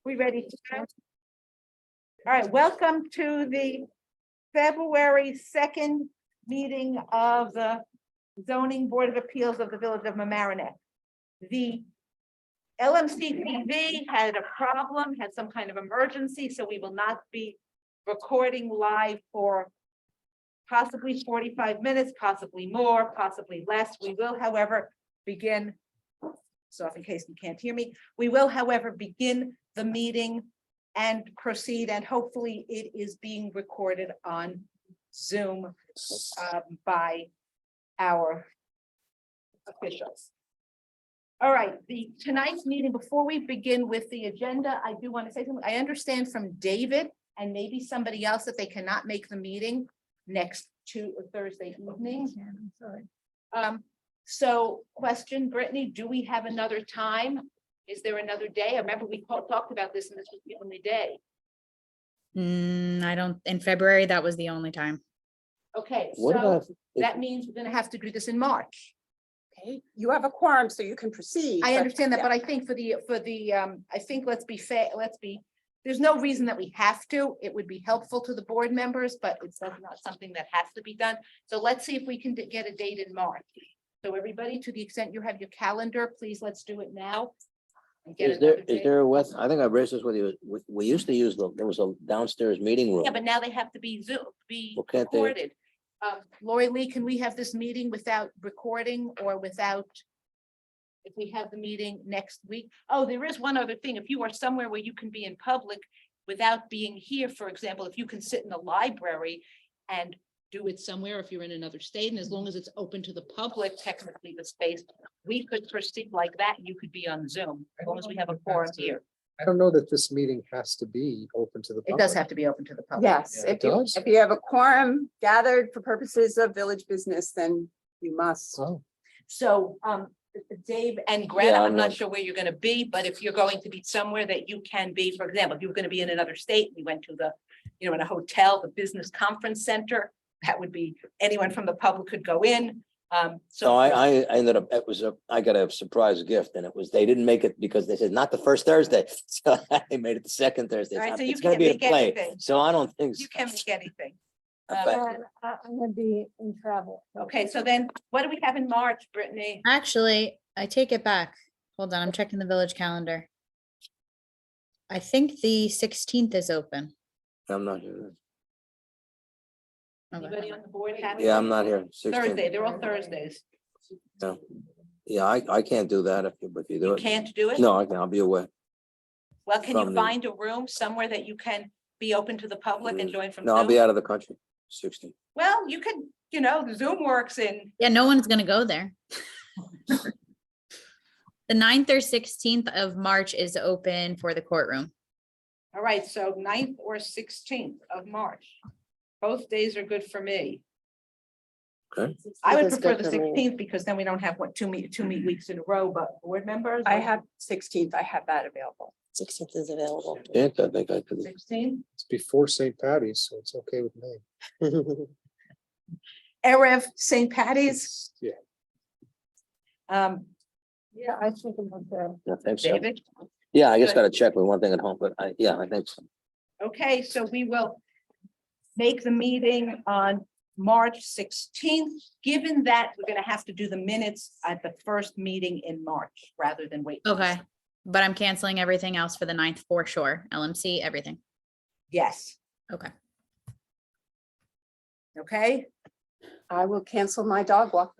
We ready to go? All right, welcome to the February 2nd meeting of the Zoning Board of Appeals of the Village of Mamaroneck. The LMC TV had a problem, had some kind of emergency, so we will not be recording live for possibly 45 minutes, possibly more, possibly less. We will, however, begin. So in case you can't hear me, we will, however, begin the meeting and proceed, and hopefully it is being recorded on Zoom by our officials. All right, tonight's meeting, before we begin with the agenda, I do want to say something. I understand from David and maybe somebody else that they cannot make the meeting next Thursday evening. So question, Brittany, do we have another time? Is there another day? I remember we talked about this and this was the only day. I don't, in February, that was the only time. Okay, What so about, that means we're gonna have to do this in March. Okay, you have a quorum, so you can proceed. I but- understand that, yeah. but I think I think let's be fair, there's no reason that we have to. It would be helpful to the board members, but it's not something that has to be done. So let's see if we can get a date in March. So everybody, to the extent you have your calendar, please, let's do it now. And get is there, another is date. there a West, I think I raised this with you, we used to use there was a downstairs meeting room. Yeah, but now they have to be Well, can't they- recorded. Lori Lee, can we have this meeting without recording or without? If we have the meeting next week? Oh, there is one other thing. If you are somewhere where you can be in public without being here, for example, if you can sit in the library and do it somewhere, if you're in another state, and as long as it's open to the public, technically the space, we could proceed like that. You could be on Zoom, as long as we have a forum here. I don't know that this meeting has to be open to the It public. does have to be open to the public. Yes, Yeah, if it you, does? if you have a quorum gathered for purposes of village business, then you must. Oh, So, Dave and Greta, Yeah, I'm I'm not not- sure where you're gonna be, but if you're going to be somewhere that you can be, for example, if you were gonna be in another state, we went to the, in a hotel, the business conference center, that would be, anyone from the public could go in. So I ended up, I got a surprise gift and they didn't make it because they said not the first Thursday. So they made it the second Thursday. All right, so you It's gonna can't be a make play. anything. So I don't think. You can't make anything. Okay. I'm gonna be in travel. Okay, so then what do we have in March, Brittany? Actually, I take it back. Hold on, I'm checking the village calendar. I think the 16th is open. I'm not here. Okay. Anybody on the board have? Yeah, I'm not here. 16th. Thursday, they're all Thursdays. No. Yeah, I can't do that if you do You it. can't do it? No, I can, I'll be away. Well, can you from the- find a room somewhere that you can be open to the public and join from No, I'll be Zoom? out of the country. 16. Well, you could, the Zoom works in, Yeah, no one's gonna go there. The 9th or 16th of March is open for the courtroom. all right, so 9th or 16th of March. Both days are good for me. Okay. I would It's prefer good the for me. 16th because then we don't have two meet weeks in a row, but board members. I have 16th, I have that available. 16th is available. Yeah, I think I could. 16, it's before St. Patty's, so it's okay with me. Erev St. Patty's, Yeah, Yeah, I think about that. I think so. David. Yeah, I just Good. gotta check with one thing at home, but I think so. Okay, so we will make the meeting on March 16th. Given that we're gonna have to do the minutes at the first meeting in March rather than wait. Okay, but I'm canceling everything else for the 9th for sure. LMC, everything. Yes, Okay. okay. I will cancel my dog walk.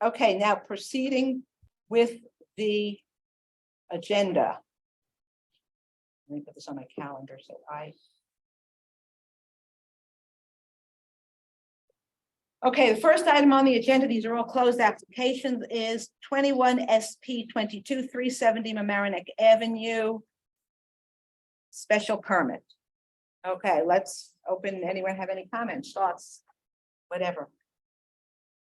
Okay, now proceeding with the agenda. Let me put this on my calendar so Okay, the first item on the agenda, these are all closed applications, is 21 SP 22-370 Mamaroneck Avenue. Special permit. Okay, let's open. Anyone have any comments, thoughts, whatever?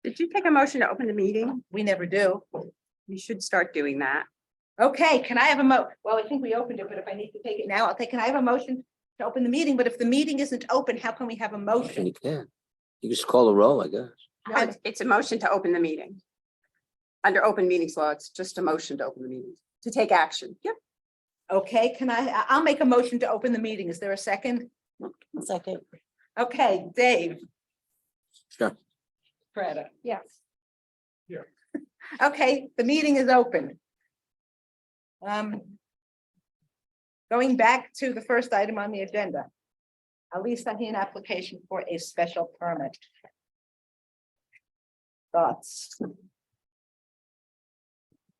Did you take a motion to open the meeting? We never do. You should start doing that. Okay, can I have well, I think we opened it, but if I need to take it now, can I have a motion to open the meeting? But if the meeting isn't open, how can we have a motion? You can. You just call the roll, I guess. No, it's a motion to open the meeting. Under open meetings law, it's just a motion to open the meeting, to take action. Yep. Okay, I'll make a motion to open the meeting. Is there a second? Second. Okay, Dave. Sure. Freda. Yes. Okay, the meeting is open. Going back to the first item on the agenda. Elisa Heen application for a special permit. Thoughts?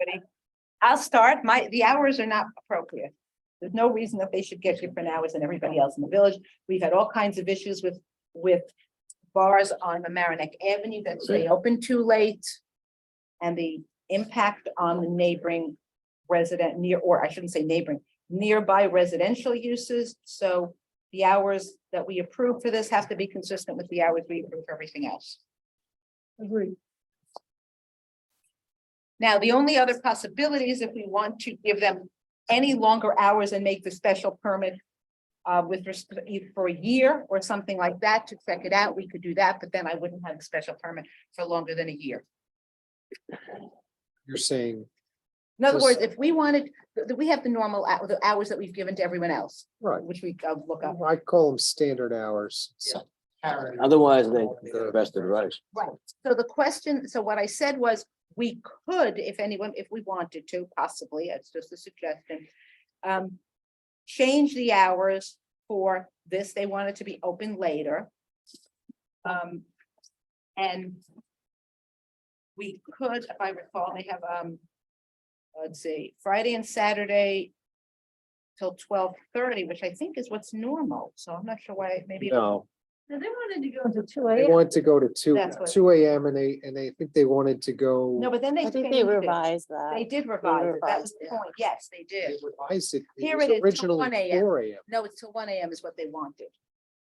Ready? I'll start. The hours are not appropriate. There's no reason that they should get different hours than everybody else in the village. We've had all kinds of issues with bars on Mamaroneck Avenue that stay open too late. And the impact on the neighboring resident or I shouldn't say neighboring, nearby residential uses. So the hours that we approve for this have to be consistent with the hours we approve for everything else. Agreed. Now, the only other possibility is if we want to give them any longer hours and make the special permit with respect for a year or something like that to check it out, we could do that, but then I wouldn't have a special permit for longer than a year. You're saying, In other Just- words, if we wanted, we have the normal the hours that we've given to everyone else, right, which we look up. I call them standard hours. Otherwise, they the rest of the rights. Right, so the question, so what I said was, we could, if we wanted to, possibly, it's just a suggestion. Change the hours for this, they want it to be open later. And we could, if I recall, they have, let's see, Friday and Saturday till 12:30, which I think is what's normal, so I'm not sure why, maybe. No, Now, they wanted to go to two They AM. wanted to go to That's what- 2 AM and they think they wanted to go. No, but then they I think changed they it. revised that. They did revise it, that was revised the it. point, yes, they They did. revised it. Here was it is, till originally 1 a.m. 4 AM. No, it's till 1 a.m. is what they wanted.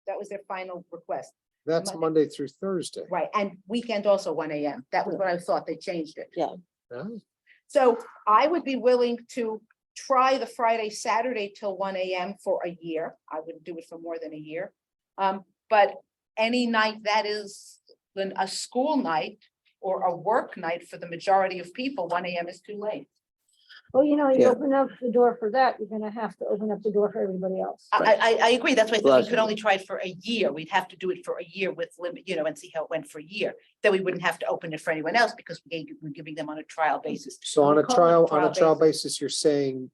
That was their final request, That's Monday. Monday through Thursday. right, and weekend also 1 a.m. That was what I thought, they changed it. Yeah. Oh, So I would be willing to try the Friday, Saturday till 1 a.m. for a year. I wouldn't do it for more than a year. But any night that is a school night or a work night for the majority of people, 1 a.m. is too late. Well, you Yeah. open up the door for that, you're gonna have to open up the door for everybody else. I agree. That's why I said we Plus- could only try it for a year. We'd have to do it for a year with limit, and see how it went for a year. Then we wouldn't have to open it for anyone else because we're giving them on a trial basis. So on We a call it trial basis, you're saying.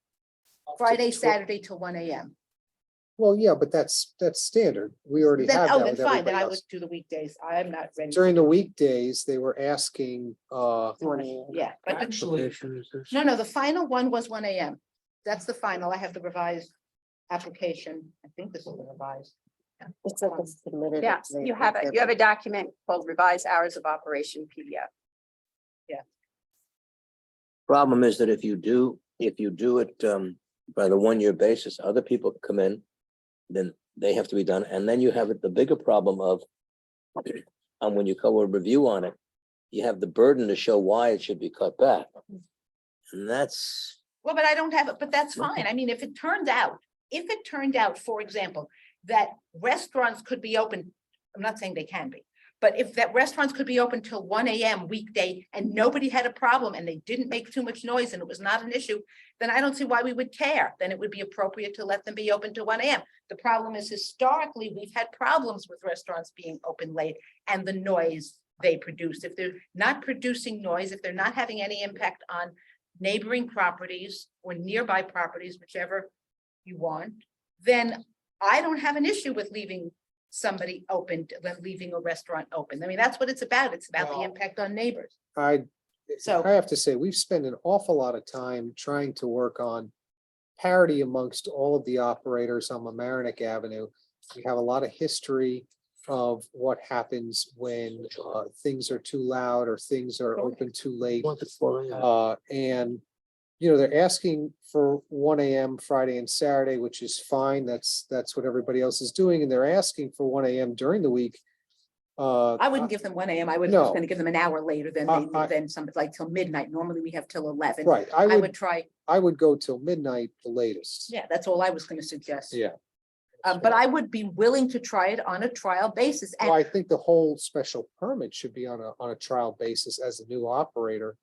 Friday, tw- Saturday till 1 a.m. Well, yeah, but that's standard. We already Then, have oh, that then with fine, then everybody I would else. do the weekdays. I'm not ready. During the weekdays, they were asking, Yeah, but no, the final one was 1 a.m. That's the final. I have the revised application. I think this is the revised. It's like it's submitted. Yes, you have it. You have a document called revised hours of operation PDF. problem is that if you do it by the 1 year basis, other people come in, then they have to be done, and then you have the bigger problem of when you go a review on it, you have the burden to show why it should be cut back. And that's, Well, but I don't have it, but that's fine. I mean, if it turned out, for example, that restaurants could be open, I'm not saying they can be, but if that restaurants could be open till 1 a.m. weekday and nobody had a problem and they didn't make too much noise and it was not an issue, then I don't see why we would care. Then it would be appropriate to let them be open till 1 a.m. The problem is historically, we've had problems with restaurants being open late and the noise they produce. If they're not producing noise, if they're not having any impact on neighboring properties or nearby properties, whichever you want, then I don't have an issue with leaving somebody open than leaving a restaurant open. I mean, that's what it's about. It's about the Well, impact on neighbors. I So- have to say, we've spent an awful lot of time trying to work on parity amongst all of the operators on Mamaroneck Avenue. We have a lot of history of what happens when things are too loud or things are open too late. And, they're asking for 1 a.m. Friday and Saturday, which is fine. That's what everybody else is doing. And they're asking for 1 a.m. during the week. I wouldn't give them 1 a.m. I was No. just gonna give them an hour later than I- than something like till midnight. Normally we have till 11. Right, I would try, I would go till midnight, the latest. yeah, that's all I was gonna suggest. Yeah. But I would be willing to try it on a trial basis. Well, And I think the whole special permit should be on a trial basis as a new operator.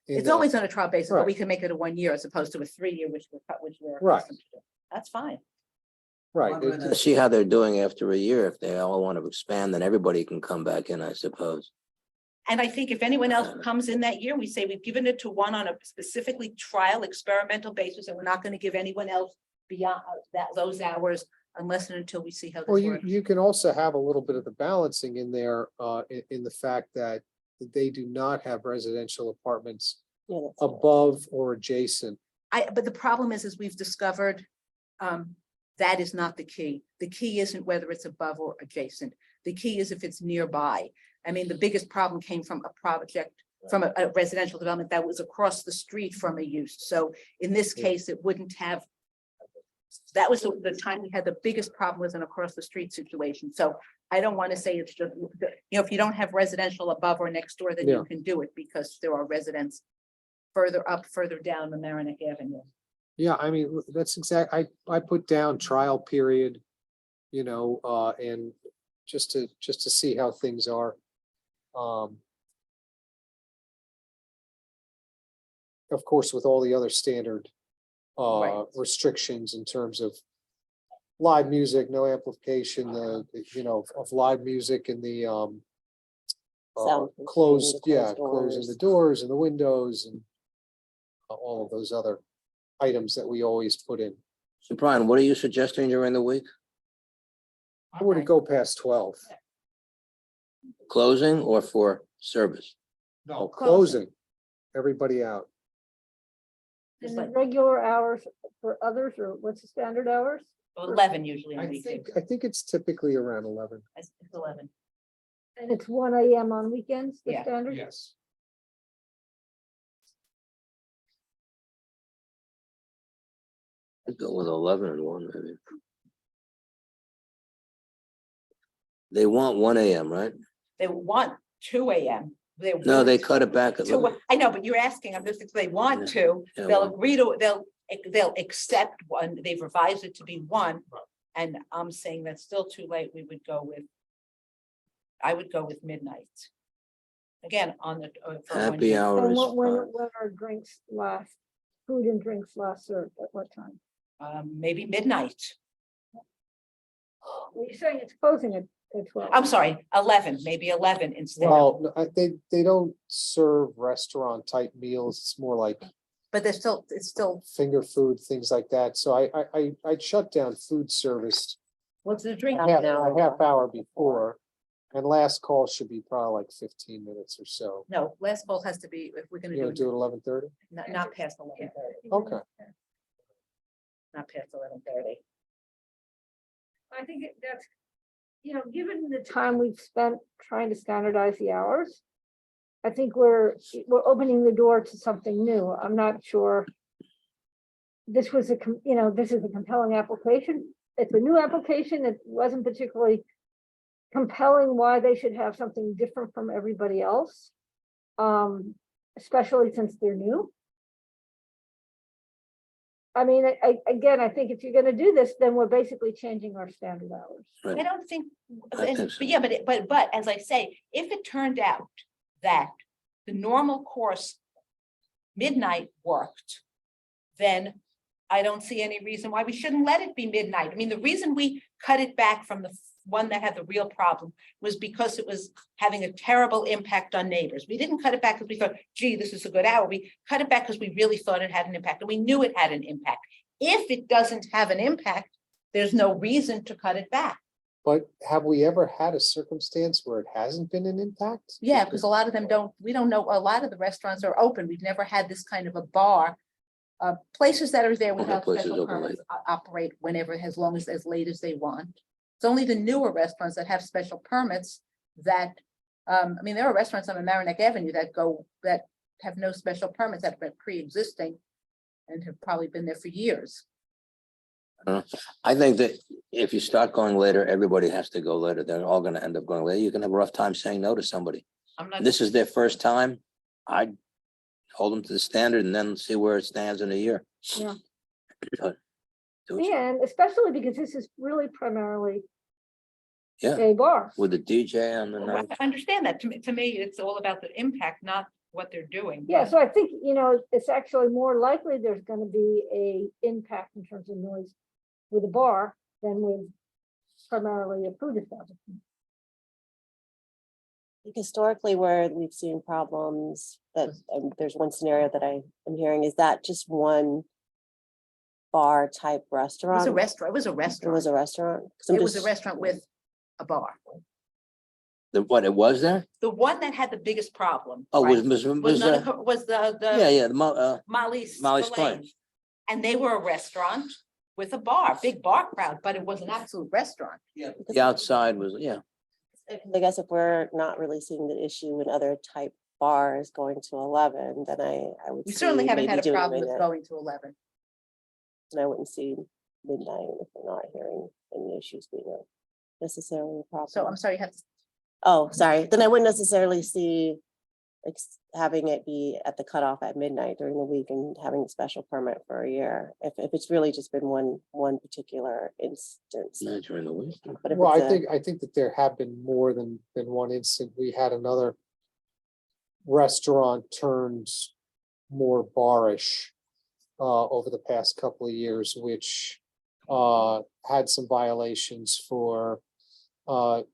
It's the- always on a trial basis, but we Right. can make it a 1 year as opposed to a 3 year, which we're Right. accustomed to. That's fine. Right. it- See how they're doing after a year. If they all want to expand, then everybody can come back in, I suppose. And I think if anyone else comes in that year, we say we've given it to one on a specifically trial experimental basis, and we're not going to give anyone else beyond those hours unless and until we see how Well, this you, works. you can also have a little bit of the balancing in there, in the fact that they do not have residential apartments above or adjacent. But the problem is we've discovered, that is not the key. The key isn't whether it's above or adjacent. The key is if it's nearby. I mean, the biggest problem came from a project, from a residential development that was across the street from a use. So in this Yeah. case, it wouldn't have. That was the time we had the biggest problem was an across the street situation. So I don't want to say it's just, if you don't have residential above or next door, then Yeah. you can do it because there are residents further up, further down Mamaroneck Avenue. Yeah, I mean, that's exact, I put down trial period, and just to see how things are. Of course, with all the other standard Right. restrictions in terms of live music, no amplification, of live music in the closed, closing the doors and the windows and all of those other items that we always put in. So Brian, what are you suggesting during the week? I wouldn't go past 12. Closing or for service? No, closing, everybody out. Just And like regular hours for others, or what's the standard hours? 11 usually on I weekdays. think it's typically around 11. It's 11. And it's 1 AM on weekends, the Yeah. standard? Yes. I'd go with 11 and 1, maybe. They want 1 AM, right? They want 2 AM. No, they want cut it back a to- little. I know, but you're asking, I'm just, if they want to, Yeah, they'll well, agree to, they'll accept one, they've revised it to be 1. And I'm saying that's still too late, I would go with midnight. Again, on the. for 1 Happy year. hour And is when fine. are drinks last, food and drinks last served at what time? Maybe midnight. Well, you're saying it's closing at 12. I'm sorry, 11, maybe 11 instead of, Well, no, they don't serve restaurant type meals. It's more like but it's still, finger food, things like that. So I'd shut down food service what's the drink? a half hour before. And last call should be probably like 15 minutes or so. No, last call has to be, if we're gonna You know, do, do it 11:30? not past 11:30, Okay. not past 11:30. I think that's, given the time we've spent trying to standardize the hours, I think we're opening the door to something new. I'm not sure. This was this is a compelling application. It's a new application. It wasn't particularly compelling why they should have something different from everybody else. Especially since they're new. I mean, I think if you're gonna do this, then we're basically changing our standard hours. I don't think, I and- think so. but yeah, but as I say, if it turned out that the normal course midnight worked, then I don't see any reason why we shouldn't let it be midnight. I mean, the reason we cut it back from the one that had the real problem was because it was having a terrible impact on neighbors. We didn't cut it back because we thought, gee, this is a good hour. We cut it back because we really thought it had an impact, and we knew it had an impact. If it doesn't have an impact, there's no reason to cut it back. But have we ever had a circumstance where it hasn't been an impact? Yeah, because a lot of them we don't know, a lot of the restaurants are open. We've never had this kind of a bar. Places that are there without places special open permits operate whenever, as long as late as they want. It's only the newer restaurants that have special permits that, there are restaurants on Mamaroneck Avenue that have no special permits, that have been pre-existing and have probably been there for years. I think that if you start going later, everybody has to go later. They're all gonna end up going later. You can have a rough time saying no to somebody. I'm not. This is their first time. I'd hold them to the standard and then see where it stands in a year. Yeah. But do what you- And especially because this is really primarily Yeah, a bar. with the DJ on the night. I understand that. To me, it's all about the impact, not what they're doing. Yeah, but- so I think, it's actually more likely there's gonna be a impact in terms of noise with a bar than with primarily a food establishment. Historically, where we've seen problems, that there's one scenario that I am hearing, is that just one bar type It was restaurant? a restaurant, it was a It restaurant. was a restaurant? 'Cause I'm It was a just- restaurant with a bar. What, it was there? The one that had the biggest problem. Oh, right, was, Was the yeah, Molly's. Molly's Filet. Place. And they were a restaurant with a bar, big bar crowd, but it was an absolute restaurant. The outside was, yeah. I guess if we're not really seeing the issue in other type bars going to 11, then I would. We certainly see haven't maybe had a doing problem with midnight, going to 11. And I wouldn't see midnight if we're not hearing any issues being necessarily a problem. So I'm sorry, you have to. Oh, sorry, then I wouldn't necessarily see having it be at the cutoff at midnight during the week and having a special permit for a year, if it's really just been one particular instance. Not during the week. But if Well, it's I think that there have been more than one incident. We had another restaurant turned more barish over the past couple of years, which had some violations for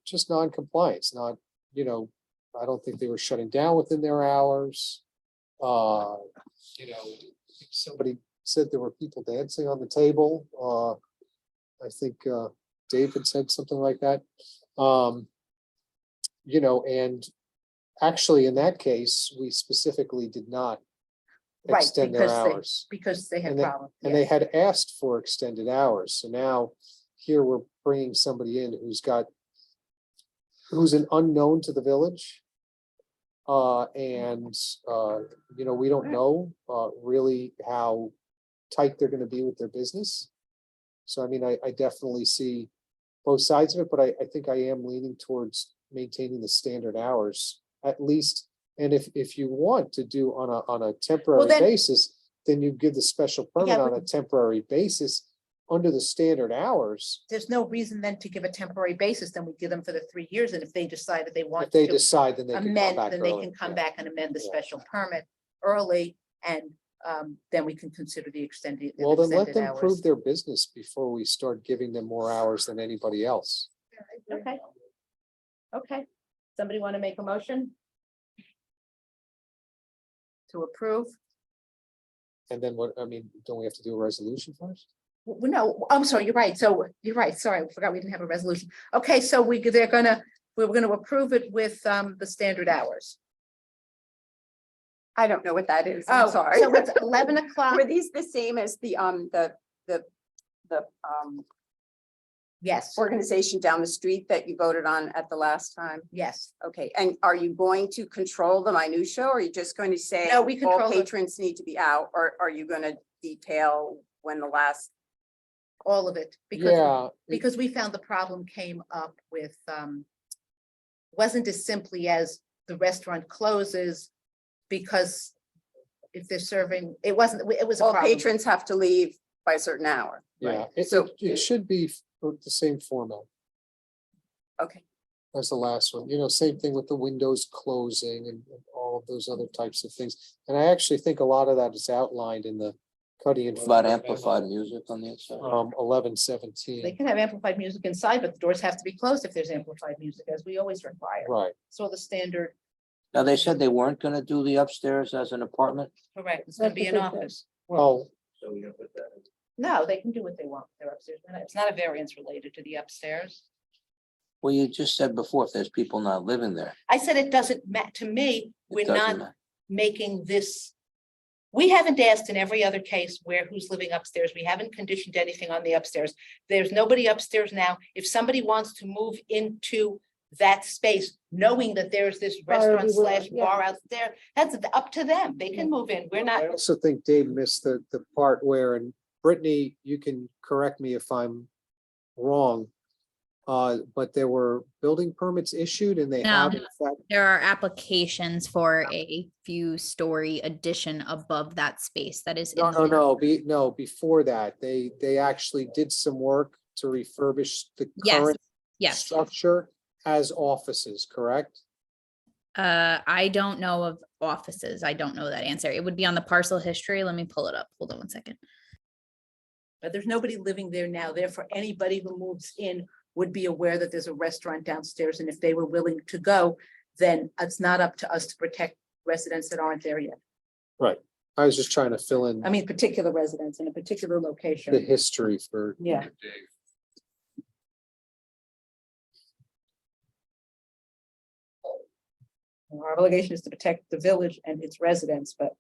just non-compliance, not, I don't think they were shutting down within their hours. Somebody said there were people dancing on the table. I think David said something like that. And actually in that case, we specifically did not Right, extend their because they- hours. Because they had And they- problems. And they had asked for extended hours, so now here we're bringing somebody in who's an unknown to the village. We don't know, really how tight they're gonna be with their business. So I mean, I definitely see both sides of it, but I think I am leaning towards maintaining the standard hours, at least. And if you want to do on a temporary then- basis, then you give the special permit Yeah, on a temporary basis under the standard hours. There's no reason then to give a temporary basis, then we give them for the 3 years, and if they decide that they want If they to decide, then they can come amend, back then they early. can come Yeah. back and amend the Yeah. special permit early, and then we can consider the extended. Well, then let extended them prove hours. their business before we start giving them more hours than anybody else. Okay. Okay, somebody want to make a motion? To approve? And then what, don't we have to do a resolution first? Well, no, I'm sorry, you're right. So you're right. Sorry, I forgot we didn't have a resolution. Okay, so we're gonna approve it with the standard hours. I don't know what that is. I'm Oh, sorry. so it's 11 o'clock. Were these the same as the Yes, organization down the street that you voted on at the last time? yes. Okay, and are you going to control the minutia, or are you just going to say? No, we control All the- patrons need to be out, or are you gonna detail when the last? All of it, because Yeah, because we found the problem came up with, wasn't as simply as the restaurant closes because if they're serving, it wasn't, it was a All problem. patrons have to leave by a certain hour. yeah, So- it should be the same format Okay, as the last one, same thing with the windows closing and all of those other types of things. And I actually think a lot of that is outlined in the Cuddy and. About amplified music on the inside. 1117, They can have amplified music inside, but the doors have to be closed if there's amplified music, as we always require. right. So the standard, Now, they said they weren't gonna do the upstairs as an apartment. correct, it's gonna That's be what an they said. office. Well, No, they can do what they want with their upstairs. It's not a variance related to the upstairs. Well, you just said before, if there's people not living there. I said it doesn't matter, to me, it we're doesn't not matter. making this. We haven't asked in every other case where who's living upstairs. We haven't conditioned anything on the upstairs. There's nobody upstairs now. If somebody wants to move into that space, knowing that there's this Priority restaurant will, slash yeah. bar out there, that's up to them. They can move in. We're not, I also think Dave missed the part where, and Brittany, you can correct me if I'm wrong. But there were building permits issued and they have No. in fact, There are applications for a few story addition above that space that is. in the- no, before that, they actually did some work to refurbish the Yes, current yes, structure as offices, correct? I don't know of offices. I don't know that answer. It would be on the parcel history. Let me pull it up. Hold on one second. But there's nobody living there now. Therefore, anybody who moves in would be aware that there's a restaurant downstairs. And if they were willing to go, then it's not up to us to protect residents that aren't there yet. Right. I was just trying to fill in I mean, particular residents in a particular the location. history for. Yeah. Our obligation is to protect the village and its residents, but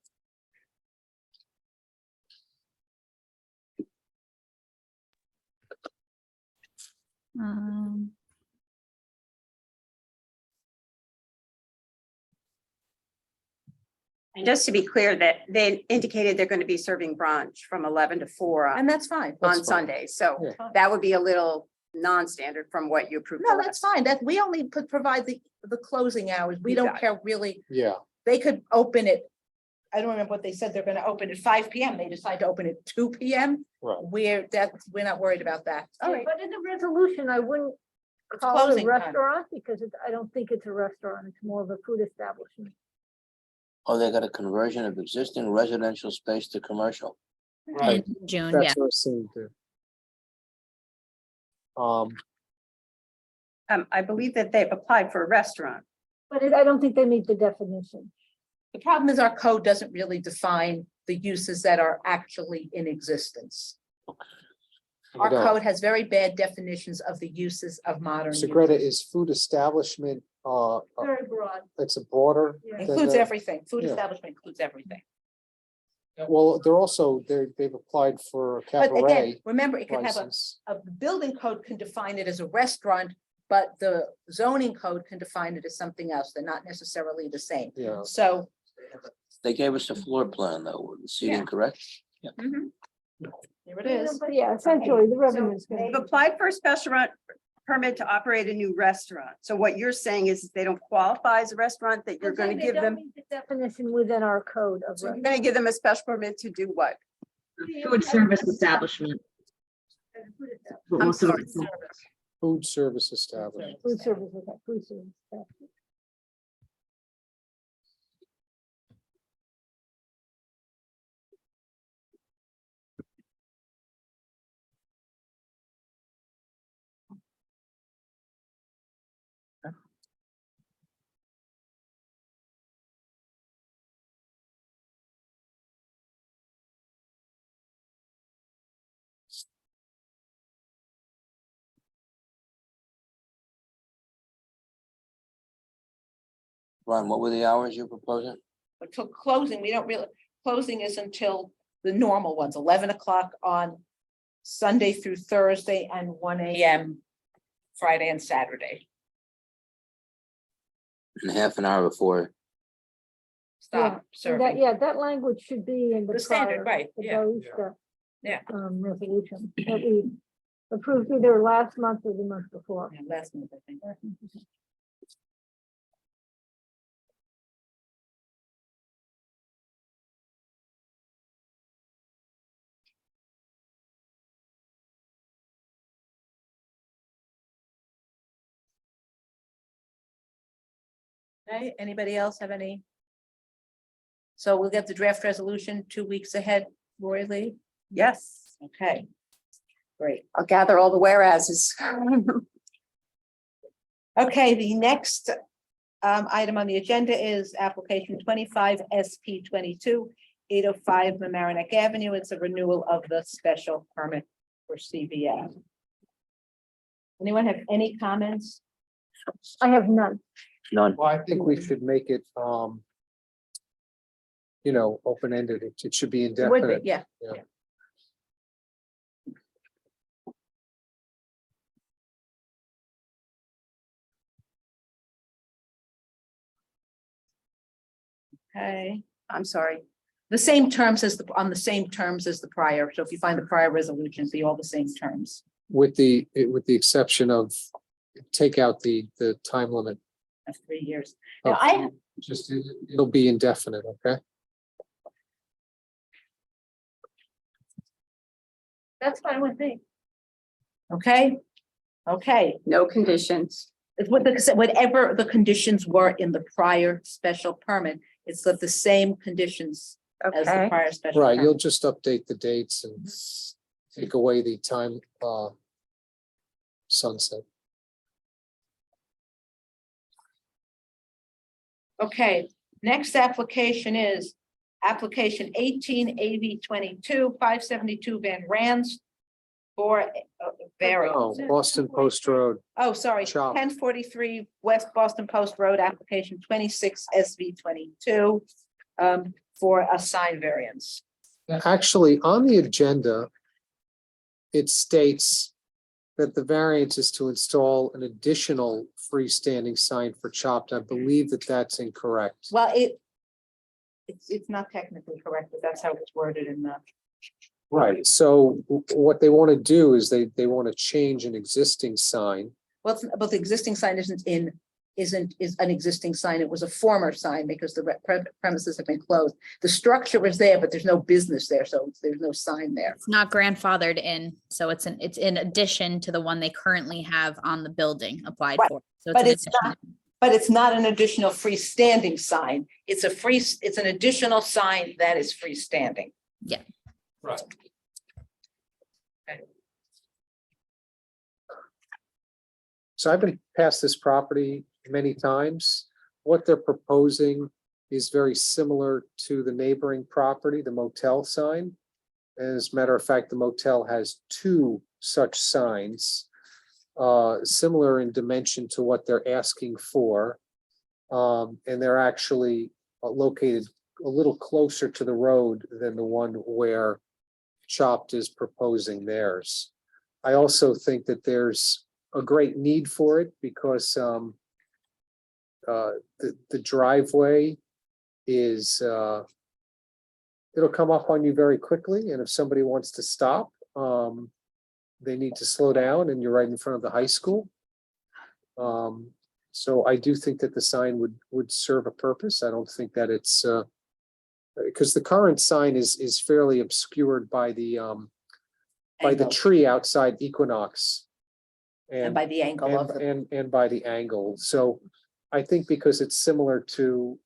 Um, And just to be clear that they indicated they're going to be serving brunch from 11 to 4 and that's fine. That's on fine. Sundays. So Yeah. that would be a little non-standard from what you approved. No, for that's us. fine. That we only provide the closing hours. We You don't got it. care really. Yeah, They could open it. I don't remember what they said. They're gonna open at 5 PM. They decide to open at 2 PM. right. We're not worried about that. All Yeah, right. But in the resolution, I wouldn't It's call it a closing time. restaurant because I don't think it's a restaurant. It's more of a food establishment. Oh, they got a conversion of existing residential space to commercial. Right. in June, yeah. That's what I was saying too. I believe that they've applied for a restaurant. But I don't think they meet the definition. The problem is our code doesn't really define the uses that are actually in existence. Our No. code has very bad definitions of the uses of modern. So Greta, uses. is food establishment, Very broad. it's a broader. Yeah. than Includes the- everything. Food yeah. establishment includes everything. Well, they've applied for a But again, cabaret remember, it could have license. a building code can define it as a restaurant, but the zoning code can define it as something else. They're not necessarily the same. Yeah, So. They gave us a floor plan though, with the seating, Yeah. correct? Mhm. Here it is. But yeah, essentially the revenue is They've gonna. applied for a special permit to operate a new restaurant. So what you're saying is they don't qualify as a restaurant, that you're going to give them, The definition within our code of. so you're going to give them a special permit to do what? Food service establishment. But I'm most of sorry. it's not. food service establishment. Food service, okay, food service. yeah. Ron, what were the hours you're proposing? Until closing, we don't really, closing is until the normal ones, 11 o'clock on Sunday through Thursday and 1 AM Friday and Saturday. And half an hour before, Stop And serving. that language should be in the. The standard, prior- right, the yeah. barista, Yeah. Resolution that we approved either last month or the month before. Yeah, last month, I think. Okay, anybody else have any? So we'll get the draft resolution 2 weeks ahead, Roy Lee? Yes, Okay. Great. I'll gather all the whereases. Okay, the next item on the agenda is application 25 SP 22 805 Mamaroneck Avenue. It's a renewal of the special permit for CBS. Anyone have any comments? I have none. none. Well, I think we should make it, open-ended. It should be It would be, indefinite. yeah. Yeah. Okay, I'm sorry. the same terms as on the same terms as the prior. So if you find the prior resolution, be all the same terms. With the exception of take out the time limit. That's 3 years. of- Now, I, Just, it'll be indefinite, okay? That's fine with me. okay, okay. No conditions. It's what whatever the conditions were in the prior special permit, it's got the same conditions as the Okay, prior special. Right, you'll permit. just update the dates and take away the time, sunset. Okay, next application is application 18 AV 22 572 Van Rans for variance. Oh, Boston Post Road, Oh, sorry, Chop. 1043 West Boston Post Road, application 26 SV 22 for a sign variance. actually, on the agenda, it states that the variance is to install an additional freestanding sign for Chopped. I believe that that's incorrect. Well, it's not technically correct, but that's how it's worded in the. Right, so what they want to do is they want to change an existing sign. Well, but the existing sign is an existing sign. It was a former sign because the premises have been closed. The structure was there, but there's no business there, so there's no sign there. It's not grandfathered in, so it's in addition to the one they currently have on the building applied Right, for. So but an it's addition. not, but it's not an additional freestanding sign. It's an additional sign that is freestanding. Yeah. Right. So I've been past this property many times. What they're proposing is very similar to the neighboring property, the motel sign. As a matter of fact, the motel has two such signs, similar in dimension to what they're asking for. And they're actually located a little closer to the road than the one where Chopped is proposing theirs. I also think that there's a great need for it because the driveway is it'll come up on you very quickly, and if somebody wants to stop, they need to slow down, and you're right in front of the high school. So I do think that the sign would serve a purpose. I don't think that it's because the current sign is fairly obscured by the Angle. tree outside Equinox. And by the angle of the. And by the angle. So I think because it's similar to,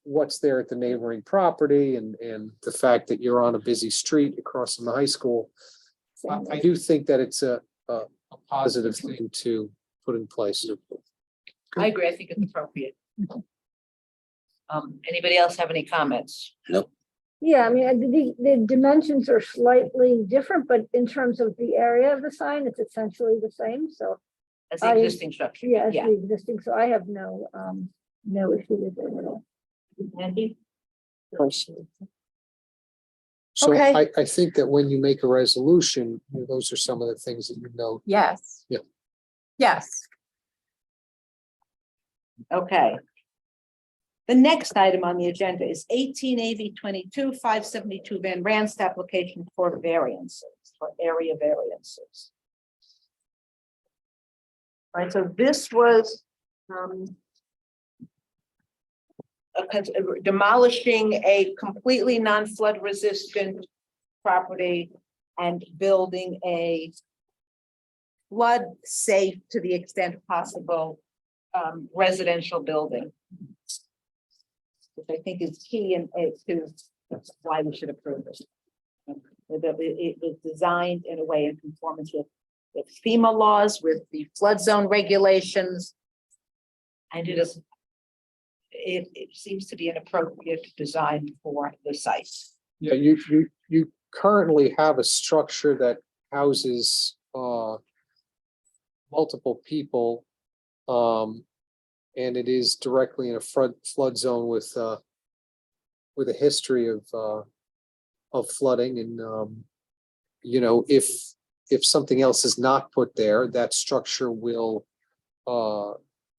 what's there at the neighboring property and the fact that you're on a busy street across from the high school, I do think that it's a positive thing to put in place. I agree. I think it's appropriate. Anybody else have any comments? yeah, I mean, the dimensions are slightly different, but in terms of the area of the sign, it's essentially the same, so. As the I- existing structure? Yeah, it's the existing, so I have no issue with it at all. Andy? So Okay. I think that when you make a resolution, those are some of the things that you know. Yes. Yeah. Yes. Okay. The next item on the agenda is 18 AV 22 572 Van Ranst application for variances, for area variances. All right, so this was demolishing a completely non-flood resistant property and building a flood safe to the extent possible residential building, which I think is key and to why we should approve this. It was designed in a way in conformance with FEMA laws, with the flood zone regulations. And it seems to be an appropriate design for the site. Yeah, you currently have a structure that houses multiple people. And it is directly in a flood zone with a history of flooding. And if something else is not put there, that structure will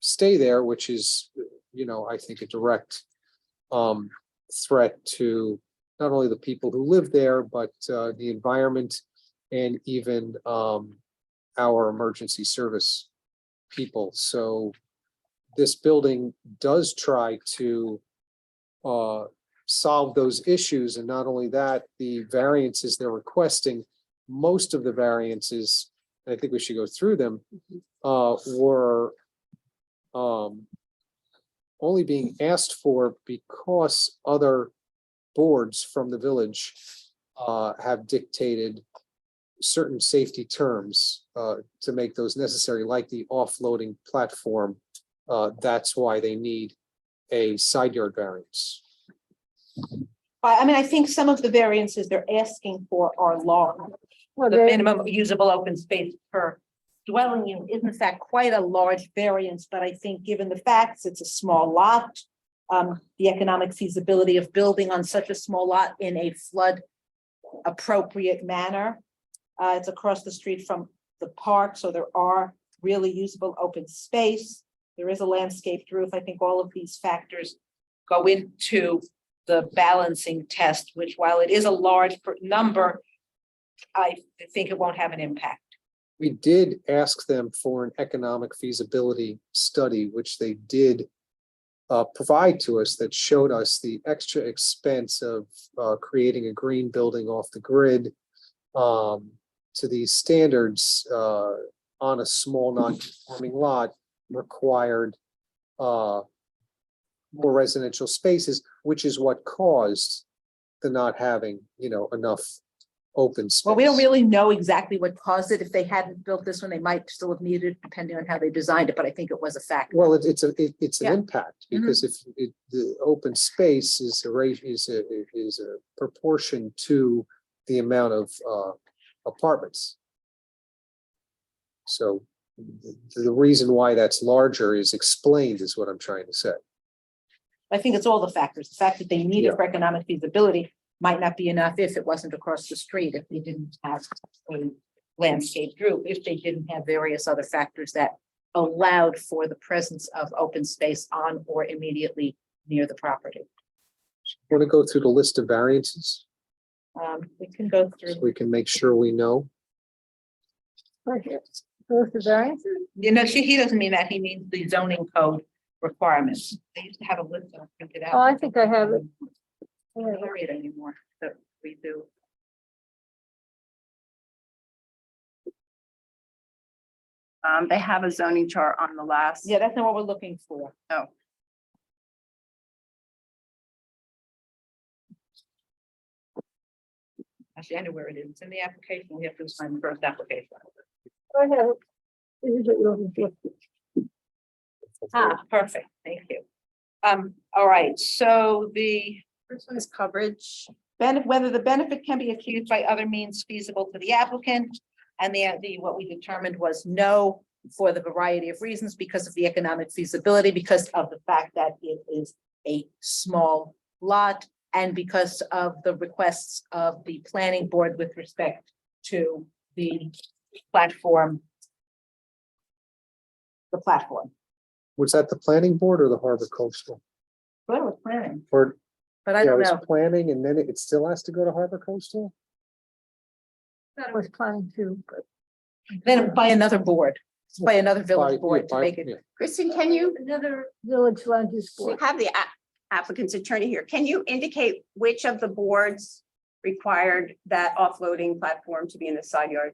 stay there, which is, I think a direct threat to not only the people who live there, but the environment and even our emergency service people. So this building does try to solve those issues. And not only that, the variances they're requesting, most of the variances, and I think we should go through them, were only being asked for because other boards from the village have dictated certain safety terms to make those necessary, like the offloading platform. That's why they need a side yard variance. I mean, I think some of the variances they're asking for are large. Well, The they- minimum usable open space per dwelling unit is in fact quite a large variance, but I think given the facts, it's a small lot. The economic feasibility of building on such a small lot in a flood appropriate manner. It's across the street from the park, so there are really usable open space. There is a landscaped roof. I think all of these factors go into the balancing test, which while it is a large number, I think it won't have an impact. We did ask them for an economic feasibility study, which they did provide to us, that showed us the extra expense of creating a green building off the grid to these standards on a small non-conforming lot required more residential spaces, which is what caused the not having, enough open space. Well, we don't really know exactly what caused it. If they hadn't built this one, they might still have needed it, depending on how they designed it, but I think it was a factor. Well, it's an Yeah. impact, Mhm. because if the open space is a proportion to the amount of apartments. So the reason why that's larger is explained, is what I'm trying to say. I think it's all the factors. The fact that they need Yeah. it for economic feasibility might not be enough if it wasn't across the street, if they didn't have a landscape group, if they didn't have various other factors that allowed for the presence of open space on or immediately near the property. Want to go through the list of variances We can go so through, we can make sure we know? right here. Those are variances? he doesn't mean that, he means the zoning code requirements. They used to have a list that printed out. Oh, I think I have it. I don't carry it anymore, that we do. They have a zoning chart on the last. Yeah, that's not what we're looking for. Oh. Actually, I know where it is. It's in the application. We have to sign the first application. I have it. This is what you're looking for. Perfect. Thank you. All right, so the First one is coverage. whether the benefit can be achieved by other means feasible to the applicant. And what we determined was no, for the variety of reasons, because of the economic feasibility, because of the fact that it is a small lot, and because of the requests of the planning board with respect to the platform. The platform, Was that the planning board or the Harbor Coastal? well, it was planning, Or, but I yeah, it don't was know. planning, and then it still has to go to Harbor Coastal? I was planning to, but. Then by another board, by another By- village yeah, board to by- make it. yeah. Kristen, can you Another village land use we board. have the applicant's attorney here? Can you indicate which of the boards required that offloading platform to be in the side yard?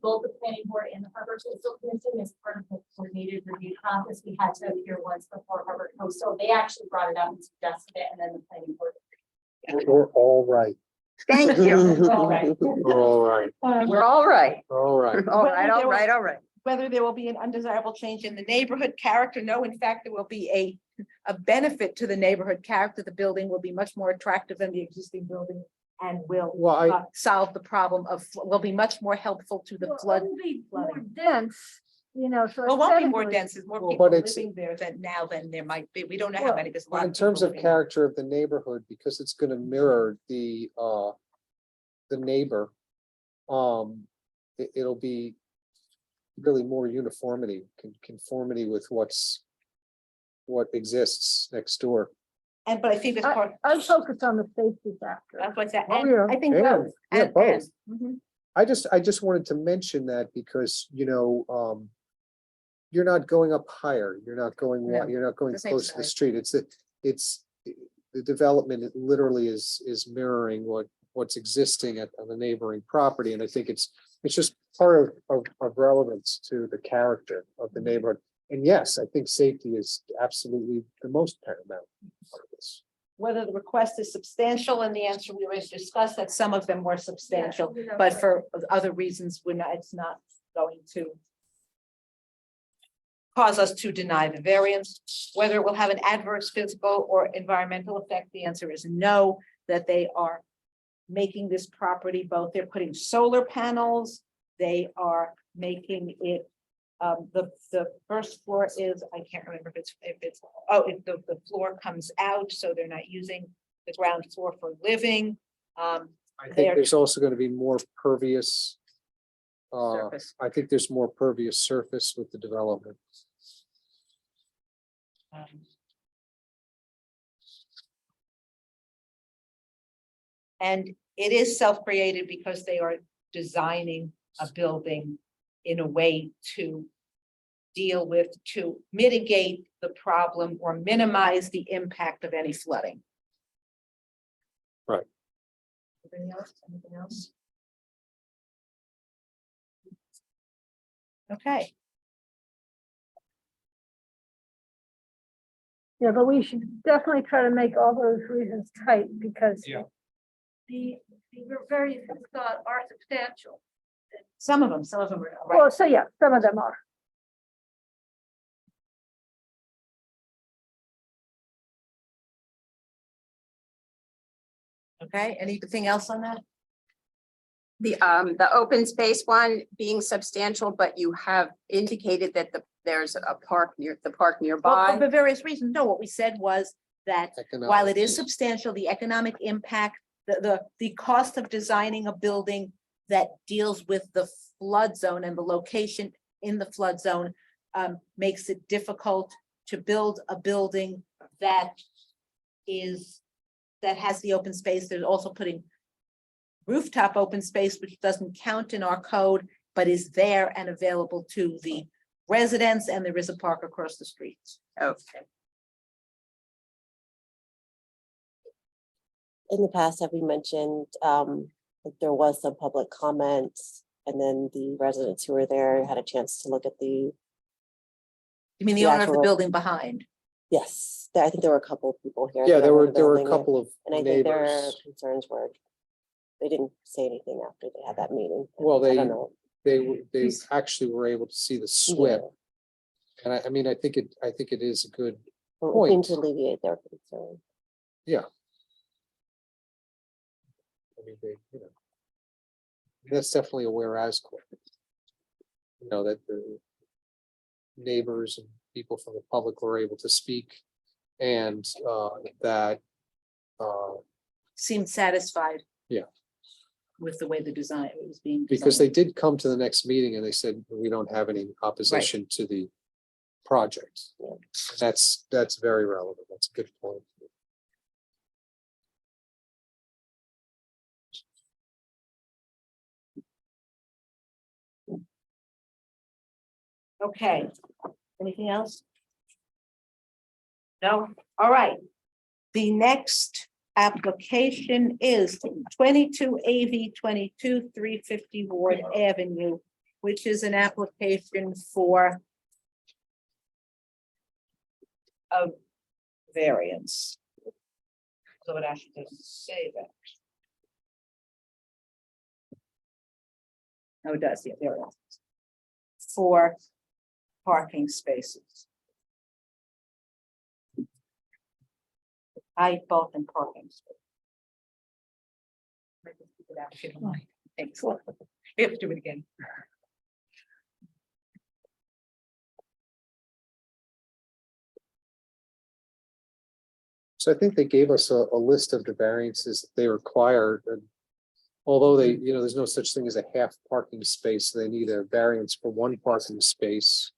Both the planning board and the Harbor Coastal Commission is part of the coordinated review process. We had to appear once before Harbor Coastal. They actually brought it up and suggested it, and then the planning board. We're all right. Thank you. All right. We're all right. We're all right. All right. All right, all right, all right. Whether there will be an undesirable change in the neighborhood character, no, in fact, there will be a benefit to the neighborhood character. The building will be much more attractive than the existing building and will Well, I, solve the problem of, will be much more helpful to the Well, flood. it'll be more flooding. dense, so. Well, it won't be more aesthetically- dense, there's more Well, people but it's- living there than now than there might be. We don't know how Well, many, there's a lot. but in of people terms of living there. character of the neighborhood, because it's gonna mirror the neighbor, it'll be really more uniformity, conformity with what exists next door. But I think that's part, I focus on the safety factor. that's what I said, Oh, and yeah, I think and- both. yeah, and- both. Mhm. I just wanted to mention that because, you're not going up higher, you're not going, No, you're not going the same close to the size. street, it's the development, it literally is mirroring what's existing on the neighboring property, and I think it's It's just part of relevance to the character of the neighborhood. And yes, I think safety is absolutely the most paramount part of this. Whether the request is substantial, and the answer we always discussed that some of them were substantial, but for other reasons, it's not going to cause us to deny the variance. Whether it will have an adverse physical or environmental effect, the answer is no, that they are making this property both, they're putting solar panels, they are making it, the first floor is, I can't remember if the floor comes out, so they're not using the ground floor for living. I They think are- there's also going to be more pervious. Surface. I think there's more pervious surface with the development. And it is self-created because they are designing a building in a way to deal with, to mitigate the problem or minimize the impact of any flooding. Right. Anything else? Anything else? Okay, Yeah, but we should definitely try to make all those reasons tight because Yeah. the various are substantial. some of them are, right. Well, so yeah, some of them are. Okay, anything else on that? The open space one being substantial, but you have indicated that there's a park Well, nearby. for various reasons. No, what we said was that while it is Economics. substantial, the economic impact, the cost of designing a building that deals with the flood zone and the location in the flood zone makes it difficult to build a building that has the open space. There's also putting rooftop open space, which doesn't count in our code, but is there and available to the residents, and there is a park across the street. Okay. In the past, have we mentioned that there was some public comments and then the residents who were there had a chance to look at the, You mean the The owner of the actual- building behind? yes, I think there were a couple of people here. Yeah, that there owned were the there were a building, couple of And I think their neighbors. concerns were, they didn't say anything after they had that meeting. Well, I don't know. they actually were able to see the SWIP. Yeah. And I mean, I think it is a good, But it seemed point. to alleviate their concern. I mean, that's definitely a whereas clause. You know, that the neighbors and people from the public were able to speak and that Seemed satisfied. Yeah. With the way the design was being. because they designed. did come to the next meeting and they said, we don't have any opposition to the project. Yeah. That's very relevant. That's a good point. Okay, anything else? No, all right. The next application is 22 AV 22 350 Ward Avenue, which is an application for a variance. So it actually doesn't say that. No, it does, yeah, there it is. For parking spaces. Height, bulk, and parking space. Let me keep it out if you don't mind. Thanks. We have to do it again. So I think they gave us a list of the variances that they require. And although they, there's no such thing as a half parking space, they need a variance for one parking space.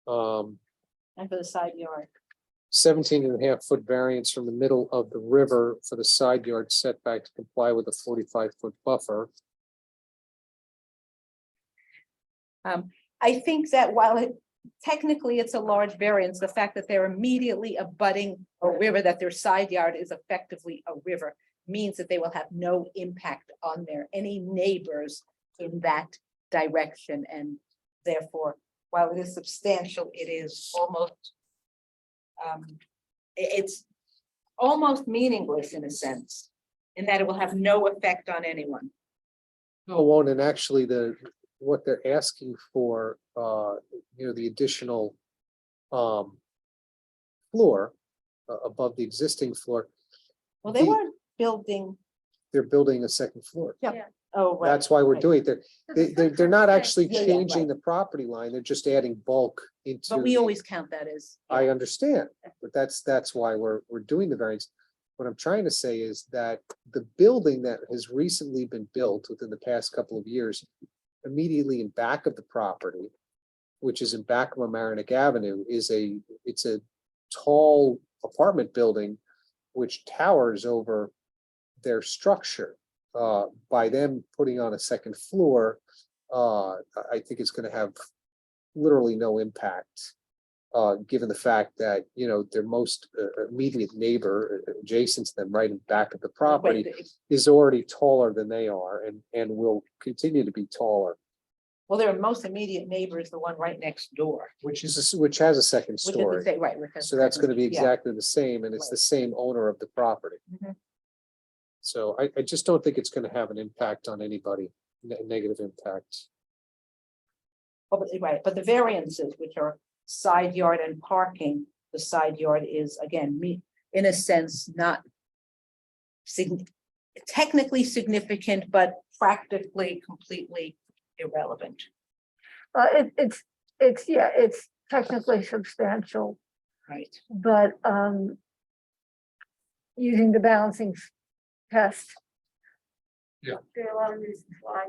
And for the side yard. 17.5 foot variance from the middle of the river for the side yard setback to comply with a 45-foot buffer. I think that while technically it's a large variance, the fact that they're immediately abutting a river, that their side yard is effectively a river, means that they will have no impact on any neighbors in that direction, and therefore, while it is substantial, it is almost it's almost meaningless in a sense, in that it will have no effect on anyone. No, it won't, and actually what they're asking for, the additional floor above the existing floor, Well, they The- weren't building. they're building a second floor. Oh, right. That's why we're right. doing it. They're not actually Yeah, yeah, changing right. the property line. They're just adding bulk into. But we the- always count that as. I understand, but that's why we're doing the variance. What I'm trying to say is that the building that has recently been built within the past couple of years, immediately in back of the property, which is in back of Mamaroneck Avenue, it's a tall apartment building which towers over their structure. By them putting on a second floor, I think it's gonna have literally no impact. Given the fact that, their most immediate neighbor adjacent to them, right in back of the property, Right, is already taller than they are and will continue to be taller, well, their most immediate neighbor is the one right next door. which has a second Which is the story. same, right. which has So that's gonna be yeah. exactly the same, and it's Right. the same owner of the property. Mhm. So I just don't think it's gonna have an impact on anybody, negative impact. Oh, right, but the variances, which are side yard and parking, the side yard is again, in a sense, not technically significant, but practically completely irrelevant. It's technically substantial, Right. but, using the balancing test. Yeah. There are a lot of reasons why.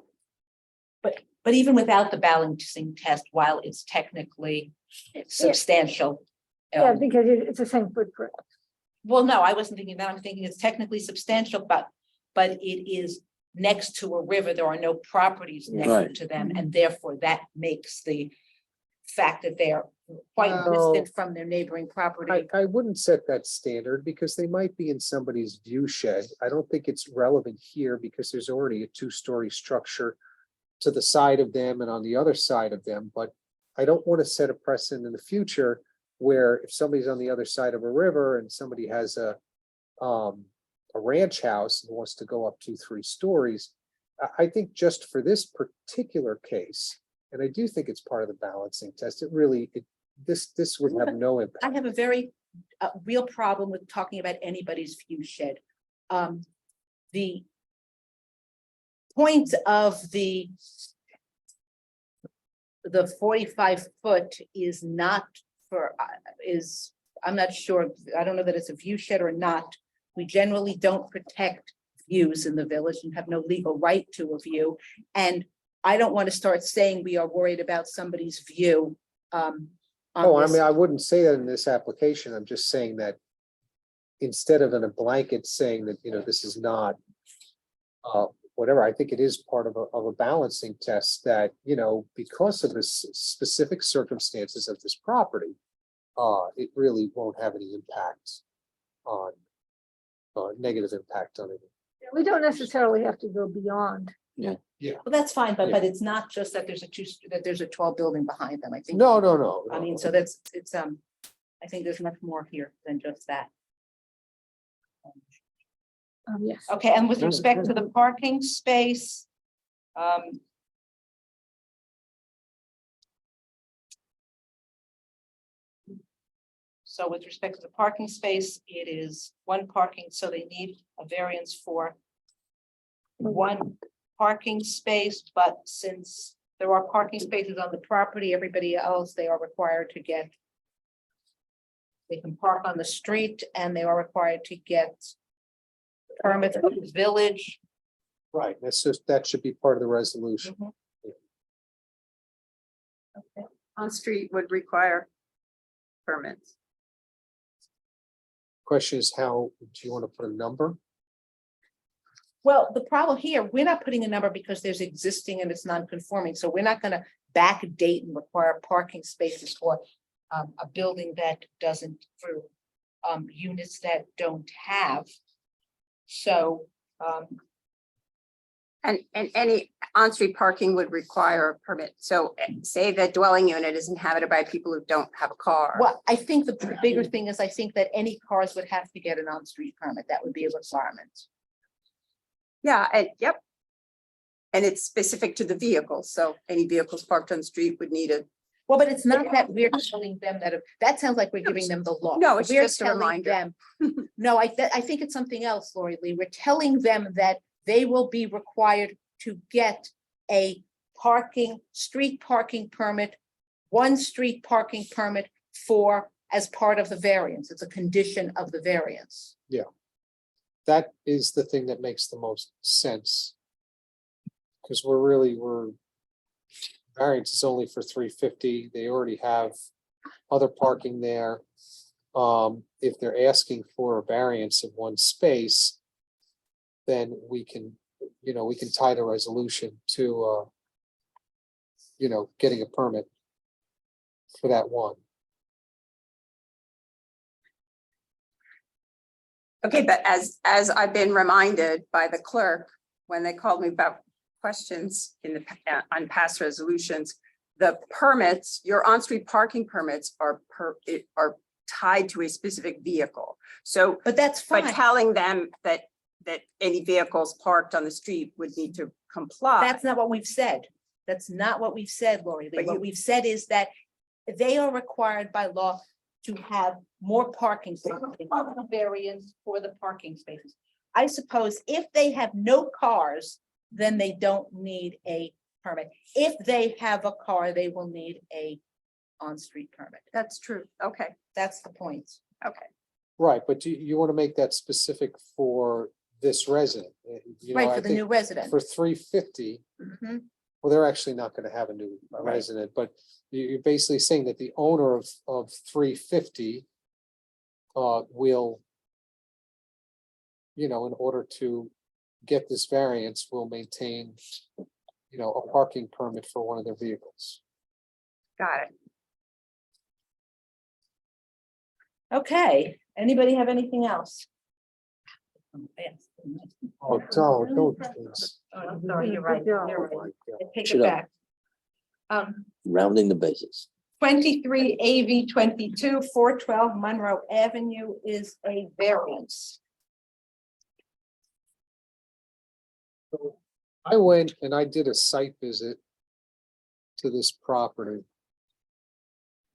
But even without the balancing test, while it's technically substantial. Yeah, because it's the same footprint. Well, no, I wasn't thinking that. I'm thinking it's technically substantial, but it is next to a river. There are no properties Right. next to them, and therefore that makes the fact that they are quite Well, distant from their neighboring property. I wouldn't set that standard because they might be in somebody's view shed. I don't think it's relevant here because there's already a two-story structure to the side of them and on the other side of them, but I don't want to set a precedent in the future where if somebody's on the other side of a river and somebody has a ranch house and wants to go up 2-3 stories. I think just for this particular case, and I do think it's part of the balancing test, this would have no I impact. have a very real problem with talking about anybody's view shed. The point of the 45 foot is not for, I'm not sure, I don't know that it's a view shed or not. We generally don't protect views in the village and have no legal right to a view. And I don't want to start saying we are worried about somebody's view. Oh, I mean, I wouldn't say that in this application. I'm just saying that instead of in a blanket saying that, this is not whatever, I think it is part of a balancing test that, because of the specific circumstances of this property, it really won't have any impact on, negative impact on it. We don't necessarily have to go beyond. Well, that's fine, but Yeah. it's not just that there's a tall building behind them, I think. No. I mean, so it's I think there's much more here than just that. Yes. Okay, and with respect to the parking space. So with respect to the parking space, it is one parking, so they need a variance for one parking space, but since there are parking spaces on the property, everybody else, they are required to get. They can park on the street and they are required to get permits from the village. Right, that should be part of the resolution. On street would require permits. Question is how, do you want to put a number? Well, the problem here, we're not putting a number because there's existing and it's non-conforming, so we're not gonna backdate and require parking spaces for a building that doesn't, for units that don't have. So And any on-street parking would require a permit. So say the dwelling unit is inhabited by people who don't have a car. Well, I think the bigger thing is I think that any cars would have to get an on-street permit. That would be a requirement. Yeah, and yep. And it's specific to the vehicle. So any vehicles parked on the street would need a, Well, but it's not that we're telling them that sounds like we're giving them the law. No, it's We're just a telling reminder. them- No, I think it's something else, Lori Lee. We're telling them that they will be required to get a street parking permit, one street parking permit as part of the variance. It's a condition of the variance. That is the thing that makes the most sense. Because we're variance is only for 350. They already have other parking there. If they're asking for a variance of one space, then we can tie the resolution to getting a permit for that one. okay, but as I've been reminded by the clerk, when they called me about questions on past resolutions, the permits, your on-street parking permits are tied to a specific vehicle. So But that's by fine. telling them that any vehicles parked on the street would need to comply. That's not what we've said. That's not what we've said, Lori Lee. But What you- we've said is that they are required by law to have more parking spaces, variance for the parking spaces. I suppose if they have no cars, then they don't need a permit. If they have a car, they will need a on-street permit. That's true. Okay, That's the point. okay. Right, but you want to make that specific for this resident. Right, I for the think new resident. For 350, Mhm. well, they're actually not going to have a new resident, but you're basically saying that the owner of 350 will, in order to get this variance, will maintain, a parking permit for one of their vehicles. Got it. Okay, anybody have anything else? Yes. Oh, don't, please. Oh, I'm sorry, you're right. You're Oh, right. my God. I take Shut it up. back. Rounding the bases. 23 AV 22, 412 Monroe Avenue is a variance. I went and I did a site visit to this property.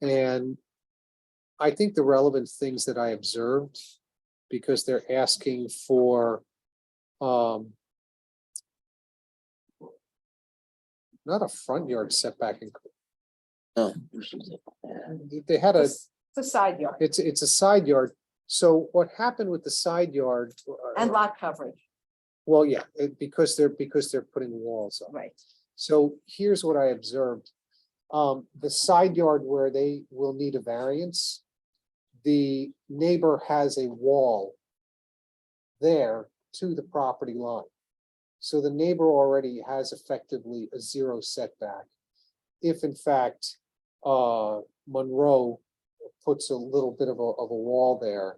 And I think the relevant things that I observed, because they're asking for not a front yard setback. No. They had a, It's a side yard it's a side yard. So what happened with the side yard? and lot coverage, Well, yeah, because they're putting walls up. right? So here's what I observed. The side yard where they will need a variance, the neighbor has a wall there to the property line. So the neighbor already has effectively a zero setback. If in fact, Monroe puts a little bit of a wall there,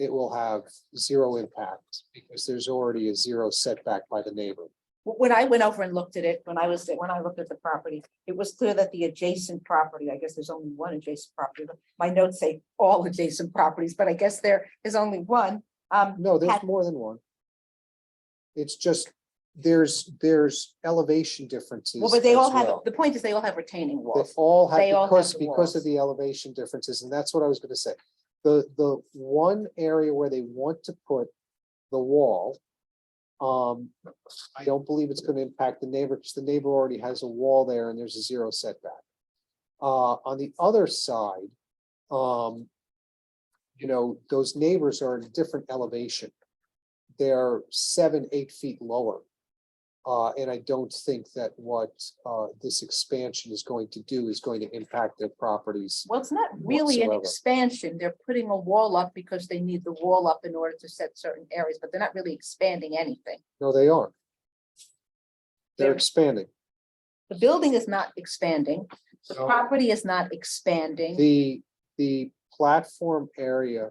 it will have zero impact because there's already a zero setback by the neighbor. When I went over and looked at it, when I looked at the property, it was clear that the adjacent property, I guess there's only one adjacent property. My notes say all adjacent properties, but I guess there is only one. No, there's had- more than one. It's just, there's elevation differences. Well, but they all as have, well. the point is they all have retaining They walls. all have, They all have because the of walls. the elevation differences, and that's what I was gonna say. The one area where they want to put the wall, I don't believe it's gonna impact the neighbor, because the neighbor already has a wall there and there's a zero setback. On the other side, those neighbors are in a different elevation. They're 7-8 feet lower. And I don't think that what this expansion is going to do is going to impact their properties. Well, it's not really an Whatsoever. expansion. They're putting a wall up because they need the wall up in order to set certain areas, but they're not really expanding anything. No, they aren't. They're They're- expanding. The building is not expanding. The No. property is not expanding. The platform area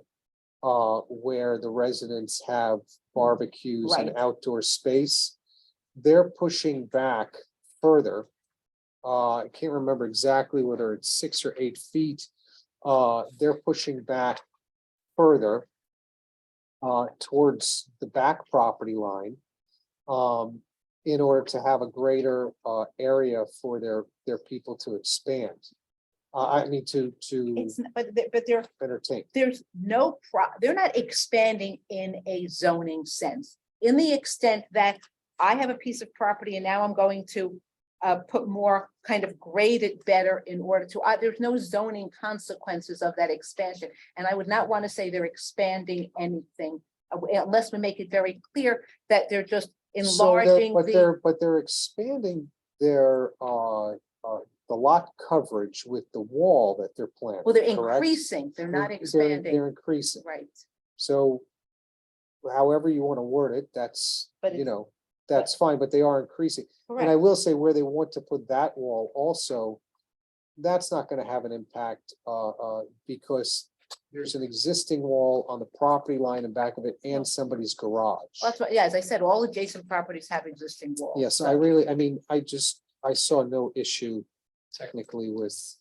where the residents have barbecues and Right. outdoor space, they're pushing back further. I can't remember exactly whether it's 6 or 8 feet. They're pushing back further towards the back property line in order to have a greater area for their people to expand. I mean, to It's, but they're entertain. there's no they're not expanding in a zoning sense. In the extent that I have a piece of property and now I'm going to put more kind of grade it better in order to, there's no zoning consequences of that expansion. And I would not want to say they're expanding anything unless we make it very clear that they're just enlarging But they're expanding their the lot coverage with the wall that they're planning. well, they're correct? increasing, they're not They're expanding, increasing. right? So however you want to word it, that's, But you it's- know, that's fine, but they are increasing. And I Correct. will say where they want to put that wall also, that's not going to have an impact because there's an existing wall on the property line and back of it and somebody's garage. Well, that's what, yeah, as I said, all adjacent properties have existing walls. Yes, I really, I mean, I saw no issue technically with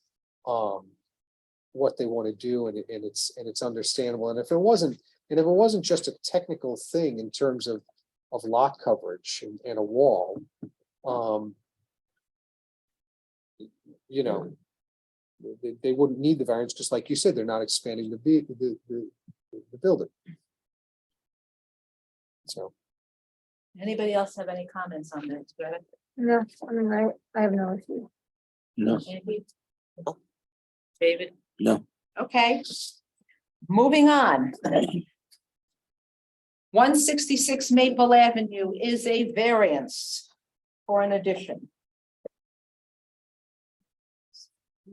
what they want to do and it's understandable. And if it wasn't just a technical thing in terms of lot coverage and a wall, you know, they wouldn't need the variance, just like you said, they're not expanding the building. So. Anybody else have any comments on that? Greta? No, I mean, I have no issue. No, Andy? David? no. Okay. Moving on. 166 Maple Avenue is a variance for an addition.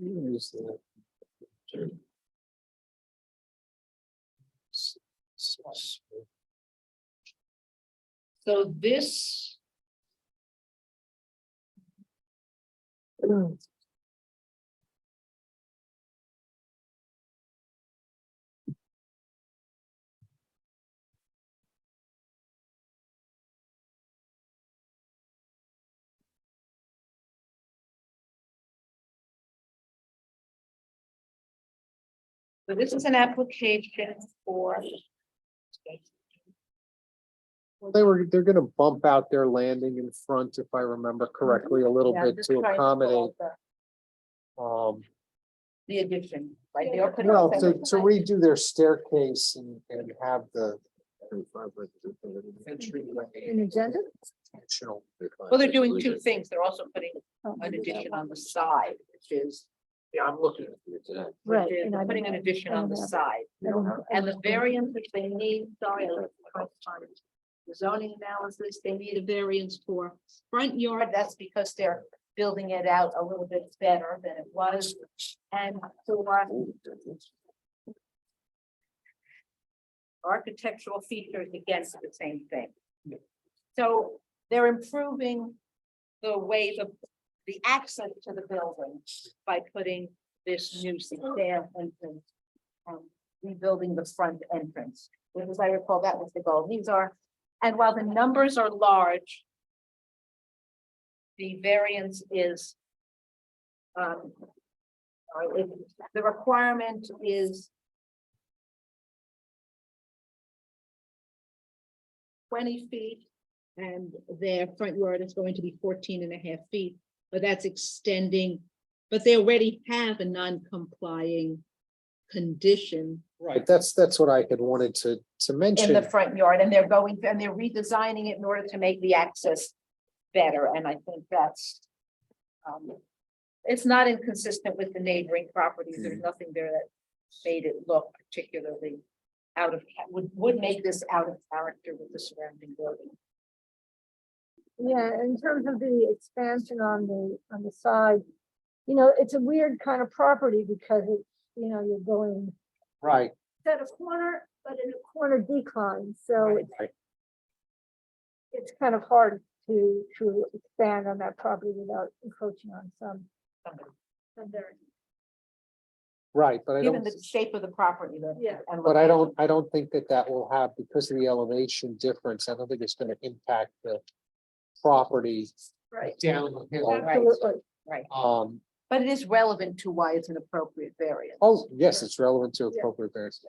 Use the- So this. So this is an application for. Well, they're gonna bump out their landing in front, if I remember correctly, a little Yeah, I'm bit just to trying accommodate, pull up the addition, right? They are putting well, a to fence. redo their staircase and have the. An agenda? Functional. Well, they're doing two things. They're also putting Oh, an addition on the side, which is, Yeah, I'm looking at it today. Right. which is and I putting an don't- addition I on don't the have- side. I don't have- And the variance which they need, sorry, the zoning analysis, they need a variance for front yard. That's because they're building it out a little bit better than it was. And for architectural features, against the same thing. So they're improving the way the access to the building by putting this new stair entrance, rebuilding the front entrance, which, as I recall, that was the goal. These are, and while the numbers are large, the variance is the requirement is 20 feet, and their front yard is going to be 14.5 feet, but that's extending, but they already have a non-complying condition Right, that's what I had wanted to in mention. the front yard, and they're redesigning it in order to make the access better, and I think that's it's not inconsistent with the neighboring properties. There's nothing there that made it look particularly out of, would make this out of character with the surrounding building. Yeah, in terms of the expansion on the side, you know, it's a weird kind of property because it's, you know, you're going Right, at a corner, but in a corner decline, so right. it's kind of hard to expand on that property without encroaching on some. Right, but I Given don't, the shape of the property. Yeah. but I don't think that will have, because of the elevation difference, I don't think it's gonna impact the property Right. down the hill. Absolutely. But it is relevant to why it's an appropriate variance. Oh, yes, it's relevant to appropriate variance.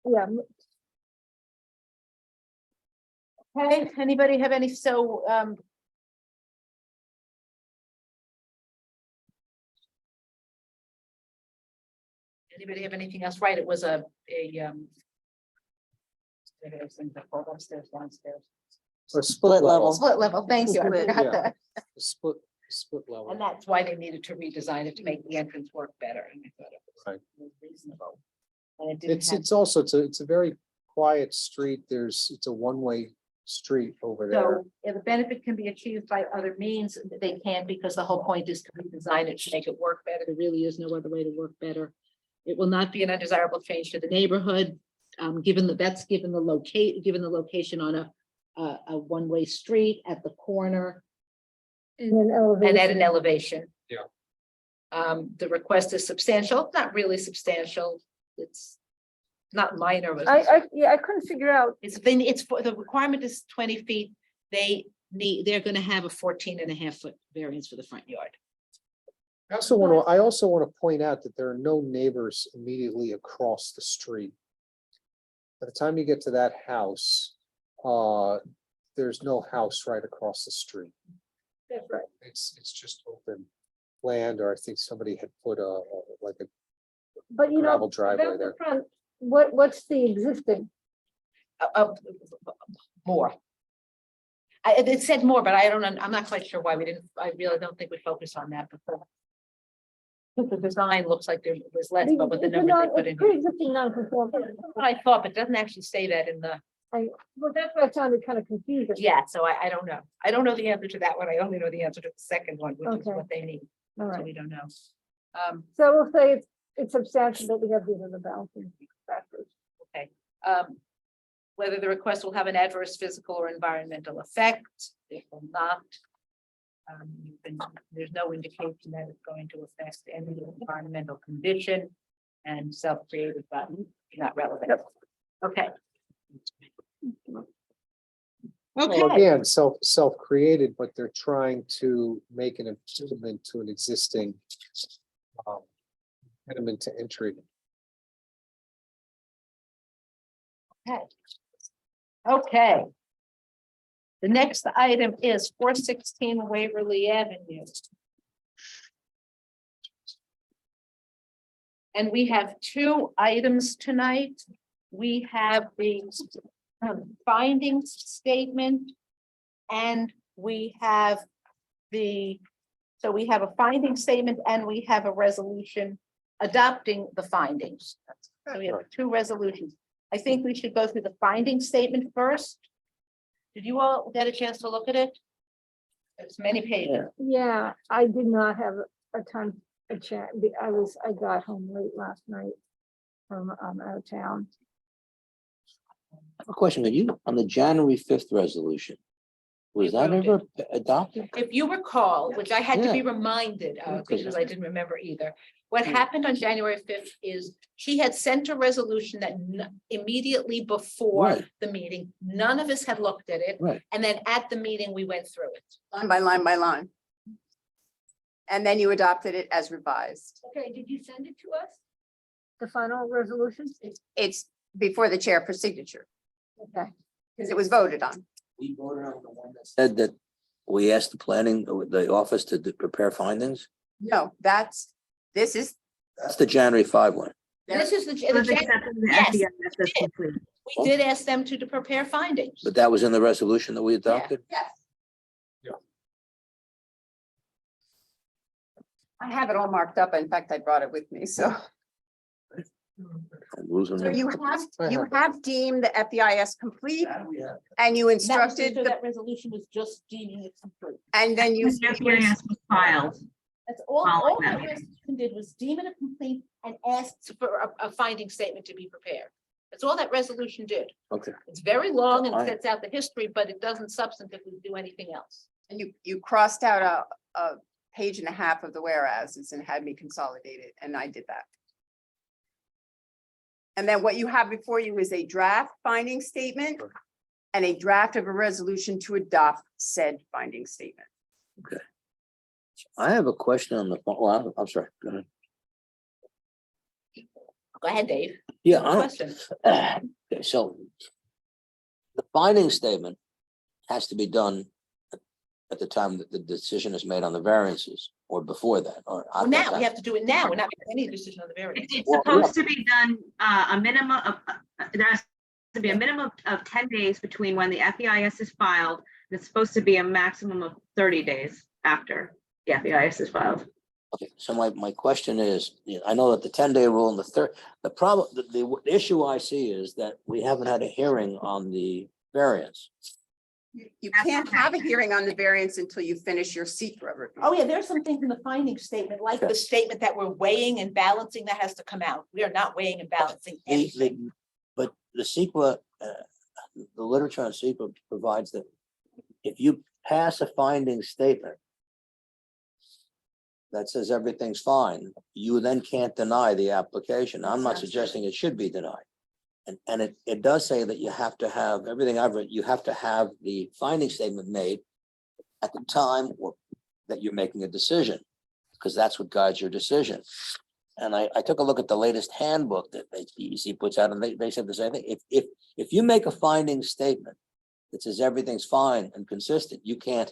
Yeah, Okay, anybody have any, anybody have anything else? Right, it was I think those things that fall upstairs, downstairs. Or Split level. Split level, thank you, I Split, forgot yeah. that. Split level. And that's why they needed to redesign it to make the entrance work better, and I thought it Right. was reasonable. And it didn't have, It's also, it's a very quiet street. It's a one-way street over there. so if the benefit can be achieved by other means, they can, because the whole point is to redesign it to make it work better. There really is no other way to work better. It will not be an undesirable change to the neighborhood, given the location on a one-way street at the corner and then and at elevation. an elevation. Yeah. The request is substantial, not really substantial. It's not minor. But I couldn't figure out, it's for, the requirement is 20 feet. They're gonna have a 14.5-foot variance for the front yard. I also want to point out that there are no neighbors immediately across the street. By the time you get to that house, there's no house right across the street. that's right. It's just open land, or I think somebody had put like a But you know, gravel driveway about the there. front, what's the existing? More. It said more, but I'm not quite sure why we didn't, I really don't think we focused on that before. The design looks like there was less, but with the It's a numbers they non- put it's in. Pre-existing non-conforming. What I thought, but it doesn't actually say that in the, Well, that's why it sounded kind of confusing. yeah, so I don't know. I don't know the answer to that one. I only know the answer to the second one, which is Okay. what they need. All So right, we don't know. so we'll say it's substantial, but we have these other balancing factors. Okay. Whether the request will have an adverse physical or environmental effect, it will not. There's no indication that it's going to affect any environmental condition, and self-created button, not relevant. Okay. Well, Okay, again, self-created, but they're trying to make an improvement to an existing impediment to entry. okay. The next item is 416 Waverly Avenue. And we have two items tonight. We have the findings statement. And we have so we have a finding statement and we have a resolution adopting the findings. So we have two resolutions. I think we should go through the finding statement first. Did you all get a chance to look at it? It's many pages. Yeah, I did not have a chat. I got home late last night from out of town. I have a question, but you, on the January 5th resolution, was that ever adopted? If you recall, which I had to be Yeah. reminded of Okay. because I didn't remember either. What happened on January 5th is she had sent a resolution that immediately before Right. the meeting, none of us had looked at it. Right. And then at the meeting, we went through it. Line by line by line. And then you adopted it as revised. Okay, did you send it to us? The final resolution? It's before the chair for signature, Okay, because it was voted on. We voted on the one that said that we asked the office to prepare findings. No, this is. That's the January 5 one. This is the Was accepting the Yes, FEIS as complete. we did ask them to prepare findings. But that was in the resolution that we adopted? Yes. Yeah. I have it all marked up. In fact, I brought it with me, so. I'm losing So it. you have deemed the FEIS complete and you That was instructed, so that resolution was just deeming it complete. and then you. The FEIS was filed. That's all Following the that meeting. resolution did was deem it a complete and asked for a finding statement to be prepared. That's all that resolution did. Okay. It's very long and Fine. sets out the history, but it doesn't substantively do anything else. And you crossed out a page and a half of the whereases and had me consolidate it, and I did that. And then what you have before you is a draft finding statement and a draft of a resolution to adopt said finding statement. I have a question on the, well, I'm sorry. Go ahead. Go ahead, Dave. Yeah, I don't, Question. okay, so the finding statement has to be done at the time that the decision is made on the variances, or before that, or. Well, now, we have to do it now. We're not making any decision on the variance. It's Well, supposed to be done, a minimum of, there has to be a minimum of 10 days between when the FEIS is filed. And it's supposed to be a maximum of 30 days after the FEIS is filed. Okay, so my question is, I know that the 10-day rule and the problem, the issue I see is that we haven't had a hearing on the variance. You can't have a hearing on the variance until you finish your secret review. Oh, yeah, there's some things in the finding statement, like the statement that we're weighing and balancing that has to come out. We are not weighing and balancing anything. But the CEQA, the literature on CEQA provides that if you pass a finding statement that says everything's fine, you then can't deny the application. I'm not suggesting it should be denied. And it does say that you have to have, everything I've read, you have to have the finding statement made at the time that you're making a decision, because that's what guides your decision. And I took a look at the latest handbook that HPEC puts out, and they said the same thing. If you make a finding statement that says everything's fine and consistent, you can't,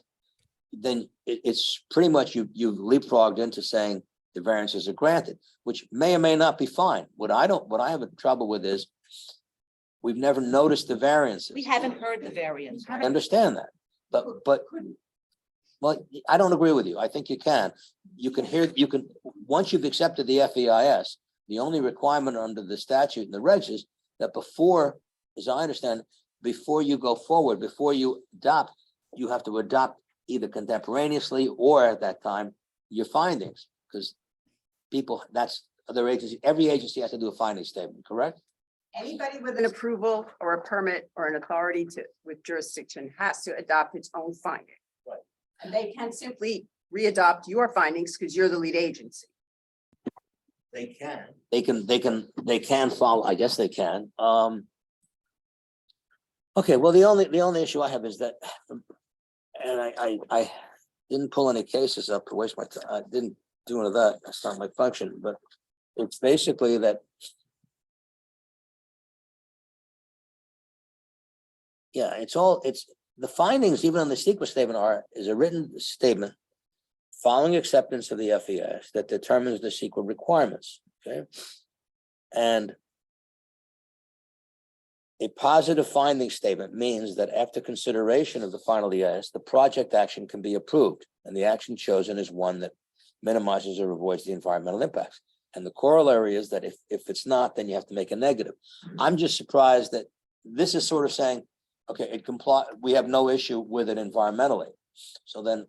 then it's pretty much you've leapfrogged into saying the variances are granted, which may or may not be fine. What I have trouble with is we've never noticed the variances. We haven't heard the variance. I understand that, but well, I don't agree with you. I think you can. You can, once you've accepted the FEIS, the only requirement under the statute and the regs is that before, as I understand, before you go forward, before you adopt, you have to adopt either contemporaneously or at that time your findings, because that's other agencies, every agency has to do a finding statement, correct? Anybody with an approval or a permit or an authority with jurisdiction has to adopt its own finding. Right. And they can simply re-adopt your findings because you're the lead agency. They can. They can follow, I guess they can. Okay, well, the only issue I have is that, and I didn't pull any cases up to waste my time. I didn't do any of that. That's not my function, but it's basically that. Yeah, it's the findings, even on the secret statement is a written statement following acceptance of the FEIS that determines the secret requirements, okay? And a positive finding statement means that after consideration of the final EIS, the project action can be approved, and the action chosen is one that minimizes or avoids the environmental impacts. And the corollary is that if it's not, then you have to make a negative. I'm just surprised that this is sort of saying, okay, we have no issue with it environmentally. So then,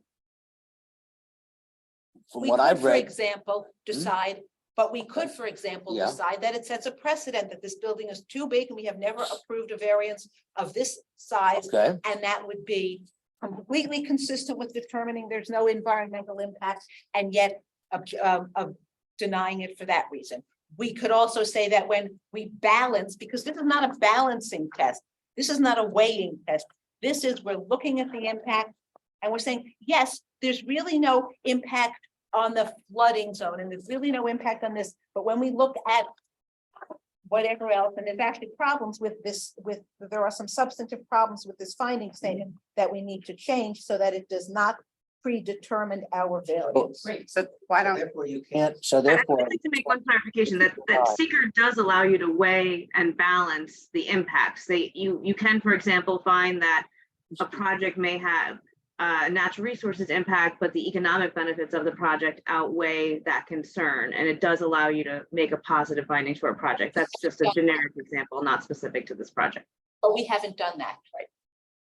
from We what could, I've for read, example, decide, but we could, for example, Yeah. decide that it sets a precedent that this building is too big and we have never approved a variance of this size. okay, And that would be completely consistent with determining there's no environmental impact and yet of denying it for that reason. We could also say that when we balance, because this is not a balancing test, this is not a weighing test. This is, we're looking at the impact and we're saying, yes, there's really no impact on the flooding zone and there's really no impact on this. But when we look at whatever else, and there's actually problems with this, there are some substantive problems with this finding statement that we need to change so that it does not predetermine our variance. Great, so why don't, therefore you can't, so I'd therefore. like to make one clarification that seeker does allow you to weigh and balance the impacts. You can, for example, find that a project may have natural resources impact, but the economic benefits of the project outweigh that concern. And it does allow you to make a positive findings for a project. That's just a generic example, not specific to this project. But we haven't done that, right?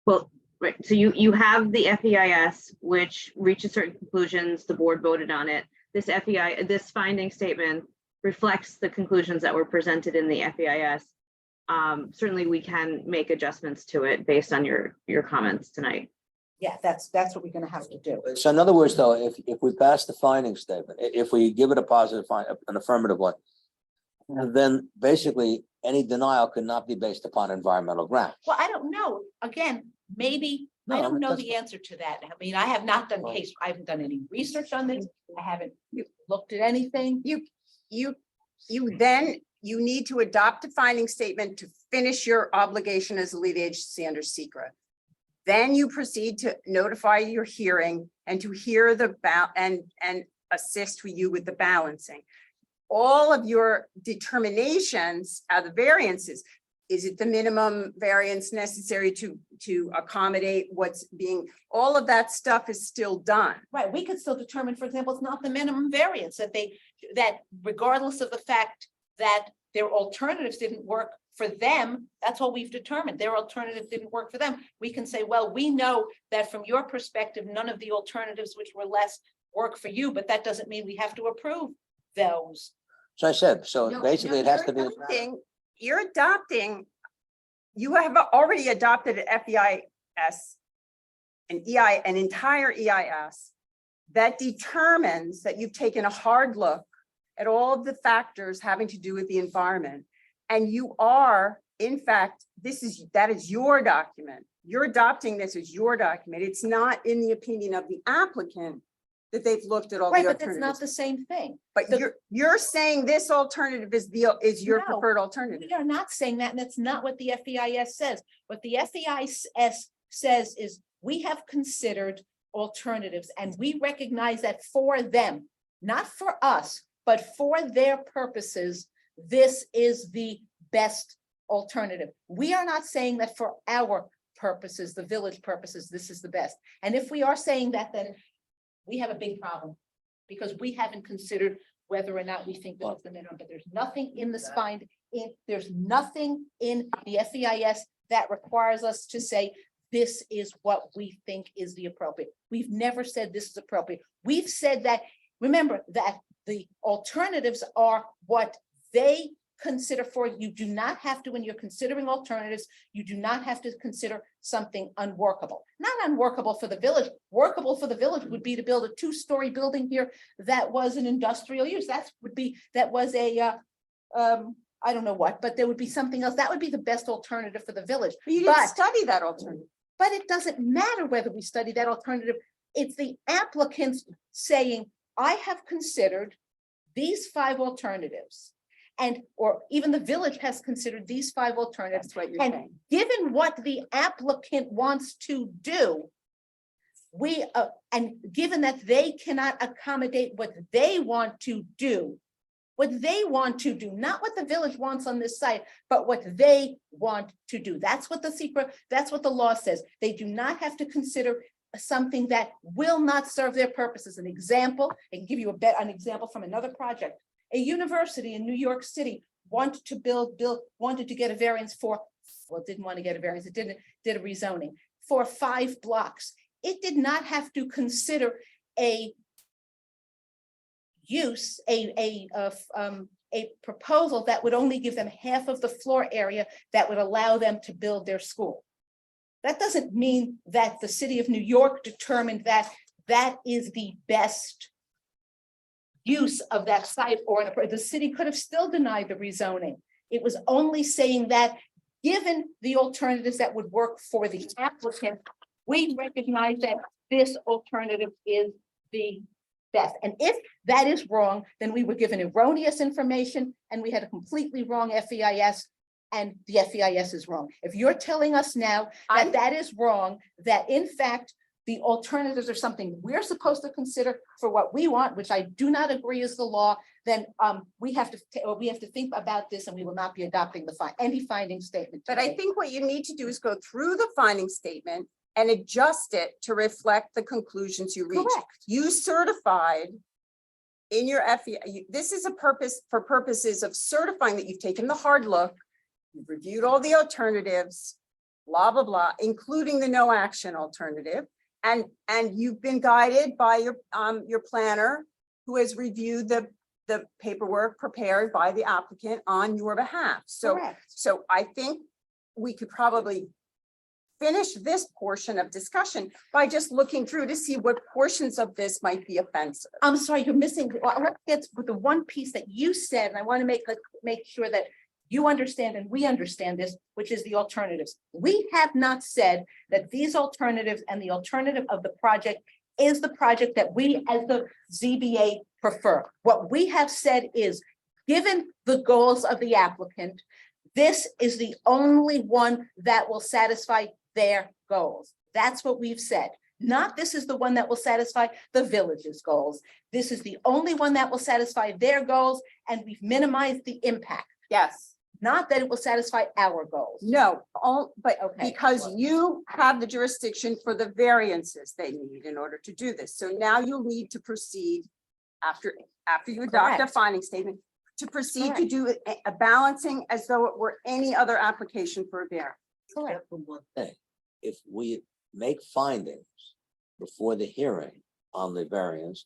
Well, right. So you have the FEIS, which reaches certain conclusions. The board voted on it. This finding statement reflects the conclusions that were presented in the FEIS. Certainly, we can make adjustments to it based on your comments tonight. Yeah, that's what we're gonna have to do. So in other words, though, if we pass the finding statement, if we give it a positive an affirmative one, then basically any denial cannot be based upon environmental grounds. Well, I don't know. Again, maybe, I No, don't know that's the fine. answer to that. I mean, I have not done Well- case, I haven't done any research on this. I haven't looked at anything. You need to adopt a finding statement to finish your obligation as a lead agency under secret. Then you proceed to notify your hearing and to hear and assist you with the balancing. All of your determinations are the variances. Is it the minimum variance necessary to accommodate what's being, all of that stuff is still done. Right, we could still determine, for example, it's not the minimum variance that regardless of the fact that their alternatives didn't work for them, that's what we've determined. Their alternative didn't work for them. We can say, well, we know that from your perspective, none of the alternatives which were less work for you, but that doesn't mean we have to approve those. So I said, so No, basically it no, has to be. You're adopting, you have already adopted an FEIS, an entire EIS that determines that you've taken a hard look at all of the factors having to do with the environment. And you are, in fact, that is your document. You're adopting this as your document. It's not in the opinion of the applicant that they've looked at all the Right, but that's not alternatives. the same thing. But you're saying this alternative is your No, preferred alternative. We are not saying that, and that's not what the FEIS says. What the FEIS says is we have considered alternatives and we recognize that for them, not for us, but for their purposes, this is the best alternative. We are not saying that for our purposes, the village purposes, this is the best. And if we are saying that, then we have a big problem because we haven't considered whether or not we think that it's the minimum, but there's nothing in the there's nothing in the FEIS that requires us to say, this is what we think is the appropriate. We've never said this is appropriate. We've said that, remember that the alternatives are what they consider for you. Do not have to, when you're considering alternatives, you do not have to consider something unworkable. Not unworkable for the village. Workable for the village would be to build a 2-story building here that was an industrial use. That was a I don't know what, but there would be something else. That would be the best alternative for the village. But you didn't But- study that alternative. But it doesn't matter whether we study that alternative. It's the applicants saying, I have considered these 5 alternatives. Or even the village has considered these 5 alternatives. That's what you're And saying. given what the applicant wants to do, and given that they cannot accommodate what they want to do, not what the village wants on this site, but what they want to do. That's what the law says. They do not have to consider something that will not serve their purposes. An example, I can give you an example from another project. A university in New York City wanted to get a variance didn't want to get a variance. It did a rezoning for 5 blocks. It did not have to consider a proposal that would only give them half of the floor area that would allow them to build their school. That doesn't mean that the city of New York determined that that is the best use of that site, or the city could have still denied the rezoning. It was only saying that given the alternatives that would work for the applicant, we recognize that this alternative is the best. And if that is wrong, then we were given erroneous information and we had a completely wrong FEIS, and the FEIS is wrong. If you're telling us now that that is wrong, that in fact, the alternatives are something we're supposed to consider for what we want, which I do not agree is the law, then we have to think about this, and we will not be adopting any finding statement. But I today. think what you need to do is go through the finding statement and adjust it to reflect the conclusions you reach. Correct. You certified in your this is for purposes of certifying that you've taken the hard look, you've reviewed all the alternatives, blah, blah, blah, including the no action alternative. And you've been guided by your planner, who has reviewed the paperwork prepared by the applicant on your behalf. So Correct. I think we could probably finish this portion of discussion by just looking through to see what portions of this might be offensive. I'm sorry, you're missing, well, let's get with the one piece that you said, and I want to make sure that you understand and we understand this, which is the alternatives. We have not said that these alternatives and the alternative of the project is the project that we as the ZBA prefer. What we have said is, given the goals of the applicant, this is the only one that will satisfy their goals. That's what we've said. Not this is the one that will satisfy the village's goals. This is the only one that will satisfy their goals, and we've minimized the impact. Yes, Not that it will satisfy our goals. no, but Okay. because you have the jurisdiction for the variances they need in order to do this. So now you'll need to proceed after you adopt a Correct. finding statement, to proceed to Correct. do a balancing as though it were any other application for a variance. Correct. Except for one thing, if we make findings before the hearing on the variance,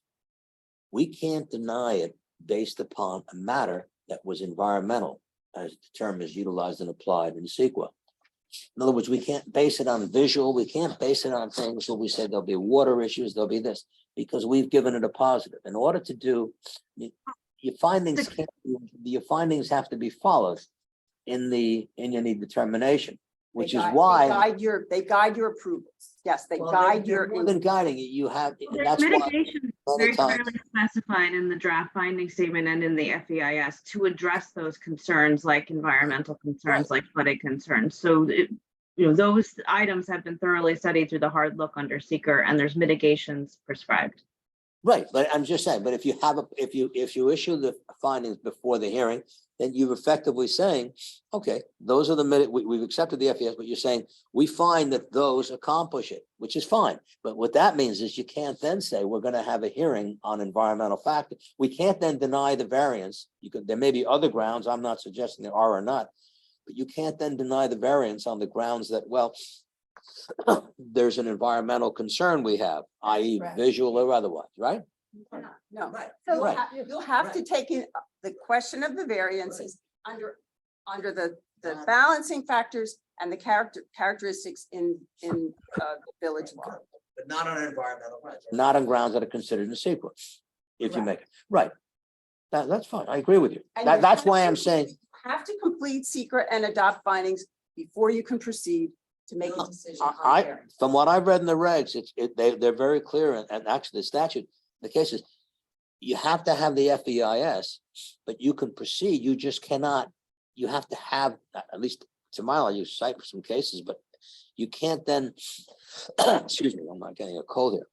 we can't deny it based upon a matter that was environmental, as the term is utilized and applied in CEQA. In other words, we can't base it on visual, we can't base it on things where we say there'll be water issues, there'll be this, because we've given it a positive. In order to do, your findings can't, your findings have to be followed in any determination, which is why. They guide your approvals. Yes, they Well, guide they're your. more than guiding it, you have, There's that's why. mitigation many very times- clearly specified in the draft finding statement and in the FEIS to address those concerns like environmental concerns, like flooding concerns. So those items have been thoroughly studied through the hard look under seeker, and there's mitigations prescribed. Right, but I'm just saying, but if you have if you issue the findings before the hearing, then you're effectively saying, okay, those are we've accepted the FES, but you're saying, we find that those accomplish it, which is fine. But what that means is you can't then say, we're gonna have a hearing on environmental factors. We can't then deny the variance. There may be other grounds, I'm not suggesting there are or not, but you can't then deny the variance on the grounds that, well, there's an environmental concern we have, i.e. Right. visual or otherwise, right? No, So- Right. you'll have to take in the question of the variances under the balancing factors and the characteristics in village law. But not on environmental grounds. Not on grounds that are considered in sequence, if you make it, right. That's fine, I agree with you. And you That's have why to- I'm saying, you have to complete secret and adopt findings before you can proceed to make a decision on I, variance. from what I've read in the regs, they're very clear, and actually the statute, the case is, you have to have the FEIS, but you can proceed, you just cannot, you have to have, at least to my knowledge, you cite for some cases, but you can't then, excuse me, I'm not getting a cold here,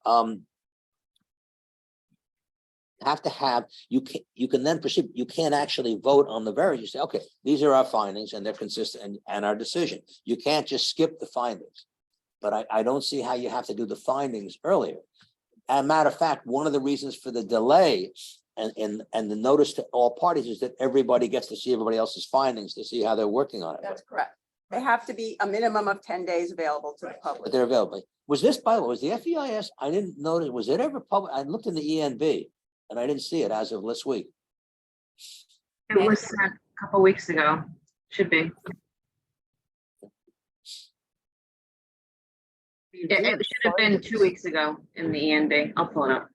have to have, you can then proceed, you can't actually vote on the variance, you say, okay, these are our findings and they're consistent and our decision. You can't just skip the findings. But I don't see how you have to do the findings earlier. As a matter of fact, one of the reasons for the delay and the notice to all parties is that everybody gets to see everybody else's findings to see how they're working on it. That's correct. They have to be a minimum of 10 days available to the But public. they're available. Was this, by the way, was the FEIS, I didn't notice, was it ever public? I looked in the ENB and I didn't see it as of this week. It was sent a couple weeks ago, should be. It should have been 2 weeks ago in the ENB. I'll pull it up.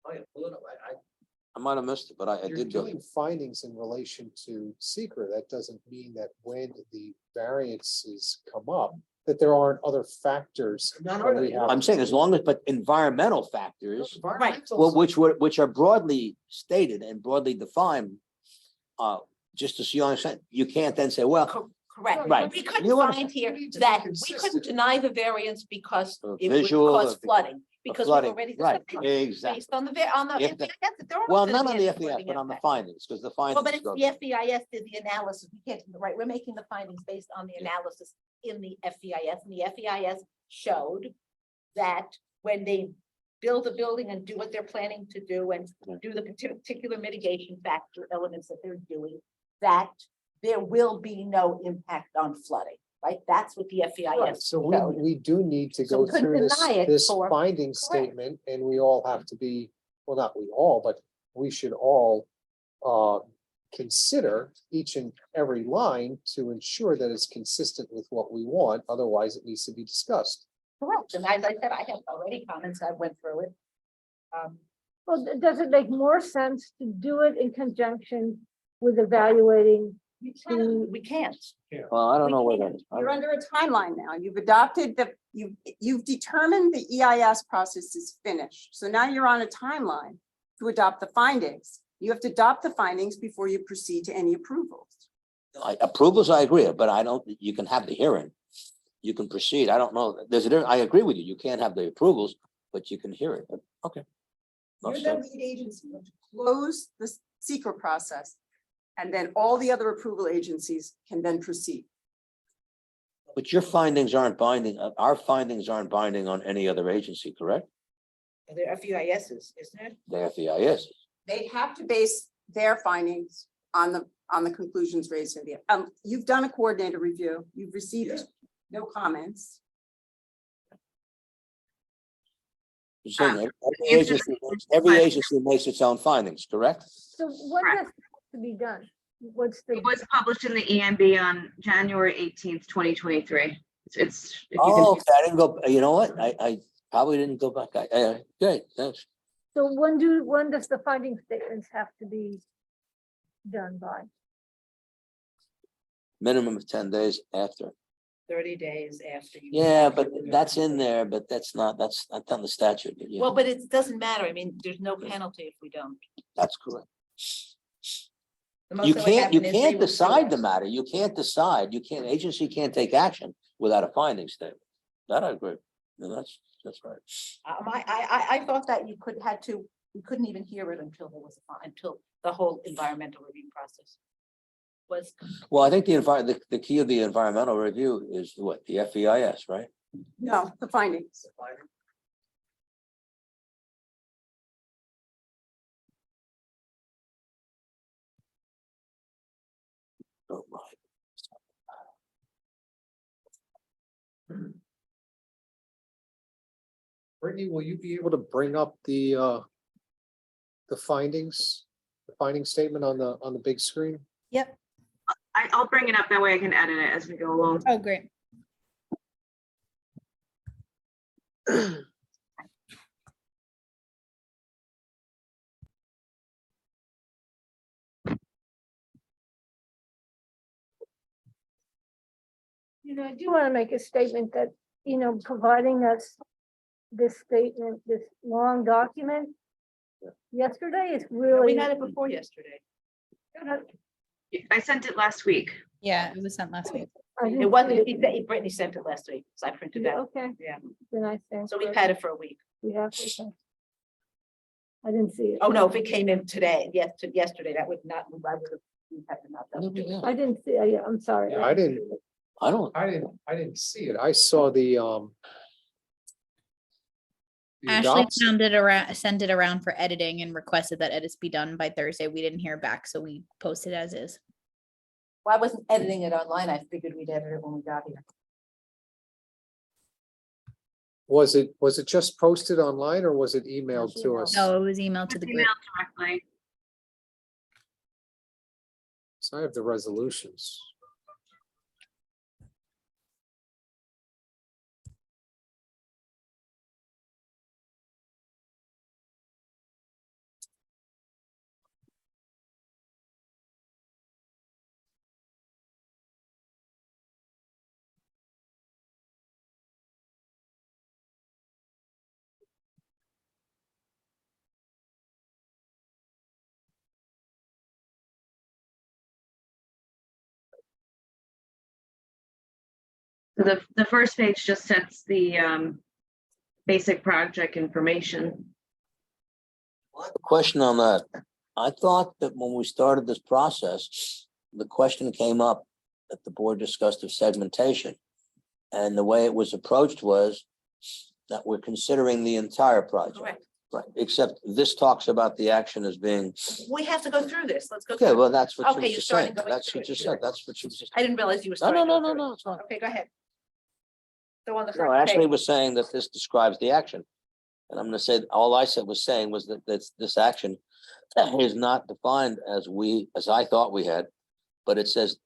I might have missed it, but I You're did go. doing findings in relation to seeker. That doesn't mean that when the variances come up, that there aren't other factors. that we have I'm saying as long as, but environmental factors, Environmental- which are broadly stated and broadly defined. Just to see, you understand, you can't then say, well, Correct. Right. We couldn't You wanna- find here We need to be that we consistent. couldn't deny the variance because Of it would visual, cause of- flooding. Because we've flooding, already. right, decided exactly. Based on the, on the. If the- FEIS, there Well, wasn't not on the any FES, flooding but on the impact. findings, because the Well, but findings if go. the FEIS did the analysis, we can't, right, we're making the findings based on the analysis in the FEIS, and the FEIS showed that when they build a building and do what they're planning to do and do the particular mitigation factor elements that they're doing, that there will be no impact on flooding, right? That's what the Right, FEIS so showed. we do need to So go we couldn't through this, deny it this for- finding Correct. statement, and we all have to be, well, not we all, but we should all consider each and every line to ensure that it's consistent with what we want. Otherwise, it needs to be discussed. Correct, and as I said, I have already comments, I went through it. Well, does it make more sense to do it in conjunction with evaluating? We can't. Well, I don't know We whether. can't. You're under a timeline now. You've adopted you've determined the EIS process is finished. So now you're on a timeline to adopt the findings. You have to adopt the findings before you proceed to any approvals. Approvals, I agree, but I don't, you can have the hearing. You can proceed. I don't know. There's a difference. I agree with you. You can't have the approvals, but you can hear it. But okay. No, You're so- the lead agency. You have to close the secret process. And then all the other approval agencies can then proceed. But your findings aren't binding, our findings aren't binding on any other agency, correct? There are FEISs, isn't it? They're FEIS. They have to base their findings on the conclusions raised in the, you've done a coordinated review. You've received no comments. You're saying every agency makes its own findings, correct? So what has to be done? What's the? It was published in the EMB on January 18th, 2023. It's, if you Oh, can, okay, I didn't go, you know what? I probably didn't go back. Great, thanks. So when does the finding statements have to be done by? Minimum of 10 days after. 30 days after you. Yeah, but that's in there, but that's not on the statute. Yeah, Well, but it doesn't matter. I mean, there's no penalty if we don't. that's correct. The most You that would can't happen is they would decide the sue us. matter. You can't decide. Agency can't take action without a finding statement. That I agree. No, that's right. I thought that you we couldn't even hear it until there was until the whole environmental review process was. Well, I think the key of the environmental review is what? The FEIS, right? No, the findings. Oh, my. Brittany, will you be able to bring up the findings, the finding statement on the big screen? Yep. I'll bring it up. That way I can edit it as we go along. Oh, great. I do want to make a statement that, providing us this statement, this long document yesterday is We really. had it before yesterday. I sent it last week. Yeah, it was sent last week. It wasn't, Brittany sent it last week, so I printed it out. Okay. Yeah. Then I think. So we've had it for a week. We have. Okay. I didn't see it. Oh, no, if it came in today, yesterday, that would not, I would have. we had to not done it. Yeah. I didn't see, I'm sorry. Yeah, I didn't. I don't. I didn't see it. I saw the Ashley adoption. sent it around for editing and requested that edits be done by Thursday. We didn't hear back, so we posted as is. Well, I wasn't editing it online. I figured we'd edit it when we got here. Was it just posted online or was it emailed to us? No, it was emailed to the group. Emailed directly. So I have the resolutions. The first page just sets the basic project information. Question on that. I thought that when we started this process, the question came up that the board discussed of segmentation. And the way it was approached was that we're considering the entire project. Correct. Right, except this talks about the action as being, We have to go through this. Let's go. okay, through it. well, that's what you Okay, were you're just starting saying. going That's through what it. you said. That's what you was just. I didn't realize you were No, starting. no, to no, go no, through no, it's fine. it. Okay, go ahead. So on the No, first Ashley page, was saying that this describes the action. And I'm gonna say, all I said was that this action is not defined as I thought we had, but it says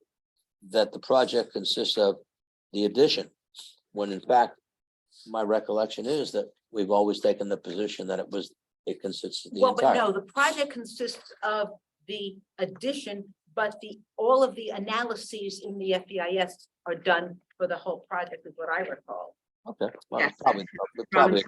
that the project consists of the addition, when in fact, my recollection is that we've always taken the position that it consists of the Well, but entire. no, the project consists of the addition, but all of the analyses in the FEIS are done for the whole project, is what I recall. Okay, well, Yes. probably.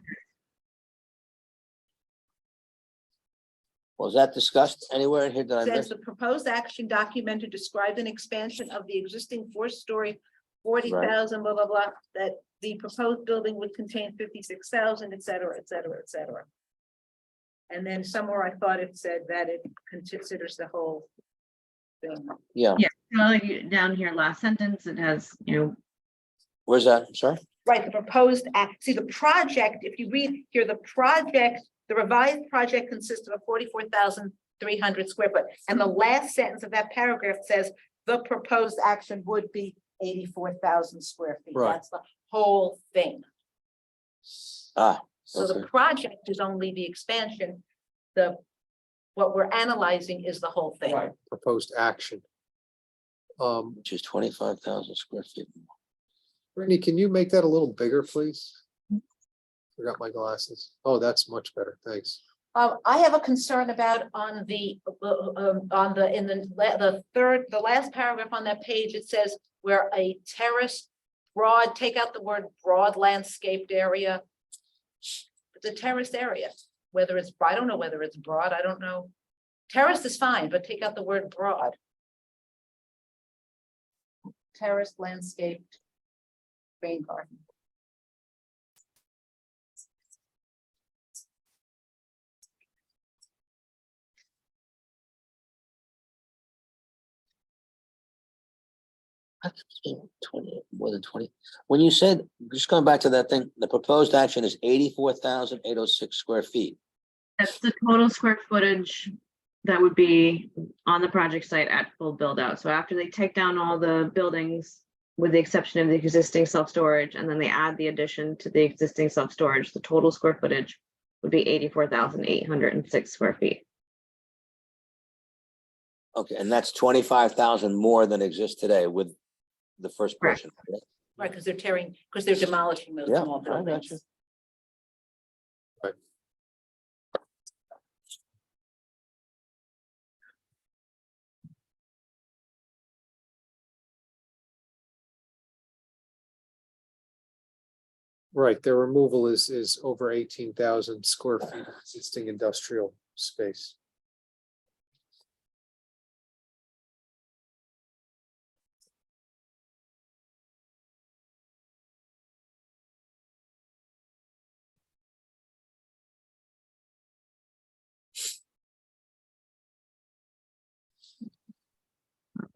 Was that discussed anywhere in here that I Says missed? the proposed action documented described an expansion of the existing four-story, 40,000, blah, blah, blah, that the proposed building would contain 56,000, et cetera, et cetera, et cetera. And then somewhere I thought it said that it considers the whole thing. Yeah, Yeah, well, down here, last sentence, it has, where's that? I'm sorry? Right, the proposed act, see, the project, if you read here, the revised project consists of a 44,300 square foot. And the last sentence of that paragraph says the proposed action would be 84,000 square feet. Right. That's the whole thing. Ah, So the okay. project is only the expansion. What we're analyzing is the whole thing. Right, proposed action. Which is 25,000 square feet. Brittany, can you make that a little bigger, please? Forgot my glasses. Oh, that's much better. Thanks. I have a concern about the last paragraph on that page, it says where a terrace broad, take out the word broad landscaped area. The terraced area, whether it's, I don't know whether it's broad, I don't know. Terrace is fine, but take out the word broad. Terraced landscaped rain garden. I think 20, more than 20. When you said, just going back to that thing, the proposed action is 84,806 square feet. that's the total square footage that would be on the project site at full build out. So after they take down all the buildings, with the exception of the existing self-storage, and then they add the addition to the existing self-storage, the total square footage would be 84,806 square feet. Okay, and that's 25,000 more than exists today with the first Correct. portion. Right, because they're demolishing those Yeah, small I got buildings. you. Right, their removal is over 18,000 square feet of existing industrial space.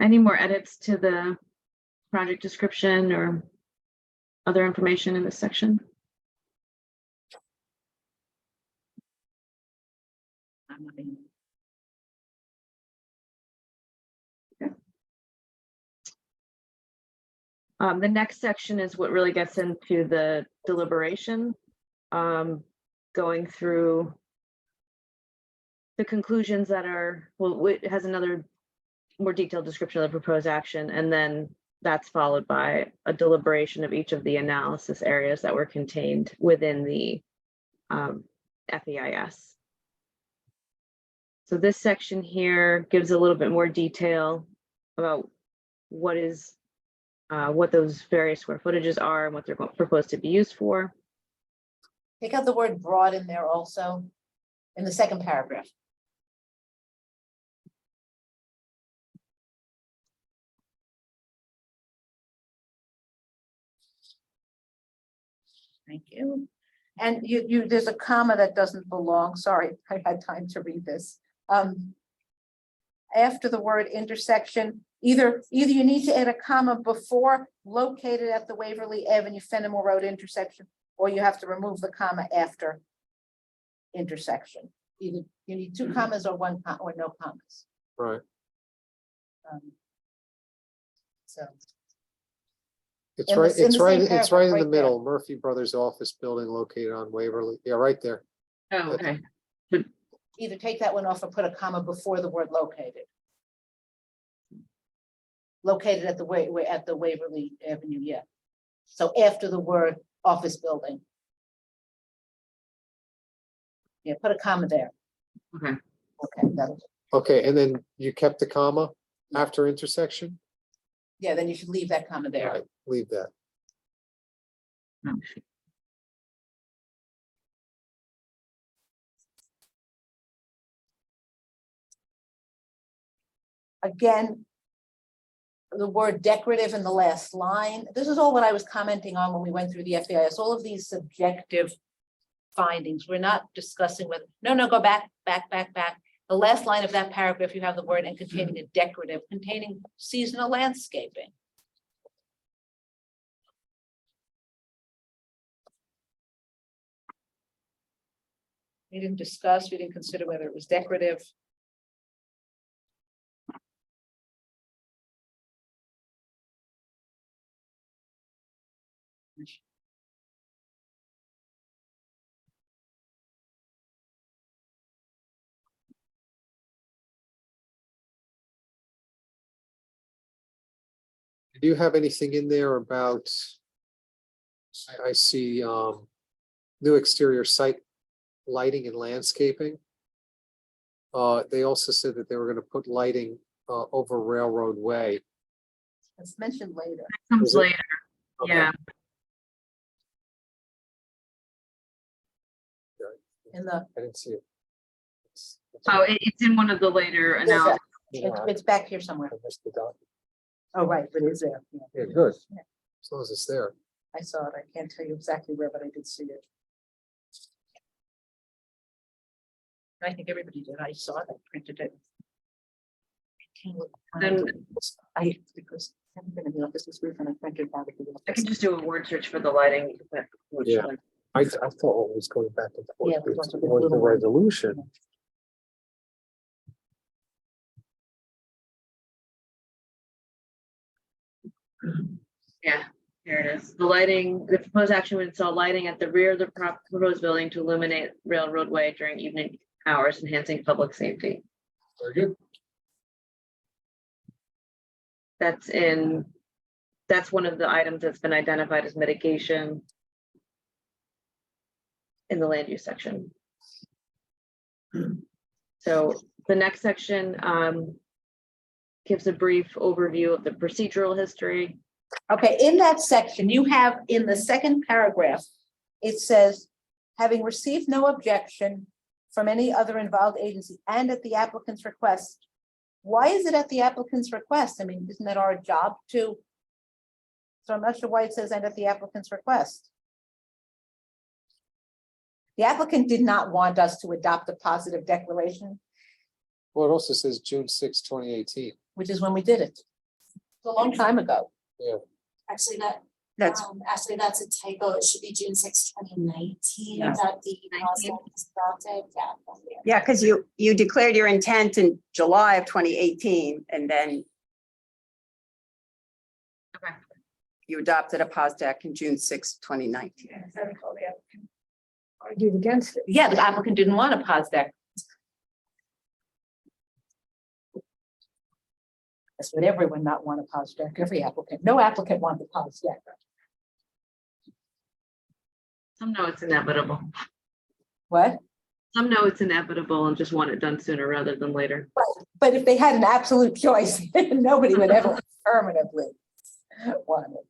Any more edits to the project description or other information in this section? I'm not being- The next section is what really gets into the deliberation, going through the conclusions that are, well, it has another more detailed description of the proposed action, and then that's followed by a deliberation of each of the analysis areas that were contained within the FEIS. So this section here gives a little bit more detail about what those various square footages are and what they're proposed to be used for. Take out the word broad in there also, in the second paragraph. Thank you. And there's a comma that doesn't belong. Sorry, I had time to read this. After the word intersection, either you need to add a comma before located at the Waverly Avenue Fenimore Road intersection, or you have to remove the comma after intersection. Either you need two commas or one or no commas. Right. So. It's In the- right, in it's the right, same it's right in the paragraph, right there. middle, Murphy Brothers Office Building located on Waverly. Yeah, right there. Oh, okay. But either take that one off or put a comma before the word located. Located at the at the Waverly Avenue, yeah. So after the word office building. Yeah, put a comma there. Okay. Okay, Okay, and then you kept the comma after intersection? yeah, then you should leave that comma there. Right, leave that. Again, the word decorative in the last line, this is all what I was commenting on when we went through the FEIS, all of these subjective findings. We're not discussing with, no, go back. The last line of that paragraph, you have the word and containing a decorative, containing seasonal landscaping. We didn't discuss, we didn't consider whether it was decorative. Do you have anything in there about? I see new exterior site lighting and landscaping. They also said that they were gonna put lighting over Railroad Way. It's mentioned later. Comes Is it? later, Okay. yeah. In the, I didn't see it. Oh, it's in one of the later announcements. it's back here somewhere. I missed the document. Oh, right, but it's there. Yeah. Yeah, good. Yeah. As long as it's there. I saw it. I can't tell you exactly where, but I did see it. I think everybody did. I saw it. I printed it. Then- Because I haven't been in the office this week and I printed out of the I can office. just do a word search for the lighting. Yeah. I thought it was going back and forth. Yeah, it was a towards the little one. resolution. Yeah, here it is. The lighting, the proposed action would install lighting at the rear of the proposed building to illuminate Railroad Way during evening hours, enhancing public safety. Very good. That's one of the items that's been identified as mitigation in the land use section. So the next section gives a brief overview of the procedural history. Okay, in that section, you have in the second paragraph, it says, having received no objection from any other involved agency and at the applicant's request. Why is it at the applicant's request? I mean, isn't that our job to? So I'm not sure why it says and at the applicant's request. The applicant did not want us to adopt a positive declaration, Well, it also says June 6, 2018. which is when we did it. It's a long time ago. Actually, That's, that's a typo. It should be June 6, 2019, Yeah. that the 19. process was adopted. yeah, because you declared your intent in July of 2018 and then Okay. you adopted a POS deck in June 6, 2019. Argued against it. Yeah, the applicant didn't want a pos deck. That's what everyone not want a pos deck, every applicant, no applicant wants a pos deck. Some know it's inevitable. What? Some know it's inevitable and just want it done sooner rather than later. But if they had an absolute choice, nobody would ever affirmatively want it.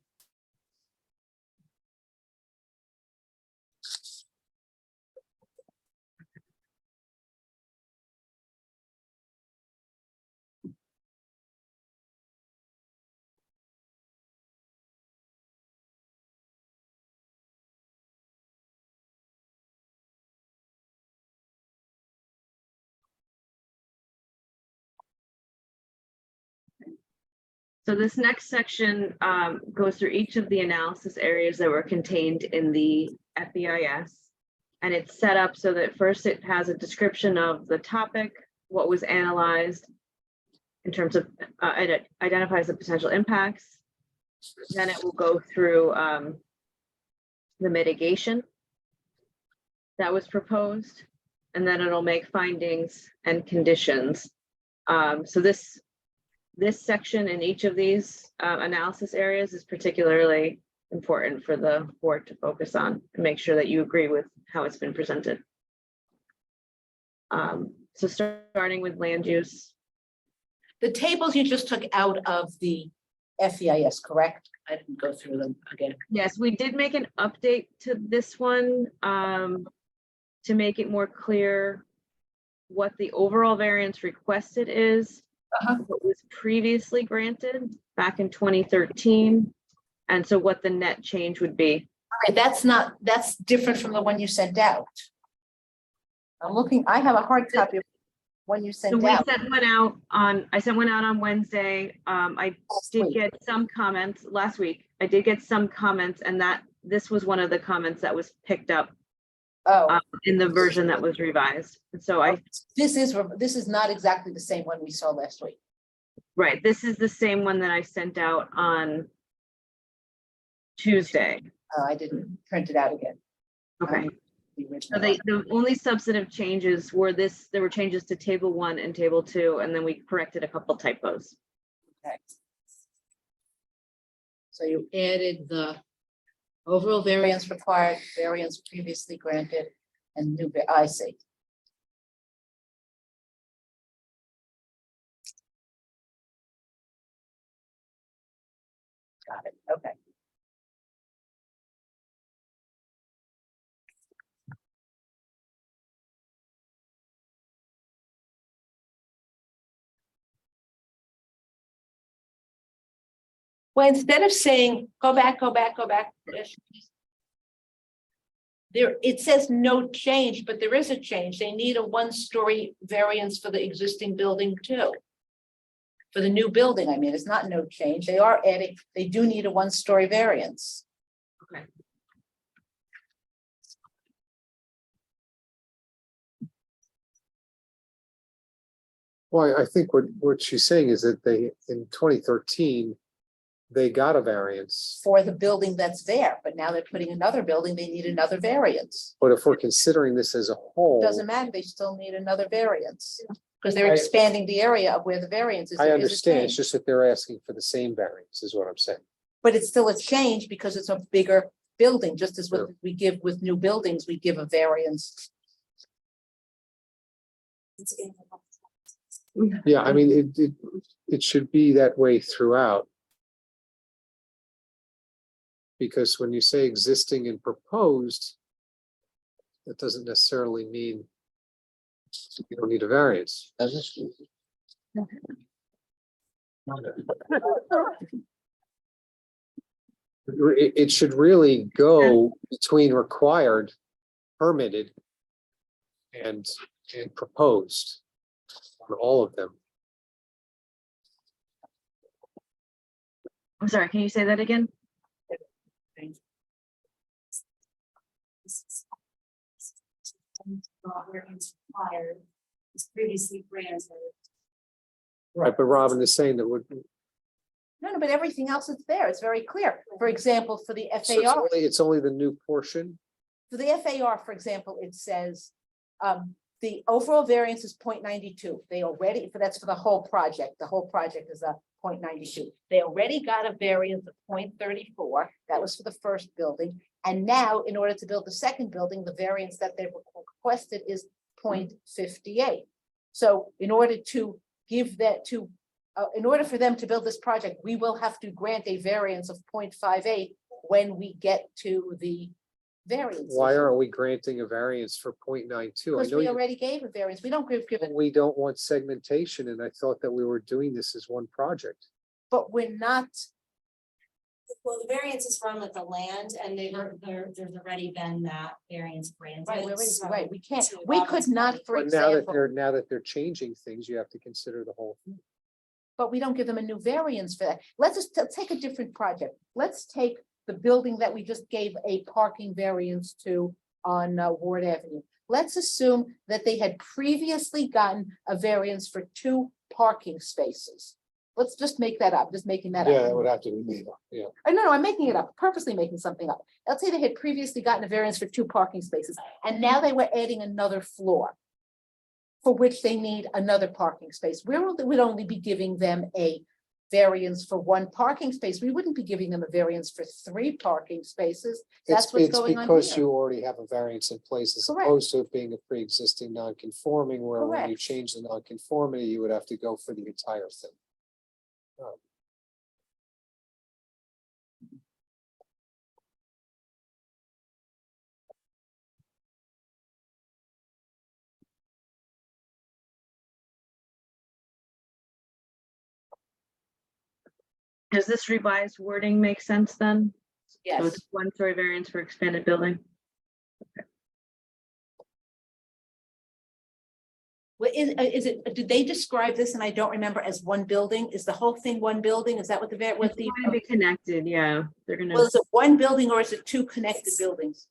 So this next section goes through each of the analysis areas that were contained in the FEIS. And it's set up so that first it has a description of the topic, what was analyzed in terms of, it identifies the potential impacts. Then it will go through the mitigation that was proposed. and then it'll make findings and conditions. So this section in each of these analysis areas is particularly important for the board to focus on and make sure that you agree with how it's been presented. So starting with land use. The tables you just took out of the FEIS, correct? I didn't go through them again. Yes, we did make an update to this one to make it more clear what the overall variance requested is, what was previously granted back in 2013, and so what the net change would be. All right, that's different from the one you sent out. I'm looking, I have a hard copy of one you So sent we out. sent one out on, I sent one out on Wednesday. I did week. get some comments last week. I did get some comments, and that this was one of the comments that was picked up Oh, in the version that was revised. So this is not exactly the same one we saw last week. right, this is the same one that I sent out on Tuesday. I didn't print it out again. Okay. The So original the one. only substantive changes were there were changes to table 1 and table 2, and then we corrected a couple typos. Okay. So you added the overall variance required, variance previously granted, and new, I see. Got it, okay. Well, instead of saying, go back, there, it says no change, but there is a change. They need a 1-story variance for the existing building too. For the new building, I mean, it's not no change. They are adding, they do need a 1-story variance. Okay. Well, I think what she's saying is that they, in 2013, they got a variance. For the building that's there, but now they're putting another building, they need another variance. But if we're considering this as a whole, Doesn't matter, they still need another variance. Because they're expanding the area of where the variance is. I There is a understand, it's change. just that they're asking for the same variance is what I'm saying. But it's still a change because it's a bigger building, just as what Sure. we give with new buildings, we give a variance. Yeah, I mean, it should be that way throughout. Because when you say existing and proposed, that doesn't necessarily mean you don't need a variance. Does this? It should really go between required, permitted, and proposed on all of them. I'm sorry, can you say that again? Variance required is previously granted. Right, but Robin is saying that would, No, but everything else is there. It's very clear. For example, for the so FAR, it's only the new portion. for the FAR, for example, it says, the overall variance is 0.92. They already, that's for the whole project. The whole project is a 0.92. They already got a variance of 0.34. That was for the first building. And now, in order to build the second building, the variance that they've requested is 0.58. So in order to give that to, in order for them to build this project, we will have to grant a variance of 0.58 when we get to the variance. Why aren't we granting a variance for 0.92? Because we already gave a variance. We don't give it, We don't want segmentation, and I thought that we were doing this as one project. but we're not. Well, the variance is from the land and there's already been that variance granted. Right, we're already, so right, we can't, to we Robin's could not, point- for But now that example, they're changing things, you have to consider the whole thing. but we don't give them a new variance for that. Let's just take a different project. Let's take the building that we just gave a parking variance to on Ward Avenue. Let's assume that they had previously gotten a variance for 2 parking spaces. let's just make that up, just making that up. Yeah, it would have to be made up, yeah. No, I'm making it up, purposely making something up. Let's say they had previously gotten a variance for 2 parking spaces, and now they were adding another floor for which they need another parking space. We'd only be giving them a variance for 1 parking space. We wouldn't be giving them a variance for 3 parking spaces. That's what's going on It's because here. you already have a variance in place as Correct. opposed to it being a pre-existing non-conforming, where when you Correct. change the non-conformity, you would have to go for the entire thing. Does this revised wording make sense then? So Yes, it's 1-story variance for expanded building? well, is it, did they describe this, and I don't remember, as 1 building? Is the whole thing 1 building? Is that what It's what going the, to be connected, yeah. They're gonna. well, is it 1 building or is it 2 connected buildings?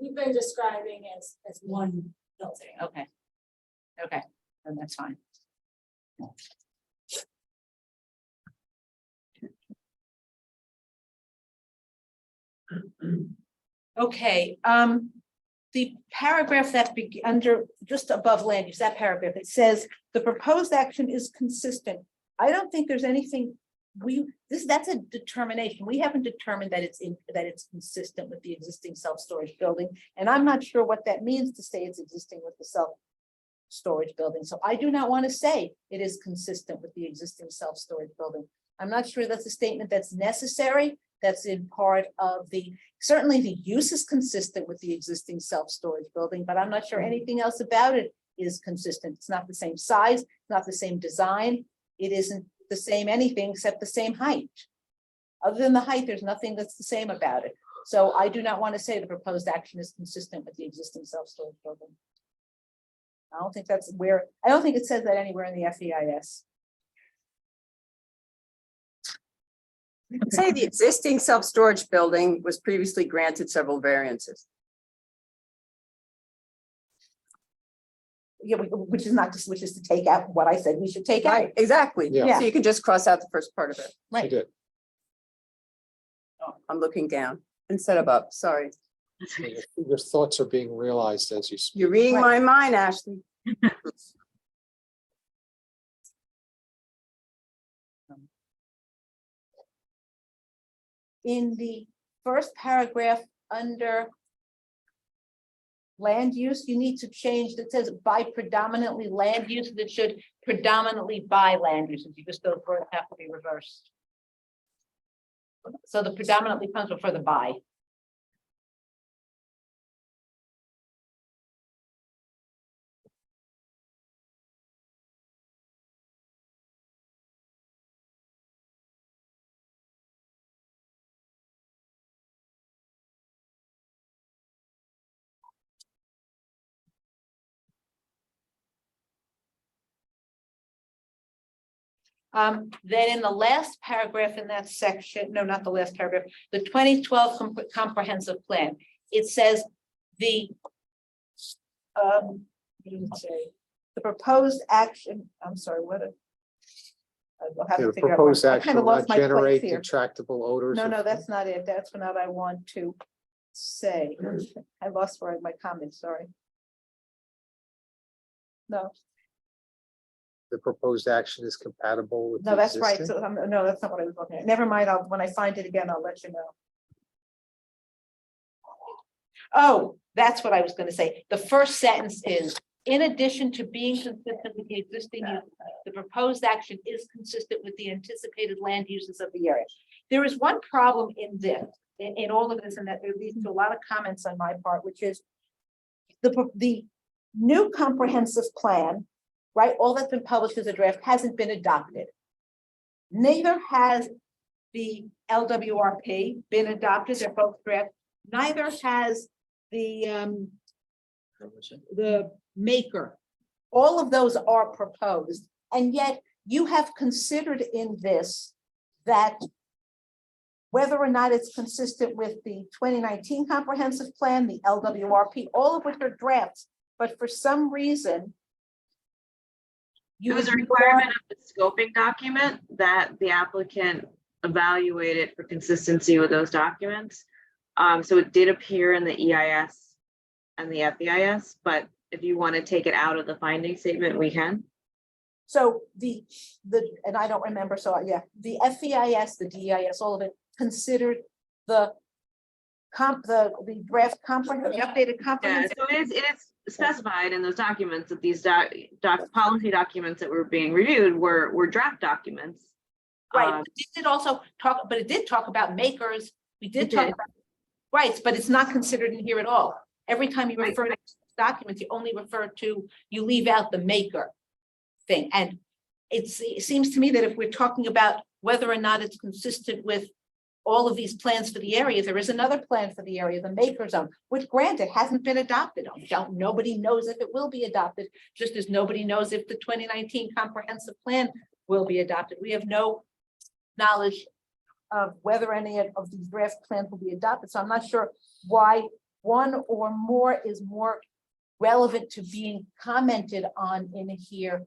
We've been describing as one building. Okay. Okay, then that's fine. Okay, the paragraph that under, just above land use, that paragraph, it says, the proposed action is consistent. I don't think there's anything, that's a determination. We haven't determined that it's consistent with the existing self-storage building. And I'm not sure what that means to say it's existing with the self-storage building. So I do not want to say it is consistent with the existing self-storage building. I'm not sure that's a statement that's necessary. That's in part of certainly the use is consistent with the existing self-storage building, but I'm not sure anything else about it is consistent. It's not the same size, it's not the same design. It isn't the same anything except the same height. Other than the height, there's nothing that's the same about it. So I do not want to say the proposed action is consistent with the existing self-storage building. I don't think it says that anywhere in the FEIS. Say the existing self-storage building was previously granted several variances. Yeah, which is to take out what I said we should take out. Right, exactly. Yeah. So you can just cross out the first part of it. She Right. did. Oh, I'm looking down instead of up, sorry. Your thoughts are being realized as you speak. You're reading my mind, Ashley. In the first paragraph under land use, you need to change that says by predominantly land use, that should predominantly by land use. If you just go for it, have to be reversed. So the predominantly comes before the by. Then in the last paragraph in that section, no, not the last paragraph, the 2012 comprehensive plan, it says the what did it say? The proposed action, I'm sorry, what? I'll have to The figure out proposed what- I action kinda will lost not my place generate here. detractable odors. No, or- no, that's not it. That's what I want to say. I lost where my comment, sorry. No, The proposed action is compatible with. no, the that's right. existing? So, no, that's not what I was looking at. Never mind. When I find it again, I'll let you know. Oh, that's what I was gonna say. The first sentence is, in addition to being consistent with the existing use, the proposed action is consistent with the anticipated land uses of the area. There is one problem in this, in all of this, and that there leads to a lot of comments on my part, which is the new comprehensive plan, right? All that's been published as a draft hasn't been adopted. Neither has the LWRP been adopted. They're both draft. Neither has the maker. All of those are proposed, and yet you have considered in this that whether or not it's consistent with the 2019 comprehensive plan, the LWRP, all of which are drafts, but for some reason It was a requirement of the scoping document that the applicant evaluated for consistency with those documents. So it did appear in the EIS and the FEIS, but if you want to take it out of the finding statement, we can. So and I don't remember, so yeah, the FEIS, the DEIS, all of it considered the draft comprehensive, the updated Yeah, comprehensive. so it is specified in those documents that these policy documents that were being reviewed were draft documents. Right, but it did also talk, but it did talk about makers. We did It talk did. about rights, but it's not considered in here at all. Every time you Right. refer to documents, you only refer to, you leave out the maker thing. And it seems to me that if we're talking about whether or not it's consistent with all of these plans for the area, there is another plan for the area, the maker zone, which granted hasn't been adopted. Nobody knows if it will be adopted, just as nobody knows if the 2019 comprehensive plan will be adopted. We have no knowledge of whether any of these draft plans will be adopted. So I'm not sure why one or more is more relevant to being commented on in here.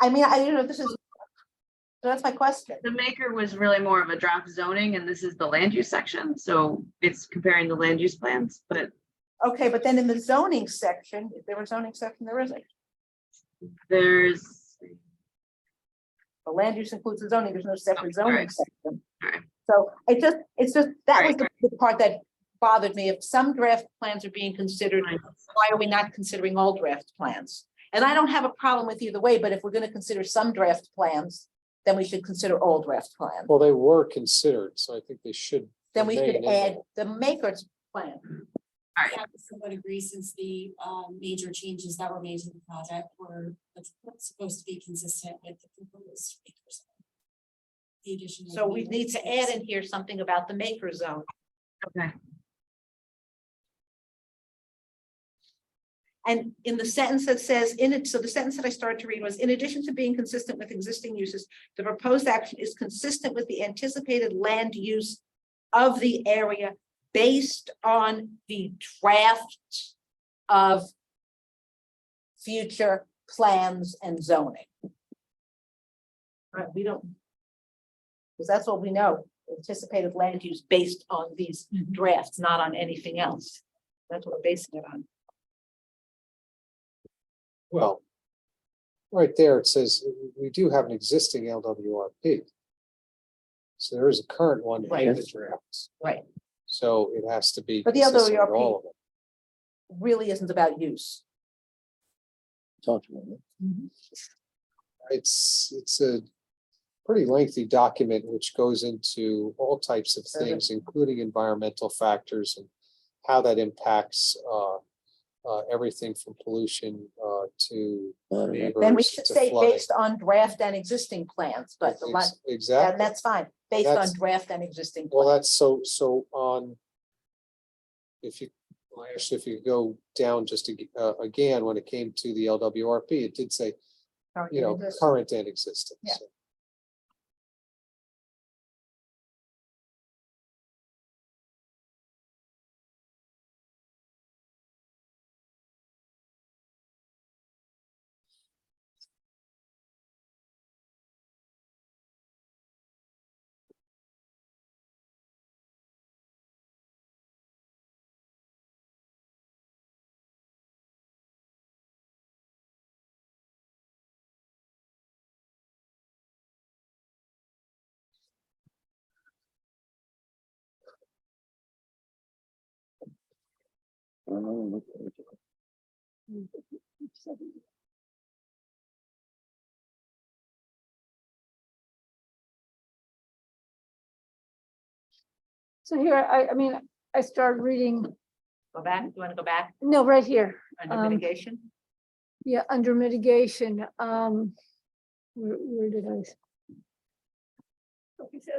I mean, I don't know, that's my question. The maker was really more of a draft zoning, and this is the land use section, so it's comparing the land use plans, but Okay, but then in the zoning section, if there was zoning section, there isn't. there's, The land use includes the zoning, there's no separate zoning alright. section. Alright. So it's just, that was Right, the part that bothered me. If some draft plans are being considered, why are we not considering all draft plans? And I don't have a problem with either way, but if we're gonna consider some draft plans, then we should consider all draft plans. Well, they were considered, so I think they should. Then we could remain in there. add the maker's plan. Alright. I would agree, since the major changes that were made to the project were supposed to be consistent with the proposed acres. The addition. So we need to add in here something about the maker zone. okay. And in the sentence that says in it, so the sentence that I started to read was, in addition to being consistent with existing uses, the proposed action is consistent with the anticipated land use of the area based on the draft of future plans and zoning. Right, we don't, because that's what we know, anticipated land use based on these drafts, not on anything else. That's what we're basing it on. Well, right there, it says we do have an existing LWRP. So there is a current one Right. in the drafts. Right. So it has to be. But the consistent with LWRP all of them. really isn't about use. Talk to me. It's a pretty lengthy document which goes into all types of things, including environmental factors and how that impacts everything from pollution to Uh, neighbors. Then we should to say flooding. based on draft and existing plans, but the lot, Exactly. and that's fine, based on That's- draft and existing. Well, plans. that's so on. If you, well, actually, if you go down just again, when it came to the LWRP, it did say, you know, current and existing. Yeah. So So here, I mean, I started reading, Go back, you want to go back no, right here. under Um, mitigation? Yeah, under mitigation, where did I?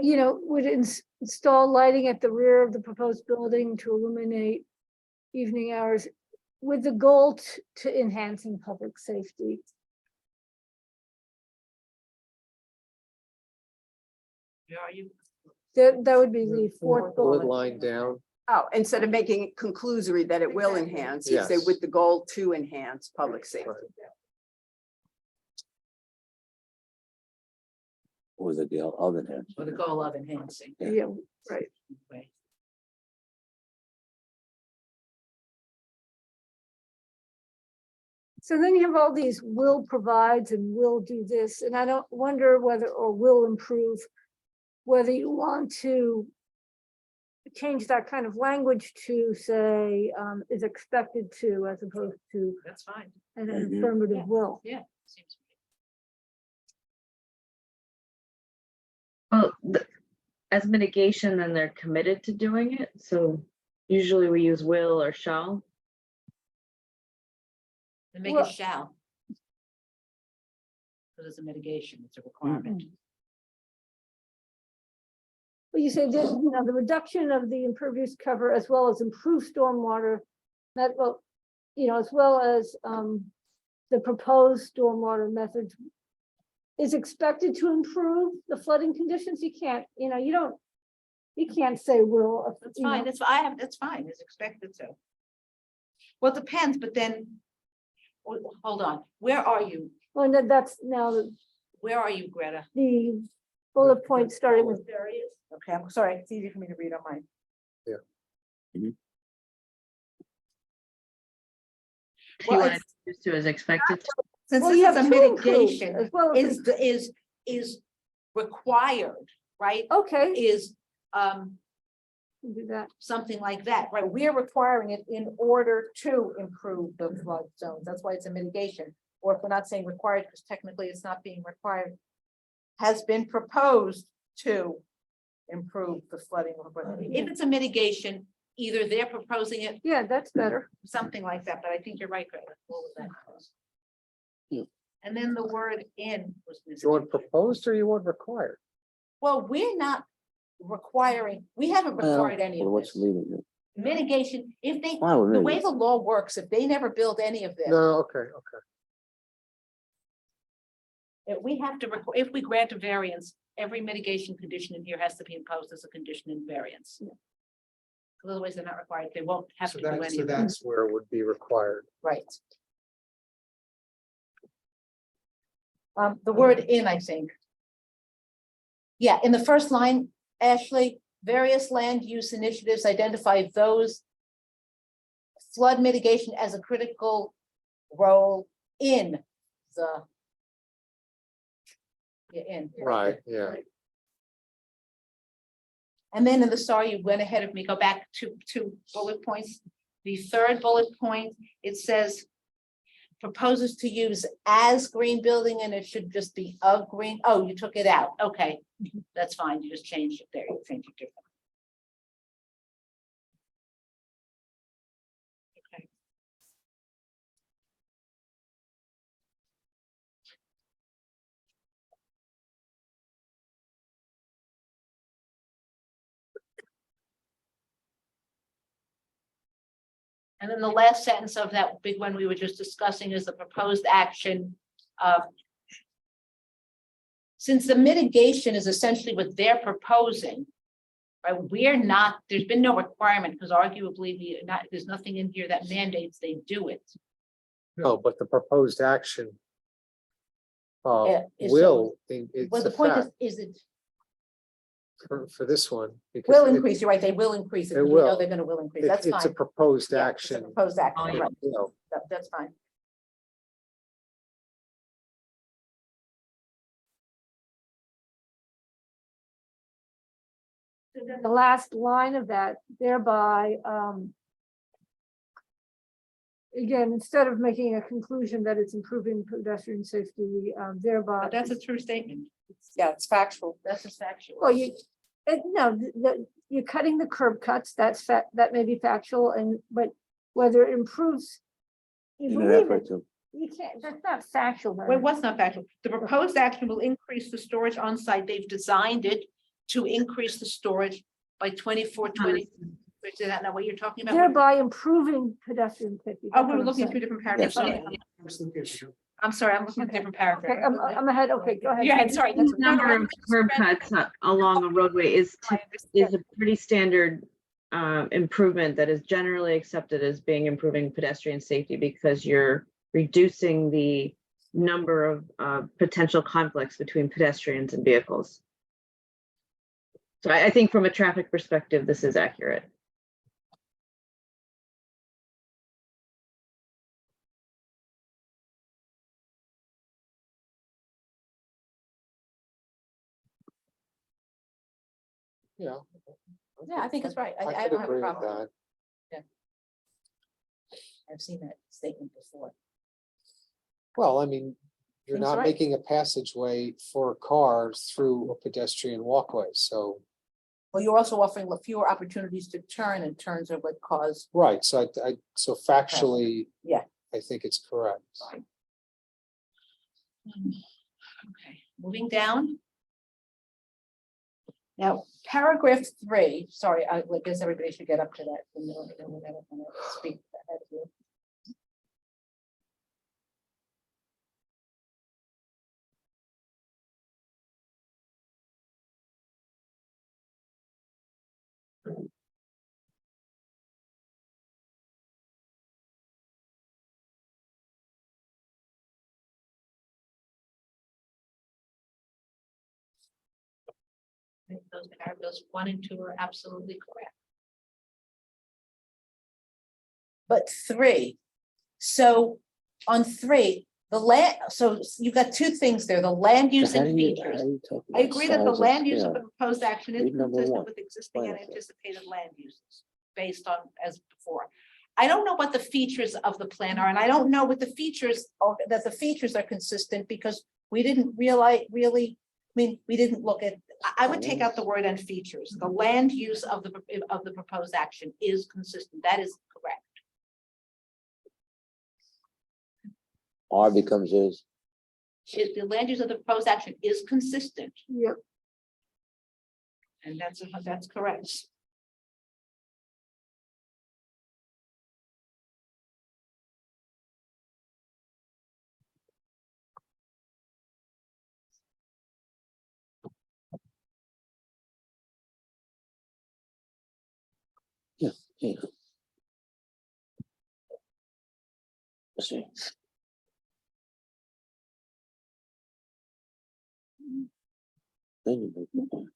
You know, would install lighting at the rear of the proposed building to illuminate evening hours with the goal to enhancing public safety. Yeah, are you? That would be the fourth bullet bullet. line down. Oh, instead of making it conclusory that it will enhance, you say Yes. with the goal to enhance public safety. Right. Or the deal of enhancement. With the goal of enhancing. Yeah. Yeah, right. Way. So then you have all these will provides and will do this, and I don't wonder whether, or will improve, whether you want to change that kind of language to say, is expected to, as opposed to That's fine. an Mhm. affirmative will. Yeah. Seems. Well, as mitigation, then they're committed to doing it. So usually we use will or shall. And make Well- it shall. Because it's a mitigation, it's a requirement. But you say that, you know, the reduction of the impervious cover as well as improved stormwater, that, well, you know, as well as the proposed stormwater methods is expected to improve the flooding conditions. You can't, you know, you can't say will. That's you know. fine, that's fine, it's expected to. Well, it depends, but then, hold on, where are you? Well, and that's now Where are you, Greta? the bullet point starting with various. Okay, I'm sorry, it's easy for me to read on mine. If Well, you want it's- to use to as expected. Since Well, this you is a have to include mitigation, as well as is required, right? okay, Is do that. something like that, right? We're requiring it in order to improve the flood zones. That's why it's a mitigation. Or if we're not saying required, because technically it's not being required, has been proposed to improve the flooding. If it's a mitigation, either they're proposing it, Yeah, that's better. something like that, but I think you're right, Greta. What was that? Yeah. And then the word in was You missing. want proposed or you want required? Well, we're not requiring, we haven't required any Well, of what's this. leaving it? Mitigation, if they, Fine with the me. way the law works, if they never build any of this, No, okay. we have to, if we grant a variance, every mitigation condition in here has to be imposed as a condition in variance. Otherwise, they're not required, they won't have So to do that, any so of that, that's where it would be required. right? The word in, I think. Yeah, in the first line, Ashley, various land use initiatives identify those flood mitigation as a critical role in the. Yeah, in. Right, yeah. And then in the star, you went ahead of me, go back to bullet points. The third bullet point, it says proposes to use as green building, and it should just be of green. Oh, you took it out. Okay, that's fine. You just changed it there. You changed it different. Okay. And then the last sentence of that big one we were just discussing is the proposed action of. Since the mitigation is essentially what they're proposing, right, we're not, there's been no requirement, because arguably there's nothing in here that mandates they do it. No, but the proposed action Yeah, is will, Well, it's the a point fact is it for this one. because will it- increase, you're right, they will increase it, It because we know will. they're gonna will increase, that's It's a fine. proposed Yeah, it's a action. Proposed action, Oh, yeah. right, You know, that's fine. And then the last line of that, thereby, again, instead of making a conclusion that it's improving pedestrian safety, thereby. But that's a true statement. Yeah, it's factual. That's just factual. Well, no, you're cutting the curb cuts, that may be factual, but whether it improves. You In an believe effort it, to, you can't, that's not factual. Wait, Mary. what's not factual? The proposed action will increase the storage on site. They've designed it to increase the storage by 2420. Is that not what you're talking about? Thereby improving pedestrian safety. Oh, that's we what were I'm looking at saying. two different paragraphs. Sorry. I'm sorry, I'm looking at a different Okay, paragraph. I'm ahead, okay, go ahead. Yeah, sorry. The number of curb cuts along a roadway is a pretty standard improvement that is generally accepted as being improving pedestrian safety, because you're reducing the number of potential conflicts between pedestrians and vehicles. So I think from a traffic perspective, this is accurate. Yeah. Yeah, I think it's right. I could don't have a agree with problem. with that. it. I've seen that statement before. Well, I mean, you're Seems not right. making a passageway for cars through a pedestrian walkway, so, Well, you're also offering fewer opportunities to turn, and turns are what cause. right, so so factually. Yeah. I think it's correct. Okay, moving down. Now, paragraph 3, sorry, I guess everybody should get up to that. Speak ahead of you. I think those paragraphs 1 and 2 are absolutely correct. But 3, so on 3, the land, so you got two things there, the land use So how and do you- features. how do you talk I about agree that the size of land use of the scale? proposed action is Read number consistent one. with existing and Right. anticipated land uses based on as before. I don't know what the features of the plan are, and I don't know what the features are, that the features are consistent because we didn't realize really, I mean, we didn't look at, I would take out the word and features. The land use of the proposed action is consistent. That is correct. R becomes is. If the land use of the proposed action is consistent, Yep. and that's correct. Yeah. Let's see. Then you make the point.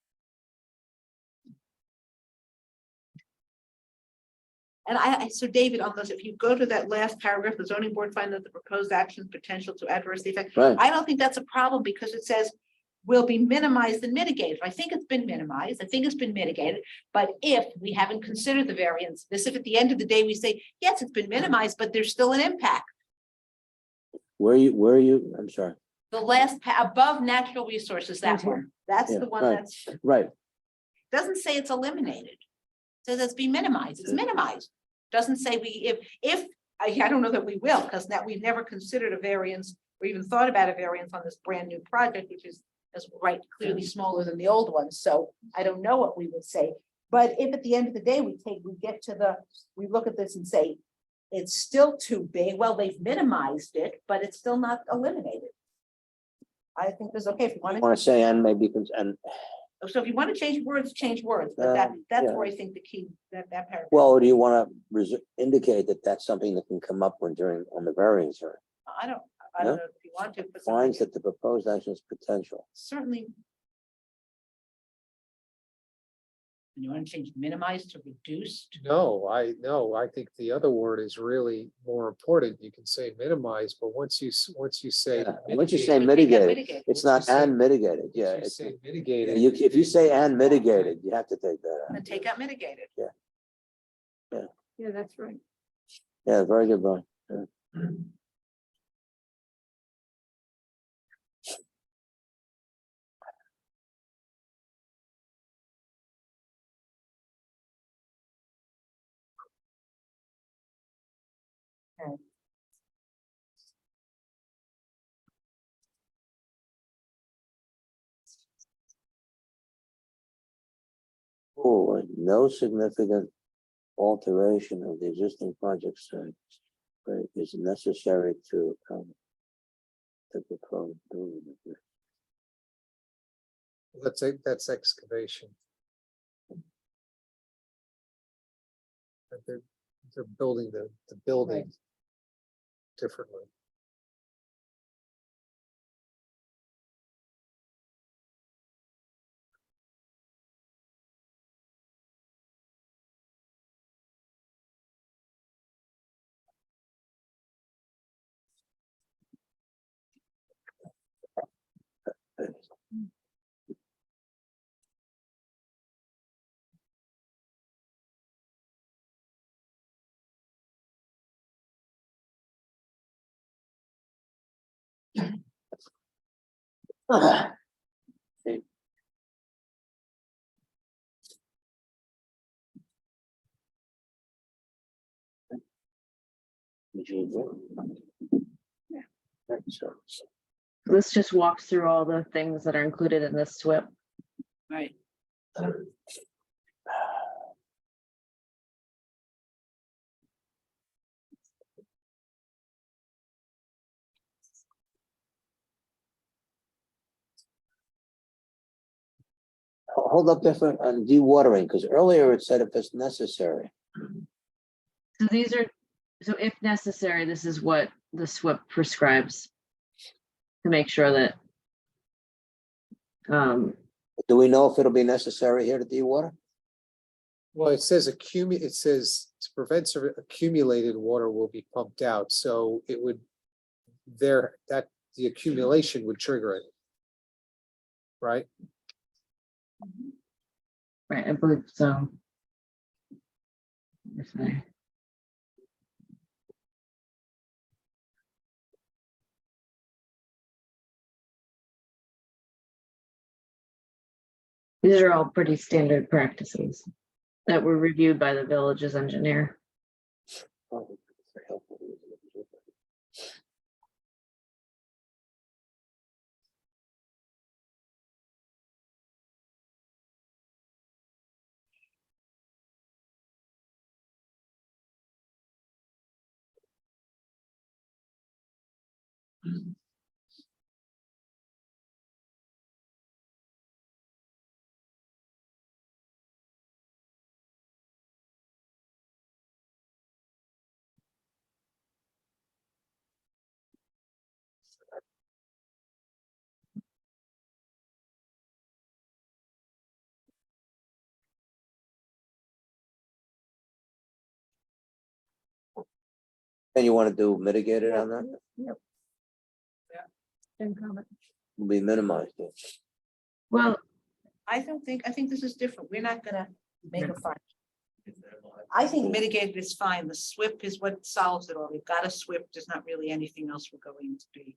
And so David, on those, if you go to that last paragraph, the zoning board find that the proposed actions potential to adversely affect. Right. I don't think that's a problem because it says will be minimized and mitigated. I think it's been minimized. I think it's been mitigated. But if we haven't considered the variance, this if at the end of the day, we say, yes, it's been minimized, but there's still an impact. Where are you? I'm sorry. The last above natural resources, that Okay. one, that's Yeah, the one right. that's, Right. doesn't say it's eliminated. It says it's been minimized. It's minimized. Doesn't say if, I don't know that we will, because now we've never considered a variance or even thought about a variance on this brand new project, which is clearly smaller than the old one. So I don't know what we would say. But if at the end of the day, we look at this and say, it's still too big. Well, they've minimized it, but it's still not eliminated. I think that's okay. If you I want want to say and maybe and so if you want to change words, but that's yeah. where I think the key, that paragraph. well, do you want to indicate that that's something that can come up when on the variance hearing? I don't Yeah. know if you want to. But Finds that the proposed action is potential. certainly. And you want to change minimize to reduced? No, I think the other word is really more important. You can say minimize, but once you say. Yeah, once you say mitigate, Take out mitigated, it's not Once you say- and mitigated. once Yeah. you It's, say mitigated. if you say and mitigated, you have to take that out. And take out mitigated. Yeah, that's right. Yeah, very good, Brian. Oh, no significant alteration of the existing project site is necessary to the proposed building. That's excavation. But they're building the building differently. This just walks through all the things that are included in this SWIP. Right. Hold up there for on dewatering, because earlier it said if it's necessary. So these are, so if necessary, this is what the SWIP prescribes to make sure that Do we know if it'll be necessary here to dewater? Well, it says it says to prevent accumulated water will be pumped out, so it would. That the accumulation would trigger it. Right? right, I believe so. Okay. These are all pretty standard practices that were reviewed by the village's engineer. And you want to do mitigated on that? Will be minimized. Yeah. Well, I think this is different. We're not gonna make a fine. I think mitigated is fine. The SWIP is what solves it all. We've got a SWIP. There's not really anything else we're going to be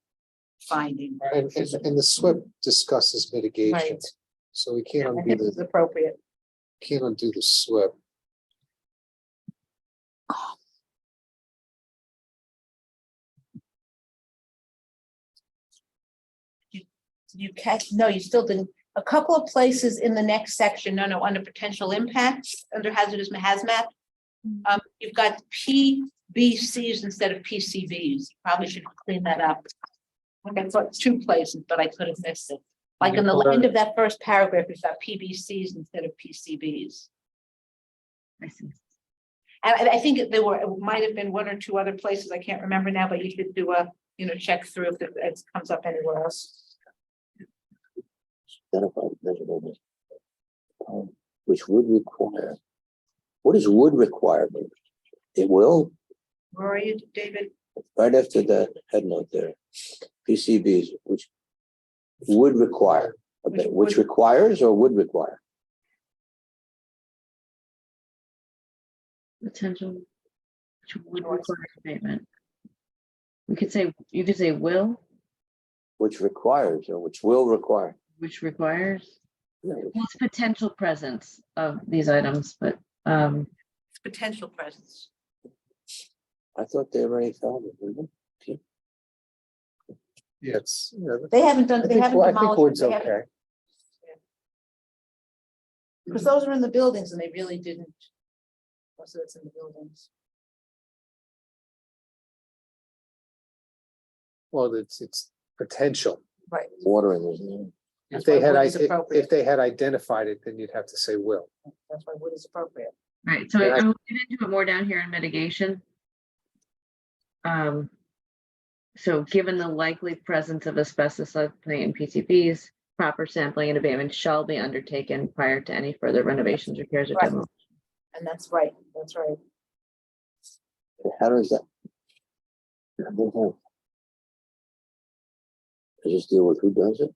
finding. And the SWIP discusses mitigation, Right. so we can't I undo think it's appropriate. the SWIP. You catch, no, you still didn't. A couple of places in the next section, no, under potential impacts, under hazardous hazmat. You've got PBCs instead of PCBs. Probably should clean that up. I thought 2 places, but I could have missed it. Like in the end of that first paragraph, you've got PBCs instead of PCBs. I see. And I think there were, it might have been 1 or 2 other places. I can't remember now, but you should do a, check through if it comes up anywhere else. Identified measurable, which would require. What does would require mean? It will, Where are you, David? right after that head note there. PCBs, which would require, okay, which requires or would require? Potential, which would require abatement. You could say will, Which requires or which will require. which requires. Yeah, Well, it's potential presence of these items, but It's potential presence. I thought they already found it. Didn't they? Yeah, They haven't done, I they think, haven't I think demolished. wood's They haven't- okay. Because those are in the buildings and they really didn't. Most of it's in the buildings. Well, it's potential. Right. Watering isn't If they had, wood is appropriate. if they had identified it, then you'd have to say will. That's why wood is appropriate. right, so Yeah, I will get into it more down here in mitigation. So given the likely presence of asbestos in PCBs, proper sampling and abatement shall be undertaken prior to any further renovations, repairs, or Right. demo. And that's right, that's right. How does that? I just deal with who does it.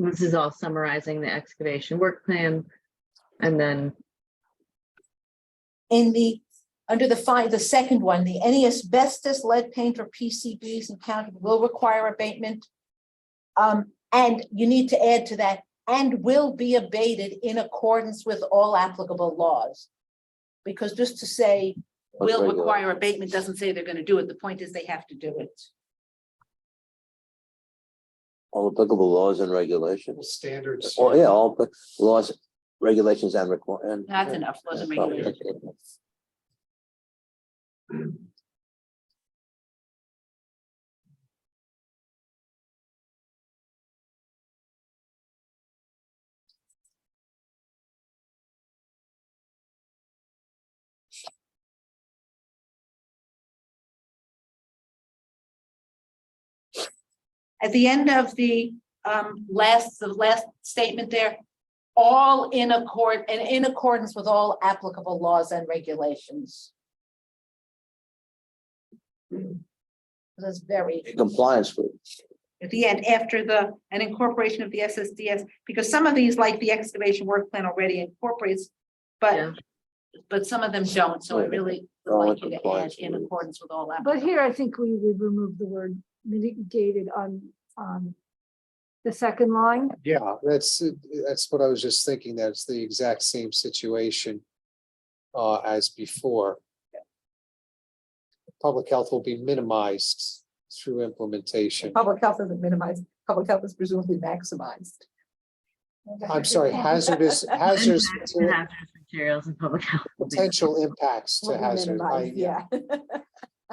This is all summarizing the excavation work plan. And then, In the, under the second one, any asbestos, lead paint, or PCBs encountered will require abatement. And you need to add to that, and will be abated in accordance with all applicable laws. Because just to say will regular? require abatement doesn't say they're gonna do it. The point is they have to do it. All applicable laws and regulations. Standards. Oh, yeah, all laws, regulations and and. That's enough, laws and regulations. At the end of the last statement there, all in accordance with all applicable laws and regulations. That's very. In compliance with. At the end, after an incorporation of the SSDS, because some of these, like the excavation work plan already incorporates, yeah, but some of them don't, so I really would All like in you to add compliance in with- accordance with all that. But here, I think we would remove the word mitigated on the second line. Yeah, that's what I was just thinking. That's the exact same situation as before. Public health will be minimized through implementation. Public health isn't minimized, public health is presumably maximized. I'm sorry, hazardous hazardous materials and public health. will be- potential impacts to Will be hazard. minimized, yeah.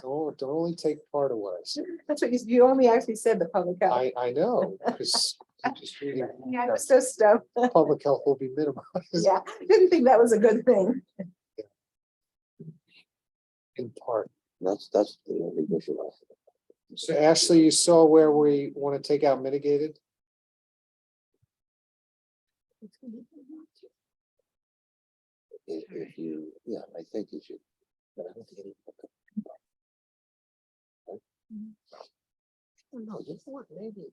Don't only take part of what I said. That's what you only actually said, the public health. I know, because I'm just reading. Yeah, I was so stoked. Public health will be minimized Yeah, I didn't think that was a good thing. in part. That's the only issue. So Ashley, you saw where we want to take out mitigated? If you, yeah, I think you should. But I don't think any. No, you know what, maybe.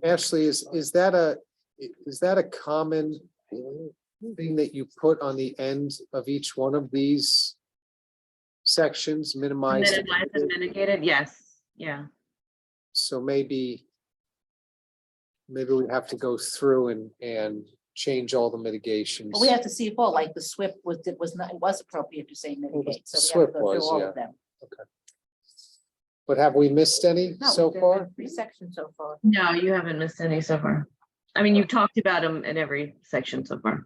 Ashley, is that a common thing that you put on the end of each one of these sections, minimize? Minimize and mitigated, yes, yeah. So maybe we have to go through and change all the mitigations. But we have to see if all, like the SWIP was appropriate to say mitigate, so we have to SWIP go through was, all yeah. of them. But have we missed any No, so there's far? been 3 sections so far. No, you haven't missed any so far. I mean, you've talked about them in every section so far.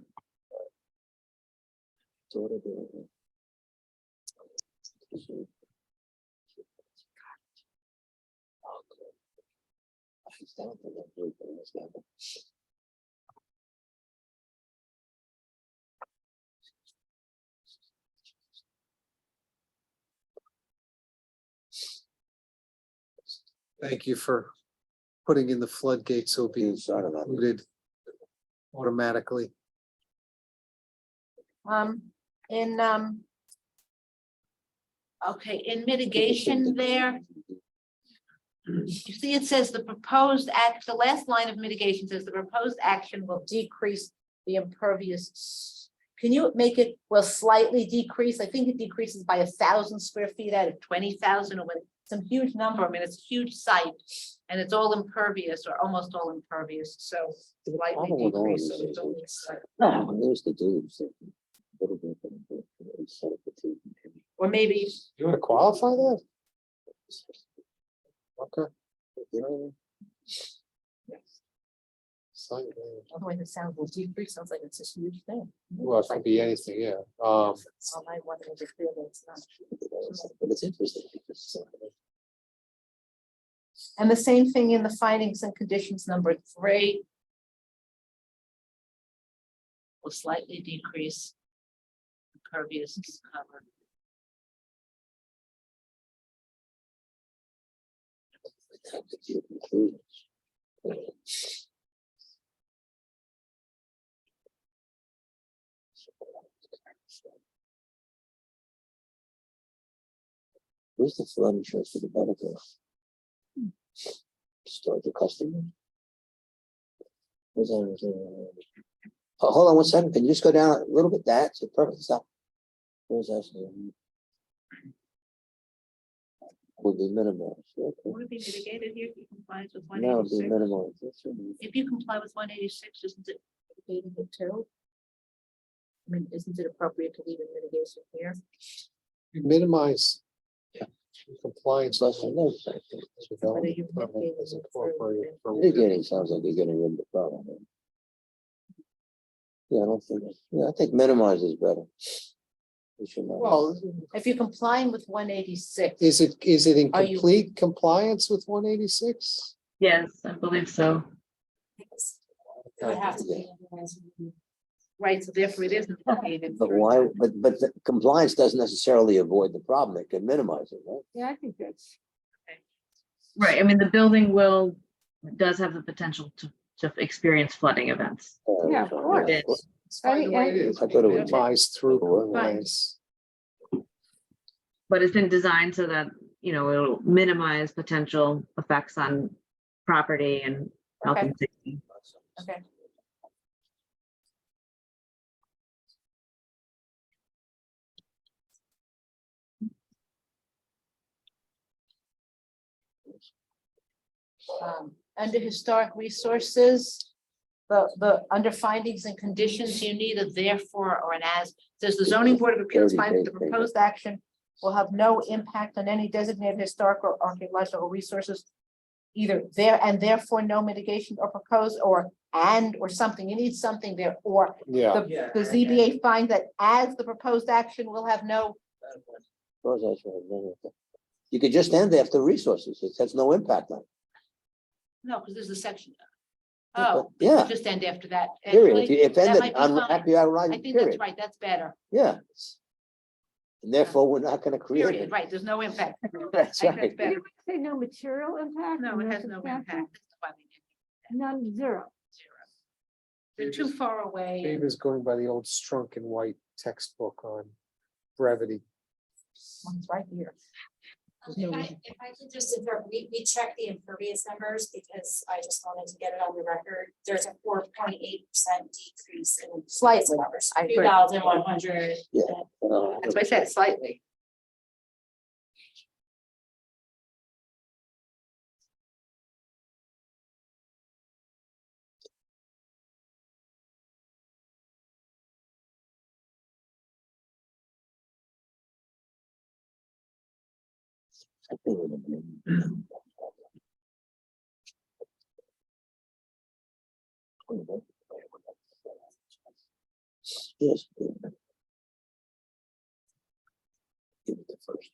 Thank you for putting in the floodgates, so it'll be included automatically. In okay, in mitigation there, you see, it says the proposed act, the last line of mitigation says the proposed action will decrease the impervious. Can you make it, will slightly decrease? I think it decreases by 1,000 square feet out of 20,000 or what, some huge number. I mean, it's a huge site and it's all impervious or almost all impervious, so slightly problem with all of decrease. So these it's is only slight- No, when they used to do. Or maybe, You want to qualify that? Okay. You know, Sign it. otherwise it sounds will decrease, sounds like it's this huge thing. Well, it could be anything, yeah. I want to feel that it's not. but it's interesting because. And the same thing in the findings and conditions number 3. Will slightly decrease impervious cover. Where's the flood insurance for the benefit? Storage of customer. Where's that? Oh, hold on one second. Can you just go down a little bit? That's a perfect stop. Where's that? Would be minimal. Okay. Would be mitigated here if you complies with one No, it'd be eighty-six. minimal. That's right. If you comply with 186, isn't it mitigating it too? I mean, isn't it appropriate to leave in mitigation here? Minimize. Yeah. Compliance. Plus, I know. Development you permit mitigating is it incorporated for- Mitigating sounds like you're getting rid of the problem. Yeah, I don't think, I think minimize is better. We should know. Well, If you're complying with 186. is it in Are you- complete compliance with 186? Yes, I believe so. It would have to be. Right, so therefore it isn't. mitigated. But why, but the compliance doesn't necessarily avoid the problem. It can minimize it, right? Yeah, I think that's, Right, I mean, the building does have the potential to experience flooding events. Yeah, of course. It's Fine the way it is. I thought it would minimize through compliance. But it's been designed so that, it'll minimize potential effects on property and health and safety. Okay. Under historic resources, under findings and conditions, you need a therefore or an as. Says the zoning board of appeals finds the proposed action will have no impact on any designated historic or archaeological resources. Either there and therefore no mitigation or proposed or something. You need something there or Yeah, the ZBA finds that as the proposed action will have no. You could just end after resources. It has no impact on it. No, because there's a section. Yeah, Oh, but- yeah. just end after that. Period. Actually, If that ended might be on fine. happy hour, I right, think that's period. right, that's better. Yeah. And therefore, we're not gonna create Period, it. right, there's no impact. That's I think right. better. did we say no material impact? No, it has no substantial? impact. That's why we did None, zero. zero. They're too far away. Dave is going by the old Strunk and White textbook on brevity. One's right here. There's no reason. If I could just interrupt, we checked the impervious numbers because I just wanted to get it on the record. There's a 4.8% decrease in. Slightly, Numbers, I agree. 2,100. Yeah. That's why I said slightly. I think it would be- Yes. Give it the first.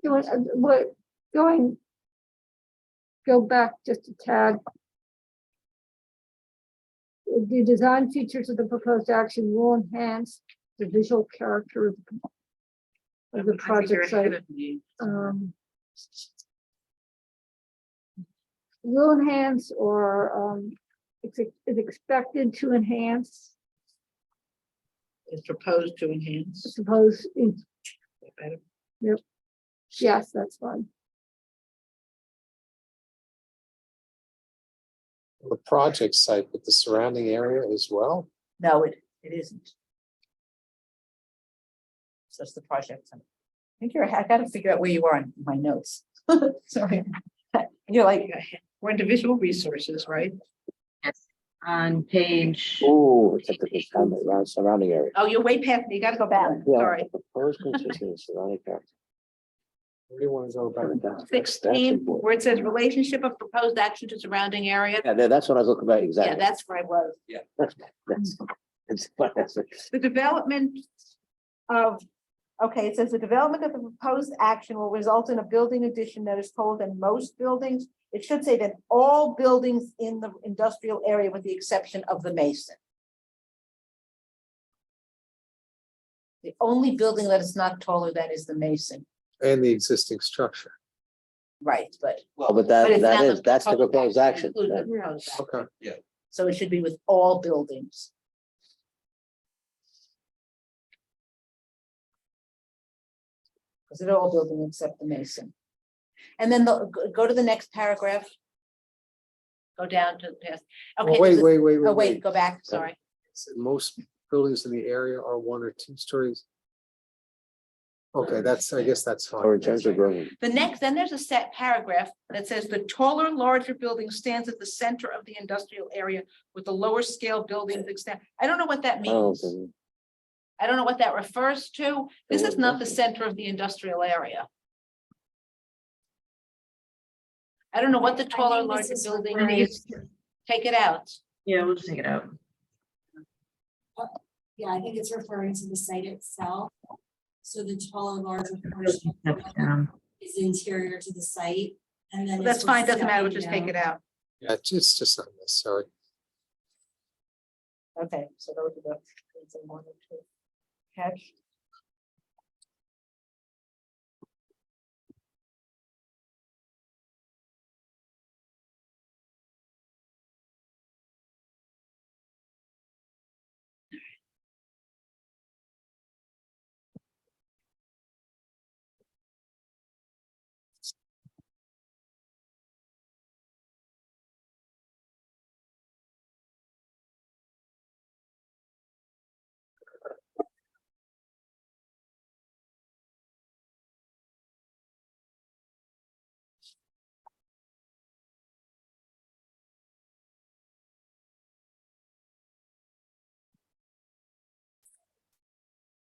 What, go back just a tad. The design features of the proposed action will enhance the visual character of the I think you're project ahead site. of me. Will enhance or is expected to enhance, It's proposed to enhance. suppose, Better. yes, that's fine. The project site with the surrounding area as well. No, it isn't. So that's the project. I think I gotta figure out where you are in my notes. Sorry. You're like, we're into visual resources, right? Yes, on page, Oh, it's at the surrounding area. Oh, you're way past, me. You gotta go back. Yeah, Sorry. proposed consistent surrounding character. Where do you want to go about that? 16, where it says relationship of proposed action to surrounding area. Yeah, that's what I was looking about, Yeah, exactly. that's where I was. That's The development of, okay, it says the development of the proposed action will result in a building addition that is taller than most buildings. It should say that all buildings in the industrial area with the exception of the Mason. The only building that is not taller than is the Mason, And the existing structure. right, but. Well, but but it's not that's the proposed action. included in the proposed action. Okay. So it should be with all buildings. Because they're all building except the Mason. And then go to the next paragraph. Go down to the past. Well, Okay. wait, so wait, wait, Oh, wait, wait, go back, sorry. So most buildings in the area are 1 or 2 stories. Okay, that's, I guess that's fine. Or in terms of growing. The next, then there's a set paragraph that says the taller, larger building stands at the center of the industrial area with the lower scale buildings extent. I don't know what that Oh, means. I don't know what that refers to. This is not the center of the industrial area. I don't know what the taller, think this larger is building referring is. Take it out. Yeah, we'll just take it out. Yeah, I think it's referring to the site itself. So the taller, larger portion That's down. is interior to the site, and then. That's as fine, we're doesn't matter, we'll stepping just take it down- out. Yeah, it's just not necessary. Okay, so those are the things I wanted to catch.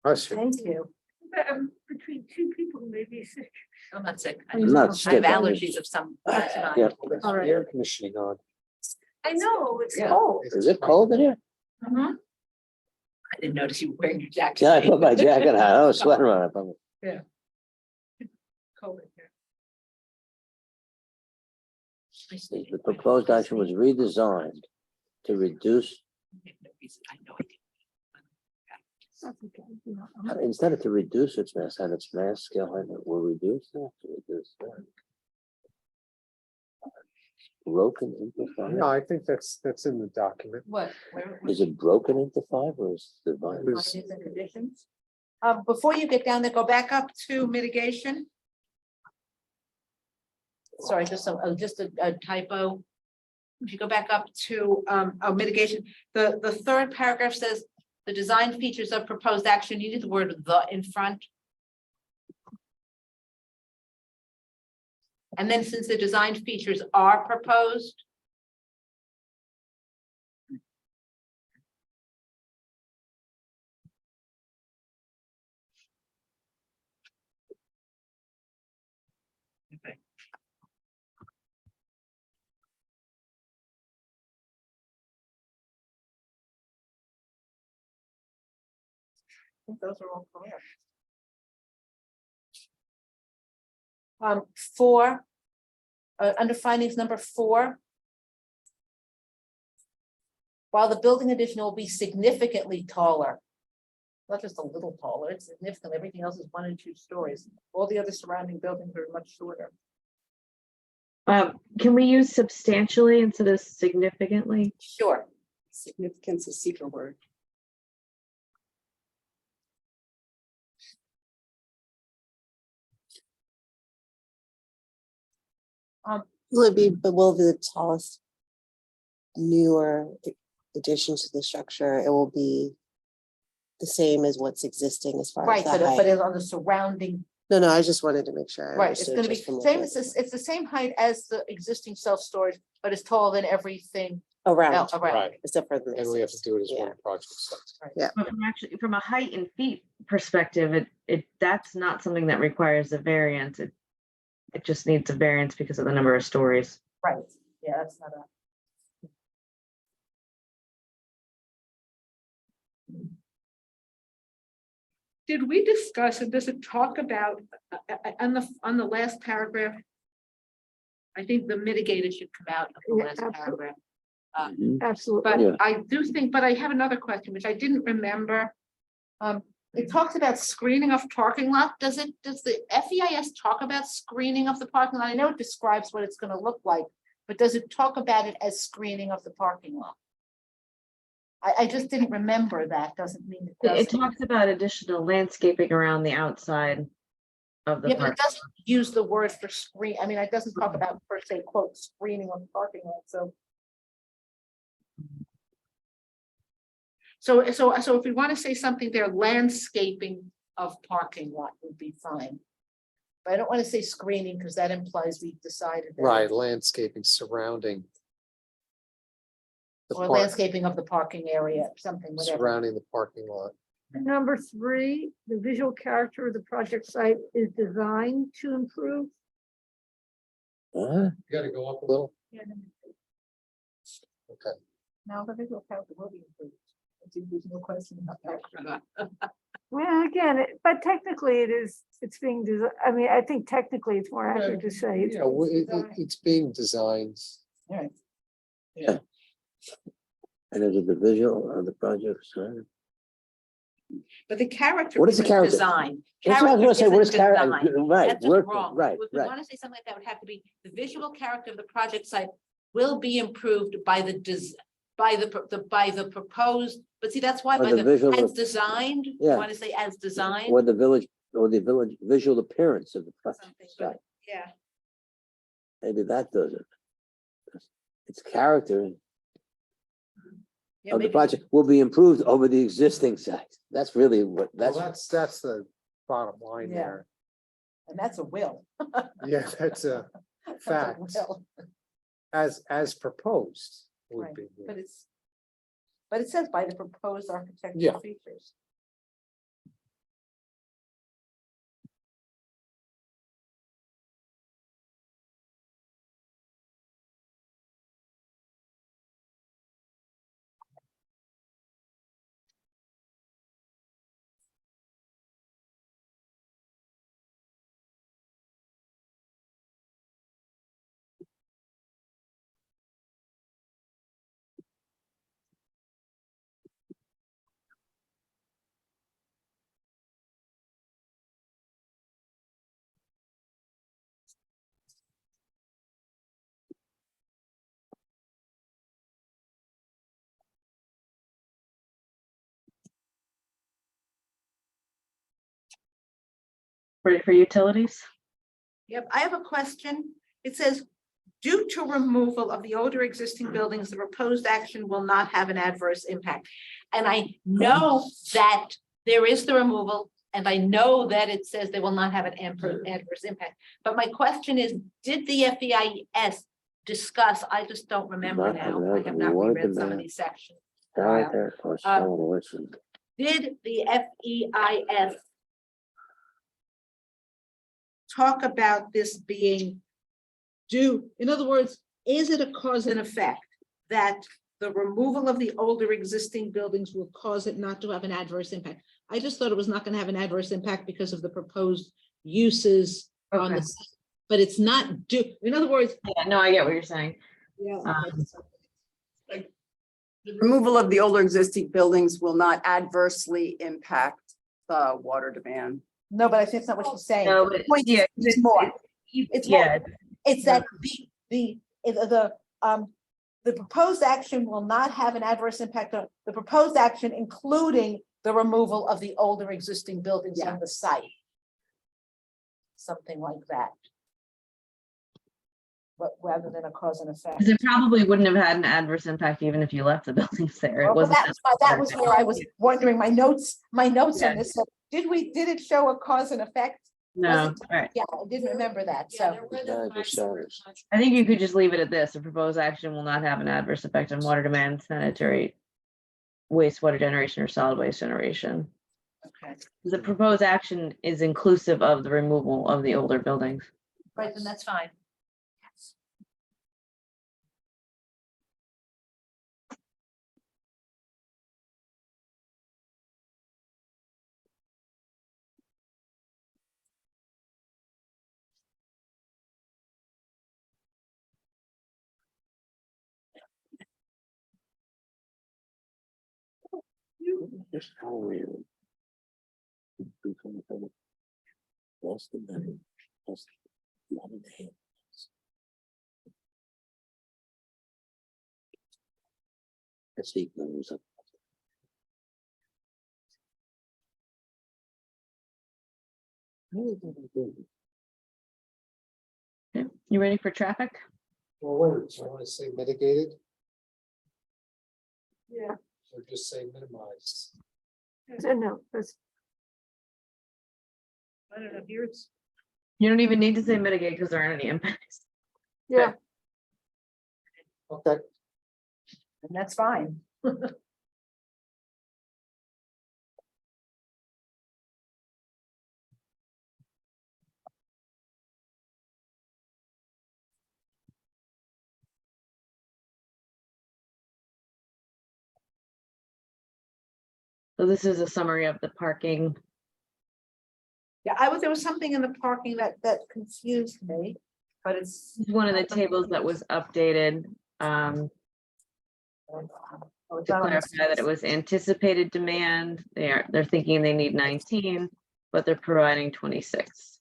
Bless you. Thank you. Between 2 people may be sick. I'm not sick. I I'm not have sick, I'm allergies of some. kind. Yeah. All right. Air conditioning on. I know, it's Yeah. cold. Is it cold in here? Mhm. I didn't notice you were wearing your jacket. Yeah, I put my jacket on. I was sweating on it. Cold in here. I see. The proposed action was redesigned to reduce, No reason, I know I didn't. That's okay, you know, instead of to reduce its mass and its mass scale height will reduce that, to reduce that. Broken into No, 5? I think that's in the document. What? Where? Is it broken into 5 or is it divided? was- Findings and conditions. Before you get down there, go back up to mitigation. Sorry, just a typo. If you go back up to mitigation, the third paragraph says the design features of proposed action, you need the word "the" in front. And then since the design features are proposed. Okay. I think those are all correct. 4, under findings number 4. While the building addition will be significantly taller. Not just a little taller, it's significant. Everything else is 1 and 2 stories. All the other surrounding buildings are much shorter. Can we use substantially instead of significantly? Sure. Significance is secret word. Will it be, but will the tallest newer addition to the structure, it will be the same as what's existing as far as Right, the but height? it's on the surrounding, No, I just wanted to make sure. I right, it's understood gonna be just from same, looking it's the same height as the existing self-storage, but it's taller than everything around, else around. Right, except for the. and we have to masons. do it as Yeah. one project. so. But from a height and feet perspective, that's not something that requires a variance. It just needs a variance because of the number of stories. Right, yeah, that's not a. Did we discuss, and does it talk about, on the last paragraph? I think the mitigator should come out of the Yeah, last absolutely. paragraph. Absolutely. But Yeah. I do think, but I have another question, which I didn't remember. It talks about screening of parking lot. Does the FEIS talk about screening of the parking lot? I know it describes what it's gonna look like, but does it talk about it as screening of the parking lot? I just didn't remember that. Doesn't mean it It doesn't. talks about additional landscaping around the outside of the Yeah, but park. it doesn't use the word for screen. I mean, it doesn't talk about per se, quote, screening of the parking lot, so. So if we want to say something there, landscaping of parking lot would be fine. But I don't want to say screening because that implies we've decided. that- Right, landscaping surrounding. The Or park, landscaping of the parking area, something, whatever. surrounding the parking lot. Number 3, the visual character of the project site is designed to improve. What? You gotta go up a little. Okay. Now, the visual character will be improved. There's no question about that. Well, again, but technically it's being designed. I mean, I think technically it's more accurate to say. Yeah, it's being designed. All right. Yeah. And is it the visual of the project? Sorry. But the character. What is the isn't character? Design. That's what I was gonna say, what is isn't character? design. Right, That's work, wrong. right, If we right. want to say something like that, would have to be the visual character of the project site will be improved by the proposed, but see, that's why Or by the the, visual as of- designed, you Yeah. want to say as designed. Or the village visual appearance of the project Something, site. but, yeah. Maybe that does it. Its character Yeah, of the maybe- project will be improved over the existing site. That's really what, Well, that's, that's the bottom line Yeah. there. And that's a will. Yeah, that's a That's a fact. will, As proposed right. would be. But it says by the proposed architectural Yeah. features. For utilities? Yep, I have a question. It says, due to removal of the older existing buildings, the proposed action will not have an adverse impact. And I know that there is the removal, and I know that it says they will not have an adverse impact. But my question is, did the FEIS discuss, I just don't remember Not have now, I an have not adverse reread some of impact. these sections. character or solid waste. Did the FEIS talk about this being due, in other words, is it a cause and effect that the removal of the older existing buildings will cause it not to have an adverse impact? I just thought it was not going to have an adverse impact because of the proposed uses on the Okay. site, but it's not due, in other words. Yeah, no, I get what you're saying. Yeah. Removal of the older existing buildings will not adversely impact the water demand. No, but I think that's not what she's saying. No, The but point is, yeah, it's more. It's more. yeah, It's that the proposed action will not have an adverse impact on the proposed action, including the removal of the older existing buildings on the site. Something like that. But rather than a cause and effect. because it probably wouldn't have had an adverse impact even if you left the buildings there. It Well, but wasn't. that was where I was wondering, my notes Yeah. on this, said, did it show a cause and effect? No, Was all it- right. Yeah, I didn't remember that, Yeah, so. there were Yeah, the the 5 separate shadows. contracts. I think you could just leave it at this. The proposed action will not have an adverse effect on water demand, sanitary wastewater generation or solid waste generation. Okay. The proposed action is inclusive of the removal of the older buildings. Right, then that's fine. Just how weird. Lost the money. Lost the money. Let's see. Goes up. You ready for traffic? Well, wait, so I want to say mitigated Yeah, or just say minimized? so no, that's, I don't know, here's. You don't even need to say mitigate because there aren't any impacts. yeah, Okay, And that's fine. So this is a summary of the parking. Yeah, there was something in the parking that confused me, but it's. This is one of the tables that was updated Oh, it's to not on this clarify that it was anticipated demand. They're thinking they need 19, but they're providing 26.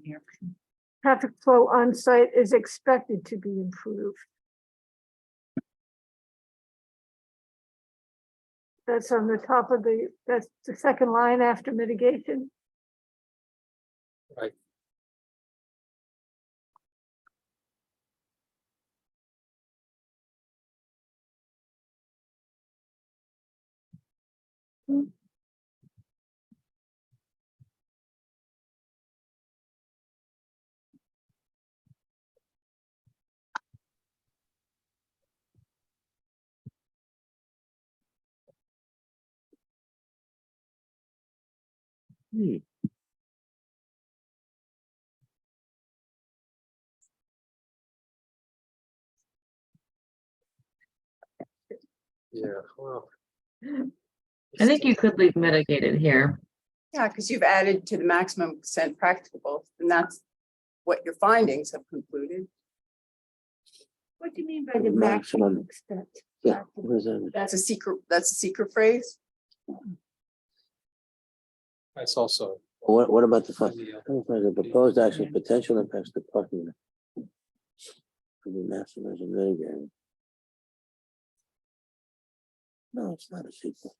Here. traffic flow on site is expected to be improved. That's on the top of that's the second line after mitigation. right. Hmm. Yeah, well. I think you could leave mitigated here. Yeah, because you've added to the maximum extent practicable, and that's what your findings have concluded. What do you mean by the Maximum. maximum extent? Yeah. What is that? That's a secret phrase. That's also. What about the fund? Yeah. The proposed action potential impacts the parking. Could be maximized and mitigated. No, it's not a secret.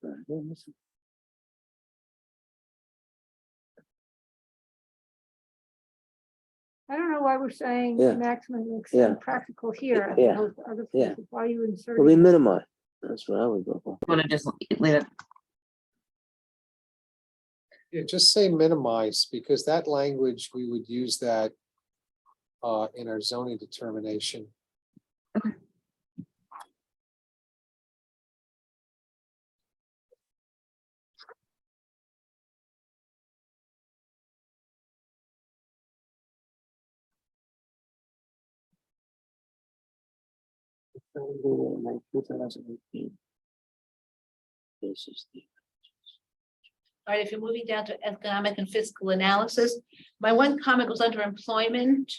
I don't know why we're saying Yeah. maximum Yeah. extent practical here as Yeah. opposed to other Yeah. places. Why are you Will be inserting? minimized. That's what I would go for. Want to just leave it? Yeah, just say minimize, because that language, we would use that in our zoning determination. This is the. All right, if you're moving down to economic and fiscal analysis, my one comment was under employment.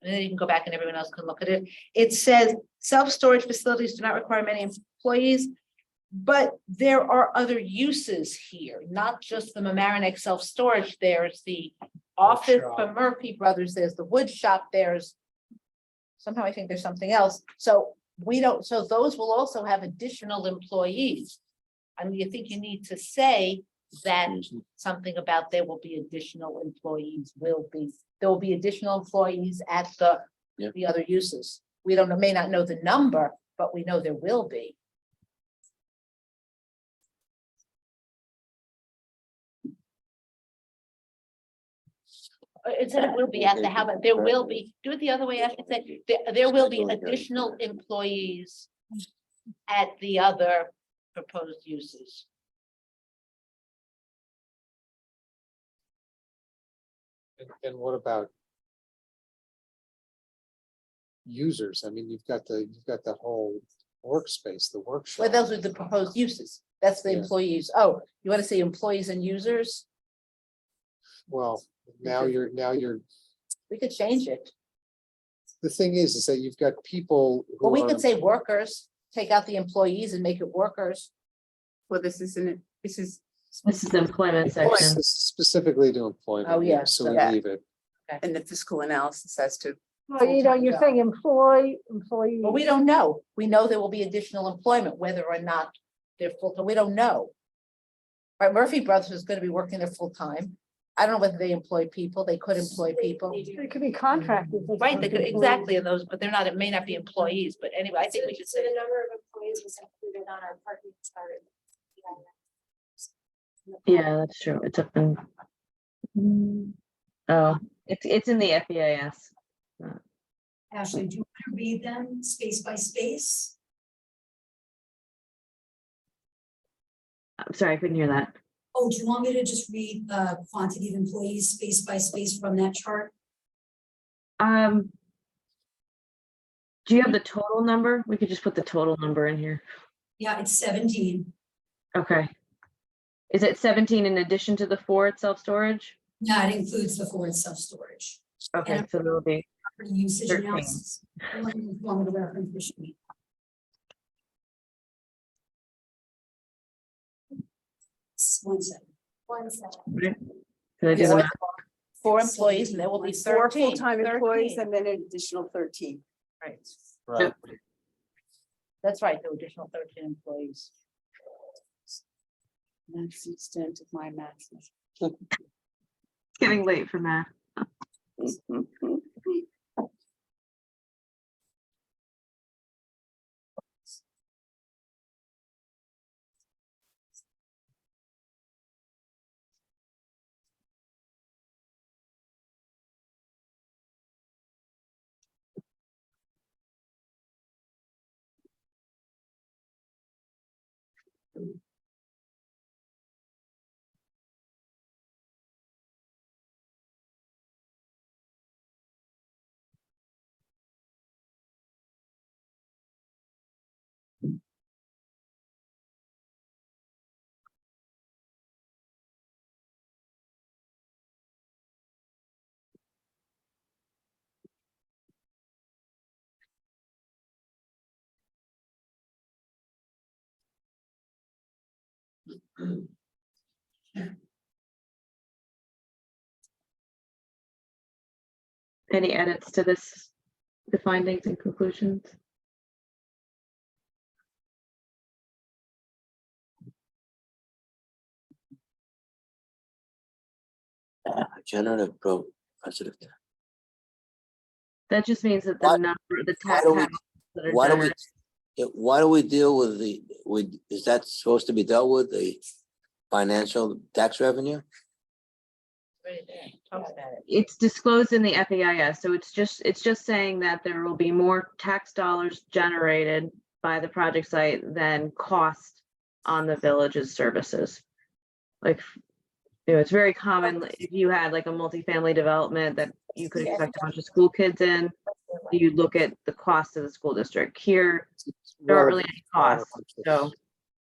And then you can go back and everyone else can look at it. It says self-storage facilities do not require many employees. But there are other uses here, not just the Mamaroneck self-storage. There's the office shop. for Murphy Brothers, there's the wood shop, there's. Somehow I think there's something else. So we don't, so those will also have additional employees. I mean, you think you need to say that something about there will be additional employees there will be additional employees at Yeah. the other uses. We don't know, may not know the number, but we know there will be. It said it will be at the, how about, there will be, do it the other way, I should say, there will be additional employees at the other proposed uses. And what about users? I mean, you've got that whole workspace, the workshop. Well, those are the proposed uses. That's the Yeah. employees. Oh, you want to say employees and users? Well, now you're, We could change it. the thing is that you've got people Well, who we are, could say workers, take out the employees and make it workers. Well, this isn't, this is, This is the employment section. specifically to employment. Oh, yeah, So we yeah. leave it. and the fiscal analysis as to, Well, you know, you're saying employee. But we don't know. We know there will be additional employment, whether or not they're full-time. We don't know. Right, Murphy Brothers is going to be working there full-time. I don't know whether they employ people. They could employ people. It could be contractors. Right, they could, exactly, and those, but they're not, it may not be employees, but anyway, I think we should So say. the number of employees was included on our parking chart. Yeah, that's true. It's up in. Oh, it's in the FEIS. Ashley, do you want to read them space by space? I'm sorry, I couldn't hear that. Oh, do you want me to just read the quantity of employees space by space from that chart? Do you have the total number? We could just put the total number in here. Yeah, it's 17. Okay. Is it 17 in addition to the 4 at self-storage? No, it includes the forward self-storage. Okay, so there'll be, Usage 13. analysis. Want me to reference the sheet? One second. One second. can I do the math? 4 employees and there will be 4 13. full-time employees 13. and then an additional 13. Right, Right. that's right, the additional 13 employees. That's the extent of my math. It's getting late for math. Any edits to this, the findings and conclusions? Generative positive. That just means that Why- the number, the why tax. do we- Why do we, why do we deal with is that supposed to be dealt with, the financial tax revenue? Right there, talks about it. It's disclosed in the FEIS, so it's just saying that there will be more tax dollars generated by the project site than cost on the village's services. Like, it's very common if you had like a multifamily development that you could expect a bunch of school kids in, you look at the cost of the school district. Here, there aren't really any costs, so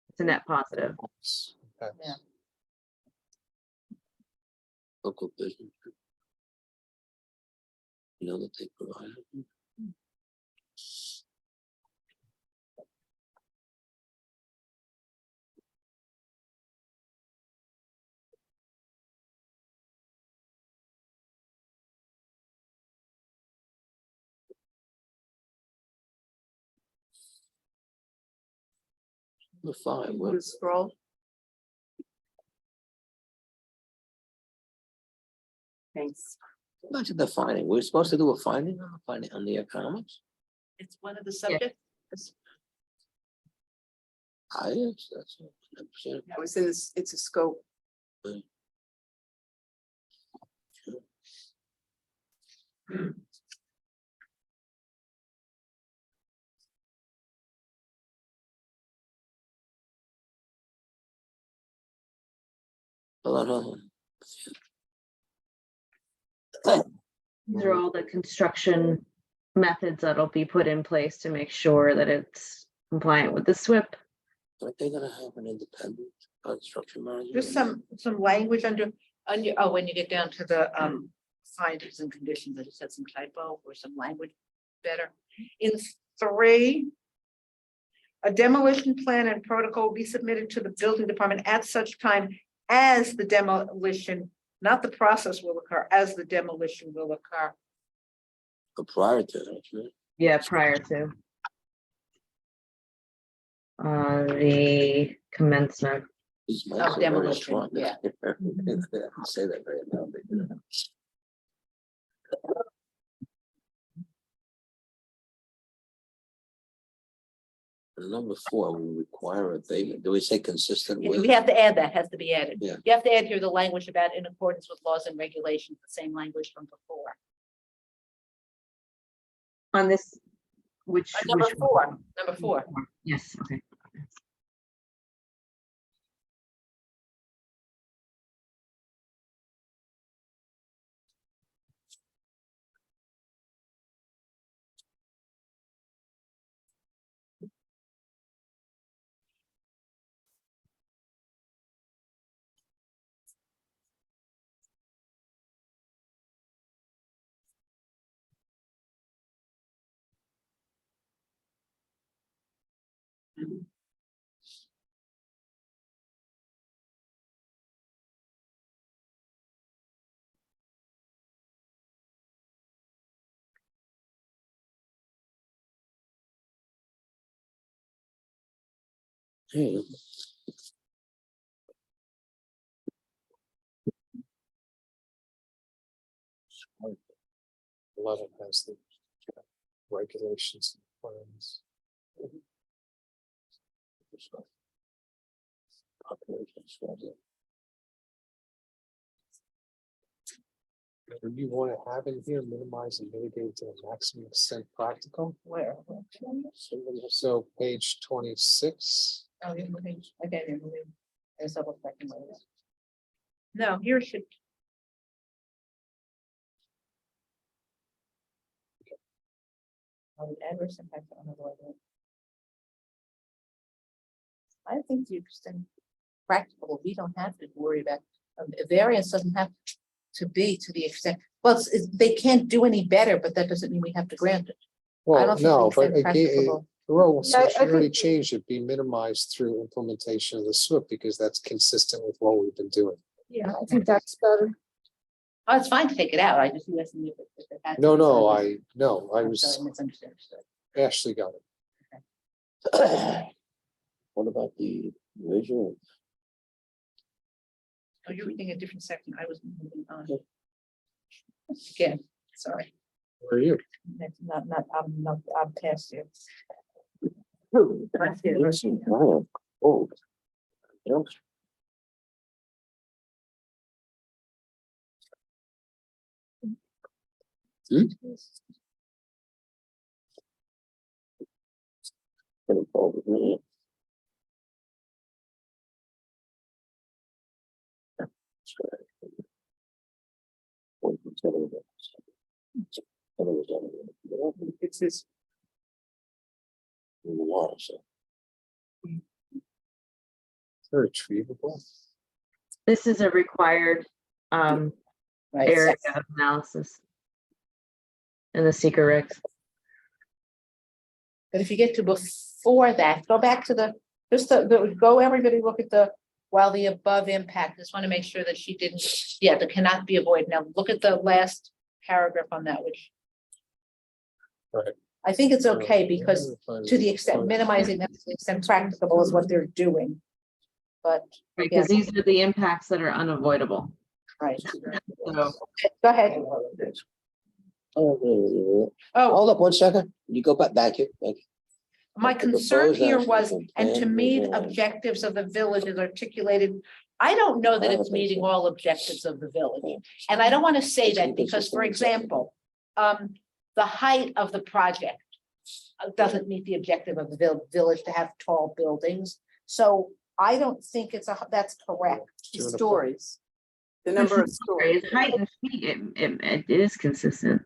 it's a net positive. Okay. Yeah. Local business. You know that they provide. The five, well, Scroll. Thanks. back to the finding. We're supposed to do a finding on the economics? It's one of the subjects. Yes, that's 100%. That was in this, it's a scope. Hold on. These are all the construction methods that'll be put in place to make sure that it's compliant with the SWIP. Aren't they gonna have an independent construction manager? Just some language under, oh, when you get down to the findings and conditions, I just had some typo or some language better. In 3, a demolition plan and protocol will be submitted to the building department at such time as the demolition, not the process will occur, as the demolition will occur. Or prior to that, right? Yeah, prior to. The commencement. These mics are very demolition, strong. yeah. I didn't say that very loudly. Number 4, we require abatement. Do we say consistent with? We have to add that, has to be added. Yeah. You have to add here the language about in accordance with laws and regulations, the same language from before. On this, which. Number which one? 4, number 4. Yes, okay. Hey, 11 has the regulations and plans. population schedule. Do you want to have in here minimize and mitigate to the maximum extent practical? Where? So page 26. Oh, you're moving. Okay, you're moving. There's double checking later. No, here should. Oh, adverse impact on the weather. I think you extend practical, we don't have to worry about, a variance doesn't have to be to the extent, well, they can't do any better, but that doesn't mean we have to grant it. Well, don't think no, we but said again, practicable. well, Yeah, she I already think- changed it, be minimized through implementation of the SWIP because that's consistent with what we've been doing. Yeah, I think that's better. Oh, it's fine to take it out, I just was asking if it had to No, be no, I I'm was, sorry, misunderstood. Ashley got it. What about the visual? Oh, you're reading a different section, I was moving on. Again, sorry, Where are you? that's not, I'm past you. Oh. Yep. Get involved with me. That's right. It's this, In the water, so. They're retrievable. This is a required Right, area of analysis in the seeker regs. but if you get to before that, go back to the, just go everybody look at the, while the above impact, just want to make sure that she didn't, yeah, that cannot be avoided. Now, look at the last paragraph on that, which. Right. I think it's okay because to the extent minimizing that, to the extent practicable is what they're doing. But, Because these are the impacts that are unavoidable. right, So go ahead. Oh, Oh, hold up one second. You go back, thank you. my The concern proposed here action was, is and to meet planned objectives of the village is articulated. I don't know that I don't it's think meeting so. all objectives of the village. And I don't want to say that because, for example, the height of the project doesn't meet the objective of the village to have tall buildings. So I don't think that's correct. Stories. The number of stories. height and feet, it is consistent.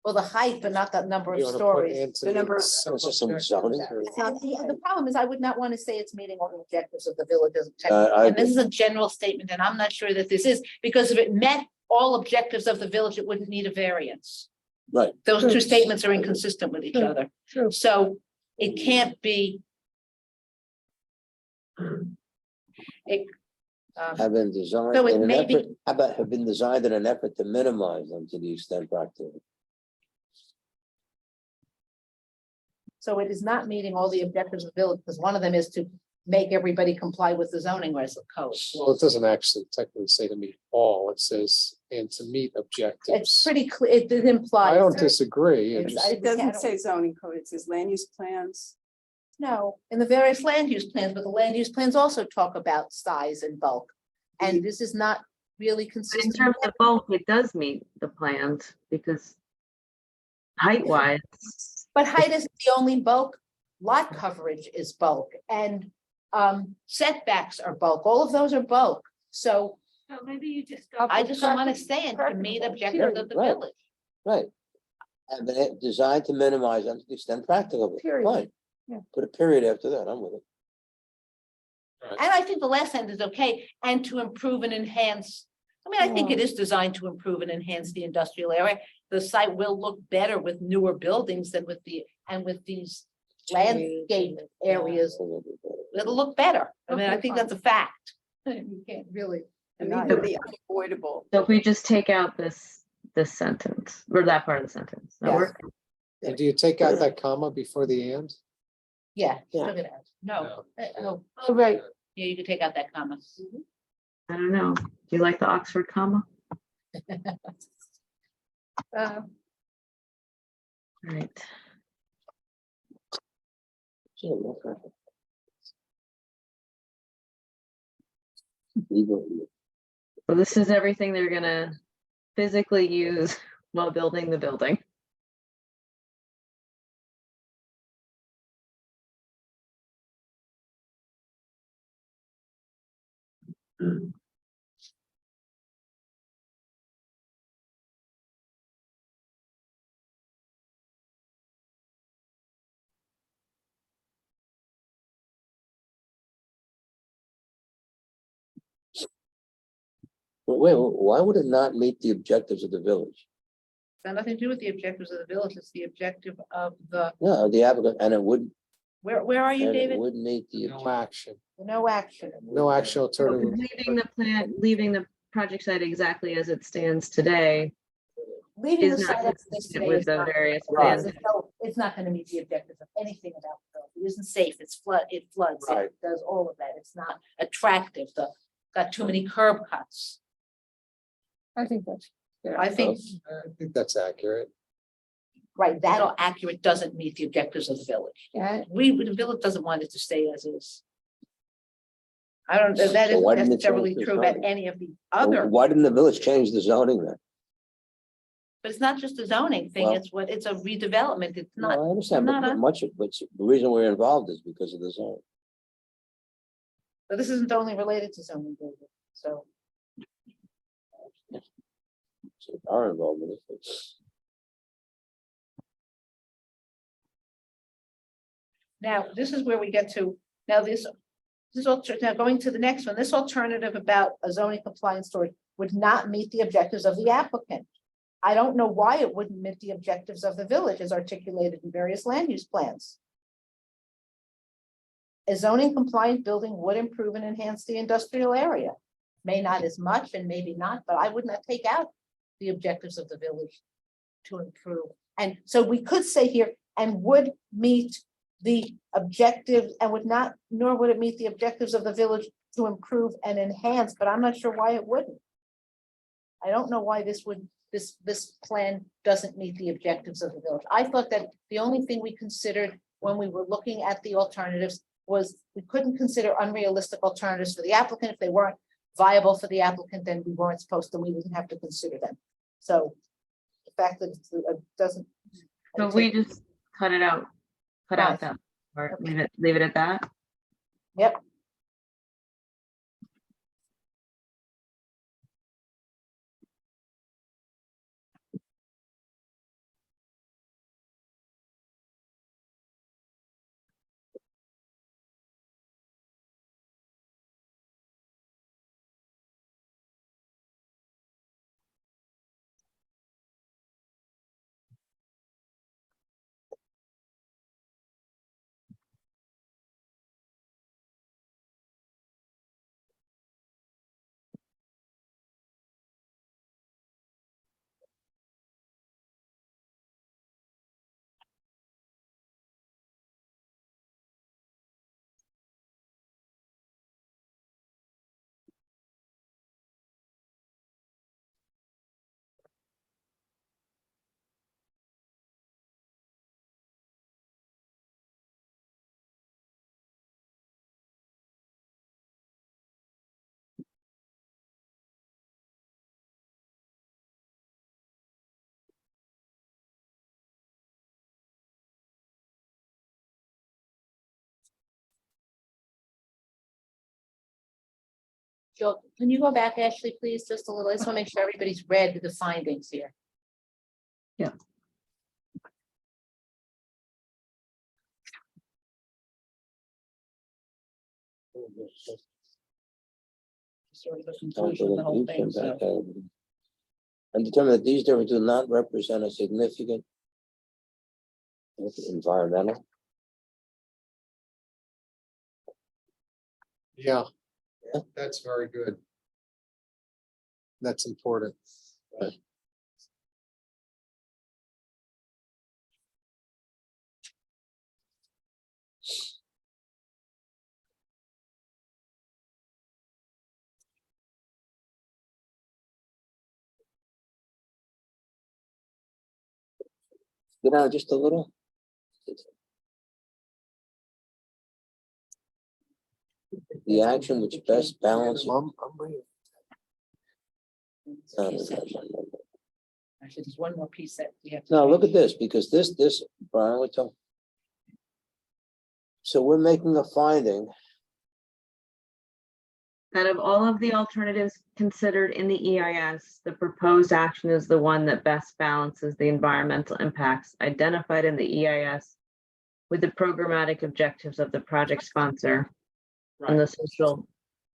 Well, the height, but not the number of You wanna put stories. into The number of- So it's just some zoning. The problem is I would not want to say it's meeting all the objectives of the village as a I and this is a general statement, and I'm not sure that this is, because if it met all objectives of the village, it wouldn't need a variance. Right. Those True. two statements are inconsistent with each True. other. True. So it can't be. It, Have been designed So it in an may be- effort, how about have been designed in an effort to minimize them to the extent practical? so it is not meeting all the objectives of the village, because one of them is to make everybody comply with the zoning code. Well, it doesn't actually technically say to meet all, it says, and to meet It's objectives. pretty clear, it implies. I don't disagree. It's- Just- I- It doesn't say zoning code, it says land use plans. No, in the various land use plans, but the land use plans also talk about size and bulk. And this is not really But in consistent. terms of bulk, it does meet the plans because height wise, But height isn't the only bulk. Lot coverage is bulk and setbacks are bulk. All of those are bulk. So So maybe you just. I just don't want to say it to meet objectives of the Right. village. Right. Have been designed to minimize them to the extent practicable. Period. Fine. Yeah. Put a period after that, I'm with it. And I think the last sentence is okay, and to improve and enhance. I mean, I think it is designed to improve and enhance the industrial area. The site will look better with newer buildings than with these landscape areas. It'll look better. I mean, I Okay, think fine. that's a fact. You can't really. And deny these are it. the unavoidable. so if we just take out this sentence, or that part of the sentence, that Yes. work? And do you take out that comma before the and? Yeah. Yeah. Look at that. No, oh, Oh, right. yeah, you can take out that comma. I don't know. Do you like the Oxford comma? Uh, Right. So this is everything they're gonna physically use while building the building. Wait, why would it not meet the objectives of the village? Got nothing to do with the objectives of the village. It's the objective of the, No, the applicant, and it would, where are you, and it David? would meet the. No action, No action. no action alternative. Leaving the plan, leaving the project site exactly as it stands today Leaving the is not site as it is consistent today with is the not. various Right. plans. It's not gonna meet the objectives of anything about the building. It isn't safe. It floods, Right. it does all of that. It's not attractive. Got too many curb cuts. I think that's. I think, I think that's accurate. right, that'll accurate doesn't meet the objectives of the village. Yeah, The village doesn't want it to stay as is. I don't, that So isn't why didn't it necessarily change the true about zoning? any of the other, Why didn't the village change the zoning then? but it's not just a zoning thing. Well- It's a redevelopment. It's No, not. I understand, not but a- much, but the reason we're involved is because of the zone. But this isn't only related to zoning, David, so. So our involvement is. Now, this is where we get to, now now going to the next one, this alternative about a zoning compliance story would not meet the objectives of the applicant. I don't know why it wouldn't meet the objectives of the village as articulated in various land use plans. A zoning compliant building would improve and enhance the industrial area. May not as much and maybe not, but I would not take out the objectives of the village to improve. And so we could say here, and would meet the objectives and would not, nor would it meet the objectives of the village to improve and enhance, but I'm not sure why it wouldn't. I don't know why this would, this plan doesn't meet the objectives of the village. I thought that the only thing we considered when we were looking at the alternatives was we couldn't consider unrealistic alternatives for the applicant. If they weren't viable for the applicant, then we weren't supposed to, we didn't have to consider them. So the fact that it doesn't. So we just cut it out, cut out that, or leave it at that. Yep. Jill, can you go back, Ashley, please, just a little? I just want to make sure everybody's read the findings here. Yeah. Sort of the conclusion of the whole thing, so. And determine that these differences do not represent a significant environmental. Yeah. Yeah. That's very good. That's important. Right. Get out just a little. The action which best balances. Actually, there's one more piece that we have. to Now, look at change. this, because this, Brian, we're talking. So we're making a finding, Out of all of the alternatives considered in the EIS, the proposed action is the one that best balances the environmental impacts identified in the EIS with the programmatic objectives of the project sponsor and the social,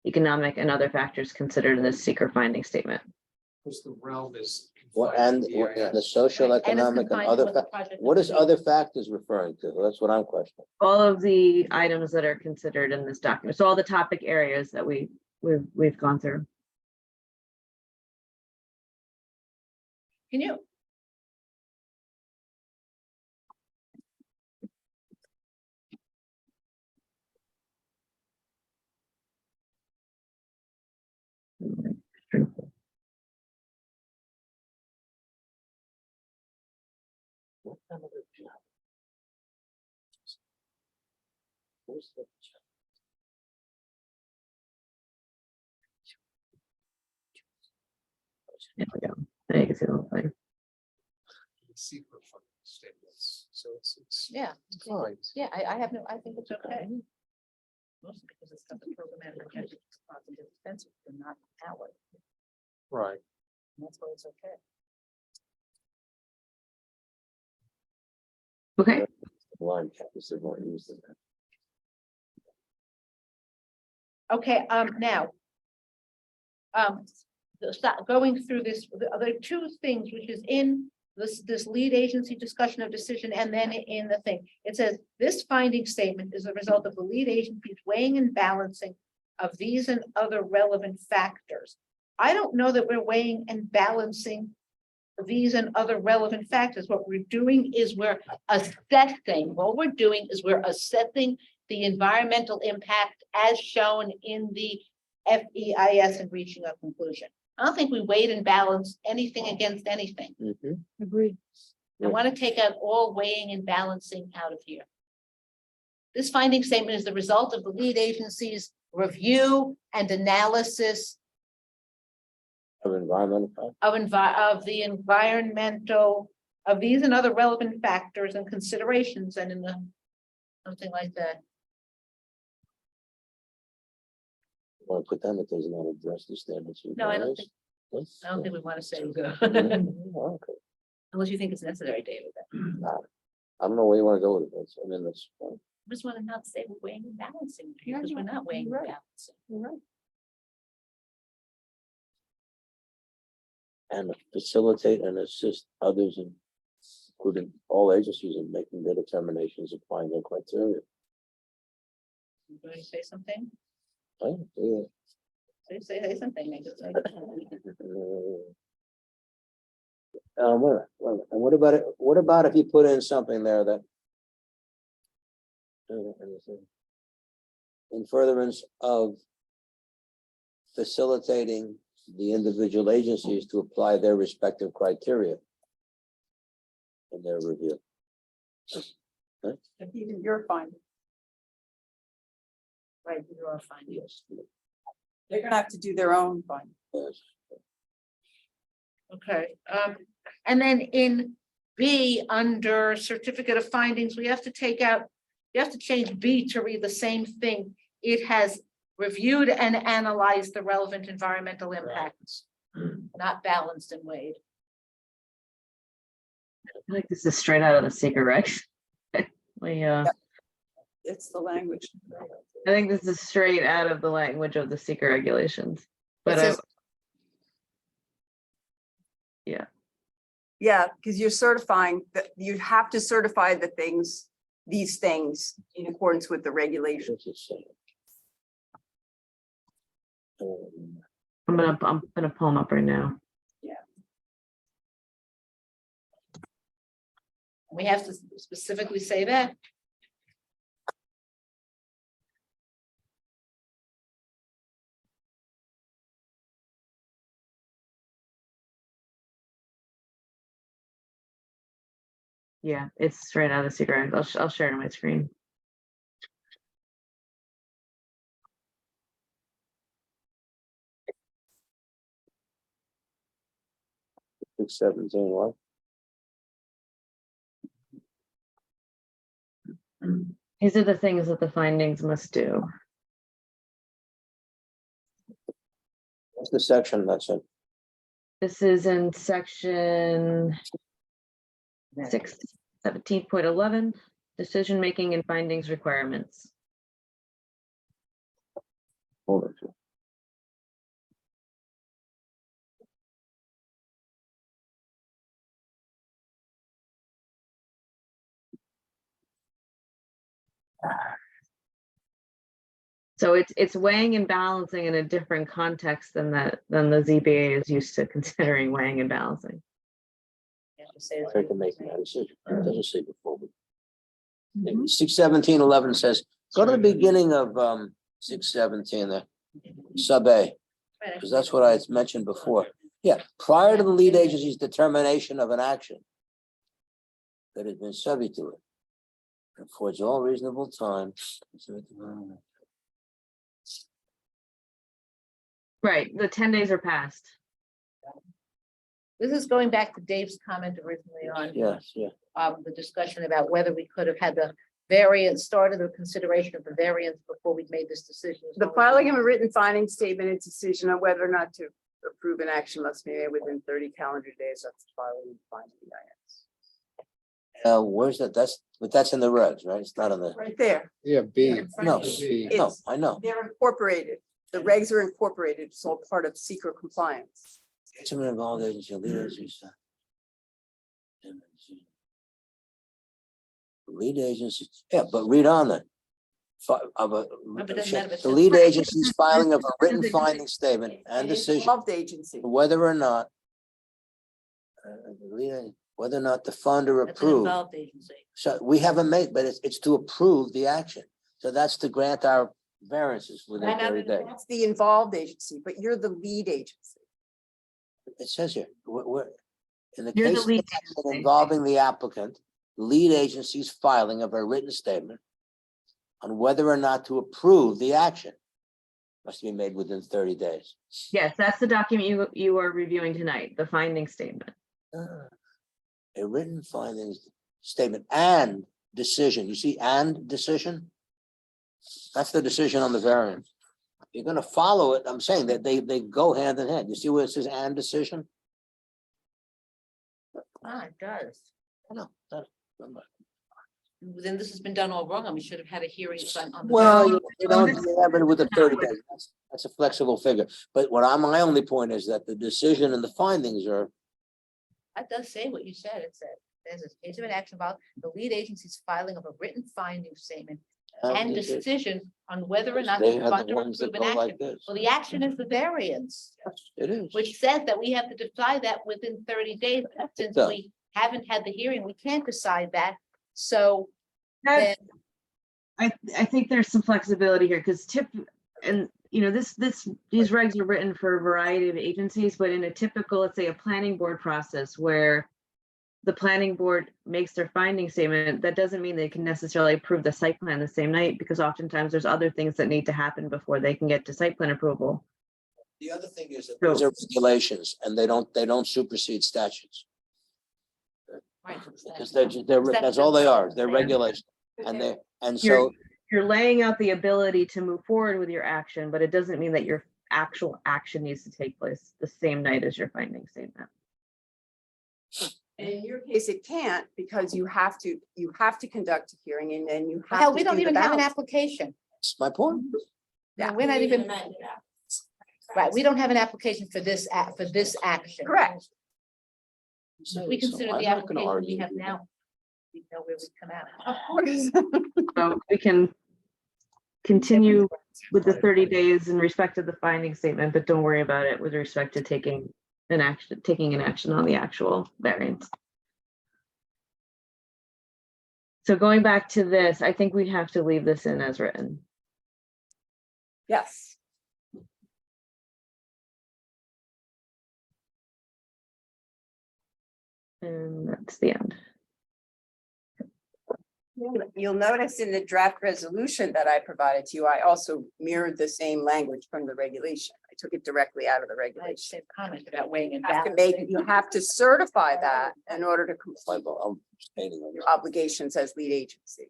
economic, and other factors considered in the seeker finding statement. Because the realm is. what confined and to what- EIS. the social, And it's economic, and confined to other, what the project what is doing. other factors referring to? That's what I'm questioning. All of the items that are considered in this document, so all the topic areas that we've gone through. Can you? What kind of a job? Where's the job? There we go. There you can see the whole thing. Secret funding statements, so it's Yeah, fine. yeah, I have no, I think it's okay. Mostly because it's got the programmatic objectives, positive expenses, but not outward, Right. and that's why it's okay. Okay, Line caps are more used than that. Okay, now. Going through this, there are two things which is in this lead agency discussion of decision and then in the thing. It says, this finding statement is a result of the lead agency's weighing and balancing of these and other relevant factors. I don't know that we're weighing and balancing these and other relevant factors. What we're doing is we're assessing, what we're doing is we're assessing the environmental impact as shown in the FEIS and reaching a conclusion. I don't think we weighed and balanced anything against anything. Mhm. Agreed. I want to take out all weighing and balancing out of here. This finding statement is the result of the lead agency's review and analysis Of environmental. factors. of the environmental, of these and other relevant factors and considerations, and in the, something like that. Want to put down that does not address the standards. of No, I don't noise? think- Yes. I don't think we want to say, Oh, okay. unless you think it's necessary, David. I don't know where you want to go with it. I mean, that's fine. I just want to not say we're weighing and balancing, Yeah, because we're no, not weighing and you're right. balancing. You're right. And facilitate and assist others in, including all agencies in making their determinations, applying their criteria. You going to say something? Right? Yeah. Say something. Make it say. What about it? What about if you put in something there that in furtherance of facilitating the individual agencies to apply their respective criteria in their review? Even you're fine. Right, you are fine. Yes. They're gonna have to do their own finding. Yes. Okay, and then in B, under certificate of findings, we have to take out, you have to change B to read the same thing. It has reviewed and analyzed the relevant environmental impacts, not balanced and weighed. I feel like this is straight out of the secret regs. It's the language. I think this is straight out of the language of the secret regulations. But It says- Yeah, because you're certifying that you have to certify the things, these things in accordance with the regulations. What's it say? I'm gonna pull them up right now. We have to specifically say that. Yeah, it's straight out of the secret regs. I'll share it on my screen. Six, 17, what? These are the things that the findings must do. What's the section that's in? This is in section 17.11, decision-making and findings requirements. Hold on. So it's weighing and balancing in a different context than the ZBA is used to considering weighing and balancing. You have to say I can make that decision. It doesn't say before. 6:17:11 says, go to the beginning of 6:17 there, sub A, because that's what I had mentioned before. Yeah, prior to the lead agency's determination of an action that has been subject to it, affords all reasonable time. Right, the 10 days are passed. This is going back to Dave's comment originally on Yes, yeah. the discussion about whether we could have had the variance, started the consideration of the variance before we made this decision. The filing of a written finding statement and decision on whether or not to approve an action must be made within 30 calendar days of the filing of the finding. Where's that? That's in the regs, right? It's not in the, Right there. Yeah, B. no, B. no, I know. They're incorporated. The regs are incorporated. It's all part of secret compliance. It's an involved agency, lead agency. Lead agency, yeah, but read on then. it doesn't matter if it's The in- lead agency's filing of a written finding statement and decision, Involved agency. whether or not Whether or not to fund or That's an approve. involved agency. So we haven't made, but it's to approve the action. So that's to grant our variances within And 30 days. That's the involved agency, but you're the lead agency. It says here, we're, in the You're the case of lead action agency. involving the applicant, lead agency's filing of a written statement on whether or not to approve the action must be made within 30 days. Yes, that's the document you are reviewing tonight, the finding statement. A written findings statement and decision. You see, and decision? That's the decision on the variance. You're gonna follow it. I'm saying that they go hand in hand. You see where it says and decision? It does. I know. Then this has been done all wrong, and we should have had a hearing on. the Well, variance. you don't have it with the 30 days. That's a flexible figure. But my only point is that the decision and the findings are, That does say what you said. It said, there's a case of an action about the lead agency's filing of a written finding statement and decision on whether or not They to are fund the or ones that approve an go action. like this. Well, the action is the variance, It is. which says that we have to decide that within 30 days. Since does. we haven't had the hearing, we can't decide that. So That's- then, I think there's some flexibility here because and these regs are written for a variety of agencies, but in a typical, let's say a planning board process where the planning board makes their finding statement, that doesn't mean they can necessarily approve the site plan the same night because oftentimes there's other things that need to happen before they can get to site plan approval. The other thing is that those are regulations and they don't supersede statutes. right, Because that's all they are. They're regulations. And so, You're laying out the ability to move forward with your action, but it doesn't mean that your actual action needs to take place the same night as your finding statement. And in your case, it can't because you have to conduct a hearing and then you have. hell, to we don't do the even have an balance. application. that's my point. Yeah, we're not even, right, we don't have an application for this action. Correct. If we consider I'm the not gonna application we argue have with you. now, we know where we come out. Of course. So we can continue with the 30 days in respect to the finding statement, but don't worry about it with respect to taking an action on the actual variance. So going back to this, I think we have to leave this in as written. Yes. And that's the end. You'll notice in the draft resolution that I provided to you, I also mirrored the same language from the regulation. I took it directly out of the I regulation. said comment about weighing and You have to make, you have to certify that in order to comply I'm stating on with your obligations as lead agency.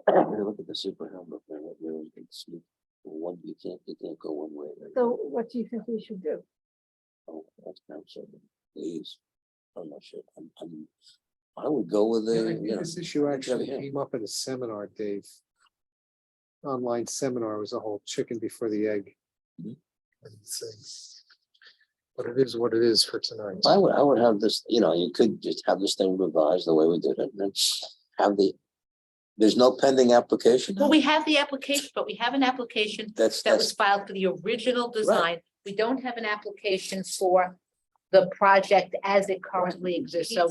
Look at the super helmet there. You can see one, you can't go one way. So what do you think we should do? Oh, that's kind of so. Please, I'm not sure. I would go with Yeah, I the, think you know. this issue actually yeah. came up at a seminar, Dave. Online seminar was a whole chicken before the egg. Mhm. thing. But it is what it is for tonight. I would have this, you could just have this thing revised the way we did it and then have there's no pending application. Well, we have the application, but we have an application That's, that was that's, filed for the original design. We don't have an application for the project as it currently exists. So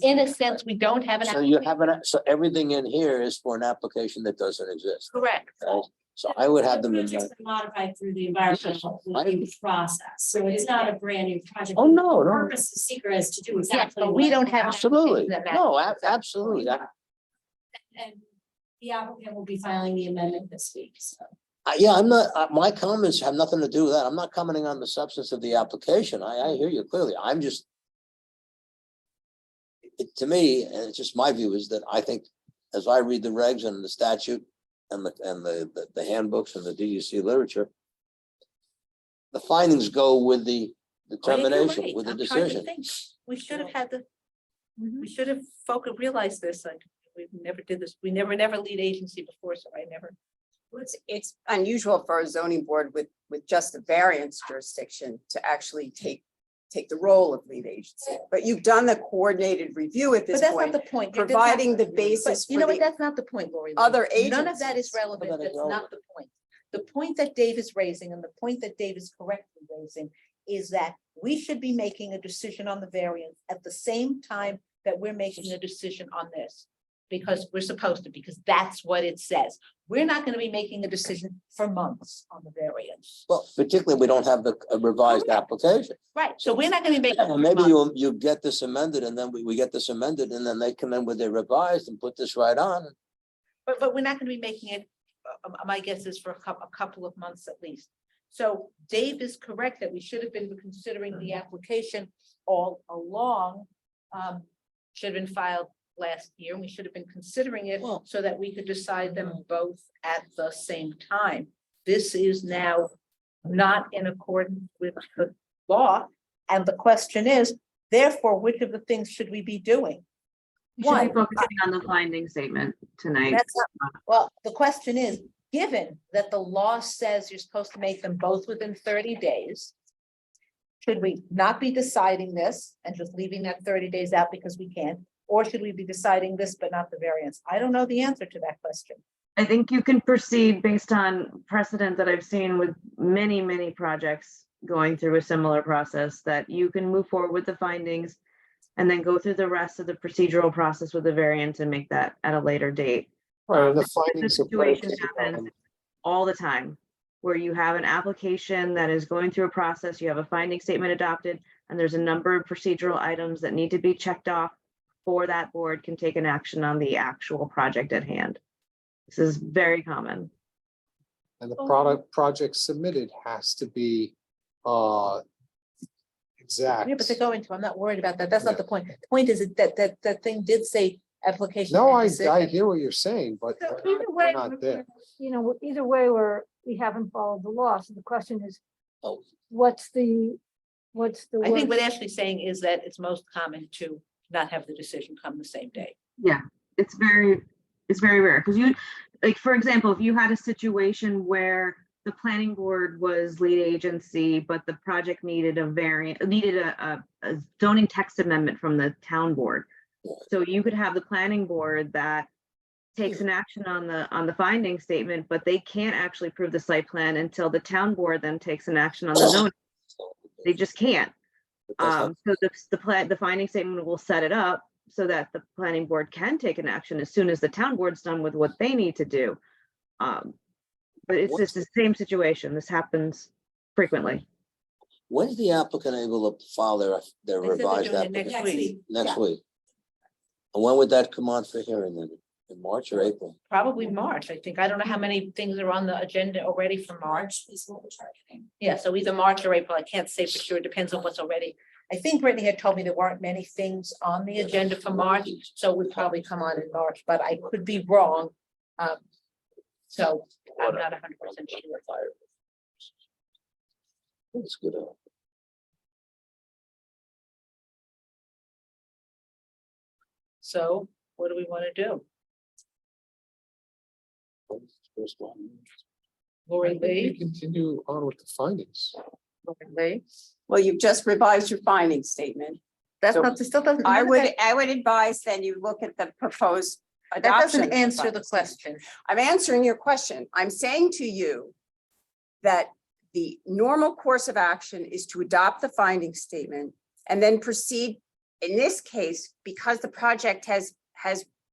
in a sense, we don't have an. so you application. have so everything in here is for an application that doesn't exist. Correct. Right? So I would have them in. Project's been modified through the environmental I- review process, so it's not a brand new project. Oh, no, The no. Purpose of seeker is to do Yes, exactly. but we what- don't have. an Absolutely. application that No, matches that. absolutely. And the applicant will be filing the amendment this week, so. Yeah, I'm not, my comments have nothing to do with that. I'm not commenting on the substance of the application. I hear you clearly. I'm just. To me, and it's just my view, is that I think, as I read the regs and the statute and the handbooks and the DEC literature, the findings go with the Well, you're determination, right. with the I'm trying to decision. think. We should have had we should have realized this. Like, we never did this. We never lead agency before, so I never. It's unusual for a zoning board with just a variance jurisdiction to actually take take the role of lead agency, but you've done the coordinated review at But this that's not point, the point. That's not- providing the but basis you for know what, the that's not the point, Lori. Lee. other None of that is agencies. relevant. About That's it not the point. The point that Dave is raising and the point that Dave is correctly raising is that we should be making a decision on the variance at the same time that we're making a decision on this. Because we're supposed to, because that's what it says. We're not going to be making a decision for months on the variance. Well, particularly, we don't have the revised Correct. application. Right, so we're not going to be making. And maybe you get this amended and then we get this amended and then they come in with their revised and put this right on. But we're not going to be making it, my guess is for a couple of months at least. So Dave is correct that we should have been considering the application all along. Should have been filed last year, and we should have been considering it Well- so that we could decide them both at the same time. This is now not in accordance with the law, and the question is, therefore, which of the things should we be doing? We should be One, focusing on the finding statement tonight. That's well, the question is, given that the law says you're supposed to make them both within 30 days, should we not be deciding this and just leaving that 30 days out because we can't? Or should we be deciding this but not the variance? I don't know the answer to that question. I think you can proceed based on precedent that I've seen with many, many projects going through a similar process, that you can move forward with the findings and then go through the rest of the procedural process with the variance and make that at a later date. Right, and the This findings of situation happens all the time, where you have an application that is going through a process, you have a finding statement adopted, and there's a number of procedural items that need to be checked off before that board can take an action on the actual project at hand. This is very common. And the project submitted has to be exact. Yeah, but they're going to, I'm not worried about that. That's not the point. The point is that thing did say application. No, and I decision. hear what you're saying, but So we're either way, not there. you know, either way, we haven't followed the law. So the question is, Oh. what's the I think what worst? Ashley's saying is that it's most common to not have the decision come the same day. Yeah, it's very rare, because you, like, for example, if you had a situation where the planning board was lead agency, but the project needed a zoning text amendment from the town board. So you could have the planning board that takes an action on the finding statement, but they can't actually approve the site plan until the town board then takes an action on the zoning. They just can't. So the finding statement will set it up so that the planning board can take an action as soon as the town board's done with what they need to do. But it's just the same situation. This happens frequently. When's the applicant able to file their They said they're revised doing it application? next week, Next week? And when would that come on for hearing then? In March or April? probably March, I think. I don't know how many things are on the agenda already for March. March is what we're targeting. Yeah, so either March or April. I can't say for sure. It depends on what's already. I think Brittany had told me there weren't many things on the agenda for March, so it would probably come on in March, but I could be wrong. So I'm not 100% sure. That's good. So what do we want to do? First one. Lori We Lee? continue on with the findings. Lori Lee? Well, you've just revised your finding statement. That's So not, it still doesn't. I none of would, that- I would advise then you look at the proposed That adoption. doesn't of answer finding the statement. question. I'm answering your question. I'm saying to you that the normal course of action is to adopt the finding statement and then proceed. In this case, because the project has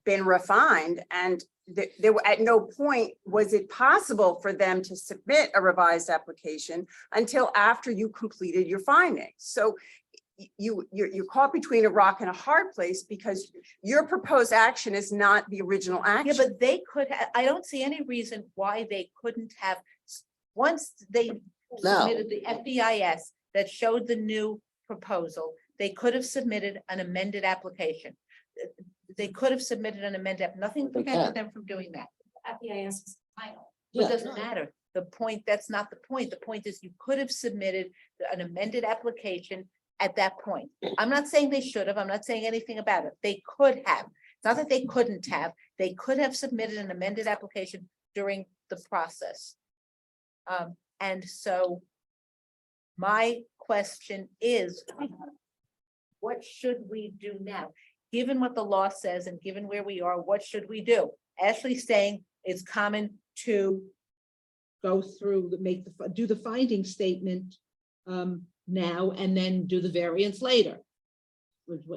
been refined and there were at no point was it possible for them to submit a revised application until after you completed your findings. So you're caught between a rock and a hard place because your proposed action is not the original Yeah, action. but they could, I don't see any reason why they couldn't have, once they Now- submitted the FEIS that showed the new proposal, they could have submitted an amended application. They could have submitted an amended, nothing They prevented can. them from doing that. FEIS is final. It Yeah, doesn't matter. The point, that's not the point. The point is you could have submitted an amended application at that point. I'm not saying they should have. I'm not saying anything about it. They could have. It's not that they couldn't have. They could have submitted an amended application during the process. And so my question is, what should we do now? Given what the law says and given where we are, what should we do? Ashley's saying it's common to go through, do the finding statement now and then do the variance later.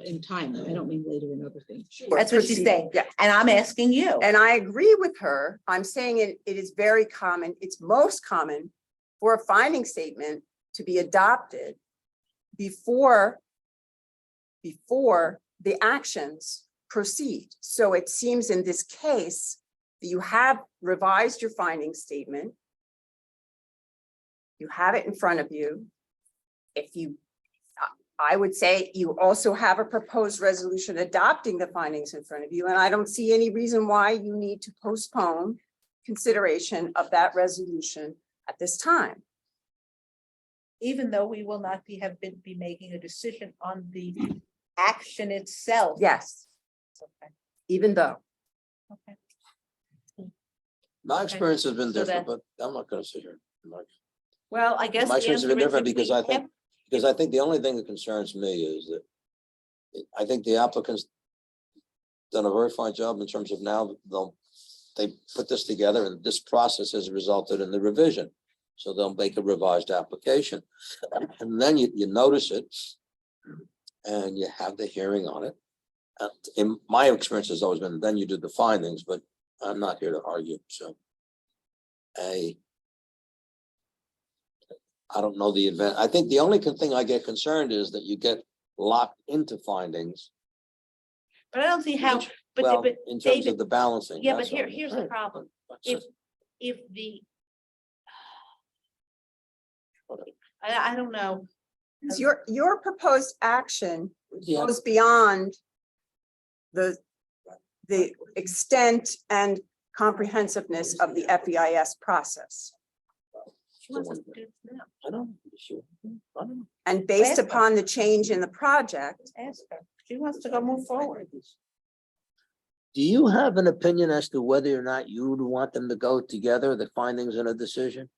In time, I don't mean later in other things. That's what she's Proceed. saying. Yeah. And I'm asking you. And I agree with her. I'm saying it is very common. It's most common for a finding statement to be adopted before the actions proceed. So it seems in this case that you have revised your finding statement. You have it in front of you. I would say you also have a proposed resolution adopting the findings in front of you, and I don't see any reason why you need to postpone consideration of that resolution at this time. Even though we will not be making a decision on the action itself. Yes, Okay. even though. Okay. My experience has been So different, that- but I'm not gonna sit here. Well, I guess. My the experience has been answer is different if we because I think have- the only thing that concerns me is that I think the applicants done a very fine job in terms of now they put this together and this process has resulted in the revision. So they'll make a revised application. And then you notice it and you have the hearing on it. And in my experience has always been, then you do the findings, but I'm not here to argue, so. I don't know the event. I think the only thing I get concerned is that you get locked into findings. But I don't see how, Well, but in terms David, of the balancing. yeah, but that's all. here's the problem. If the. I don't know. Your proposed action Yeah. goes beyond the extent and comprehensiveness of the FEIS process. She wants us to do this now. I don't, sure. I don't know. And based Ask her. upon the change in the project, Ask her. She wants to go move forward. Do you have an opinion as to whether or not you would want them to go together, the findings and a decision?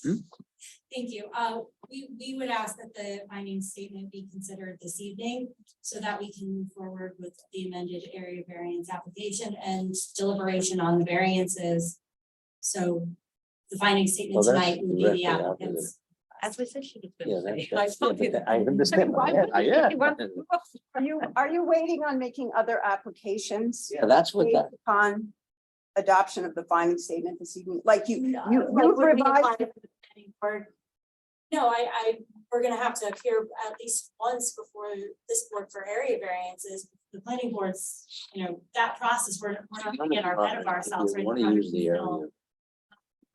Hmm? Thank you. We would ask that the finding statement be considered this evening so that we can move forward with the amended area variance application and deliberation on the variances. So the finding statement Well, that's tonight would be the directly after applicant's. As we said, she was Yeah, gonna say. that's- I told you I understand. Why Yeah, would you yeah. think you want- are you waiting on making other applications? Yeah, that's what that, Based upon adoption of the finding statement this evening, like you Like, would we revised. apply to the planning board? No, we're gonna have to appear at least once before this board for area variances. The planning boards, that process, we're not gonna get ahead of ourselves. If you right? want to use the We're area, gonna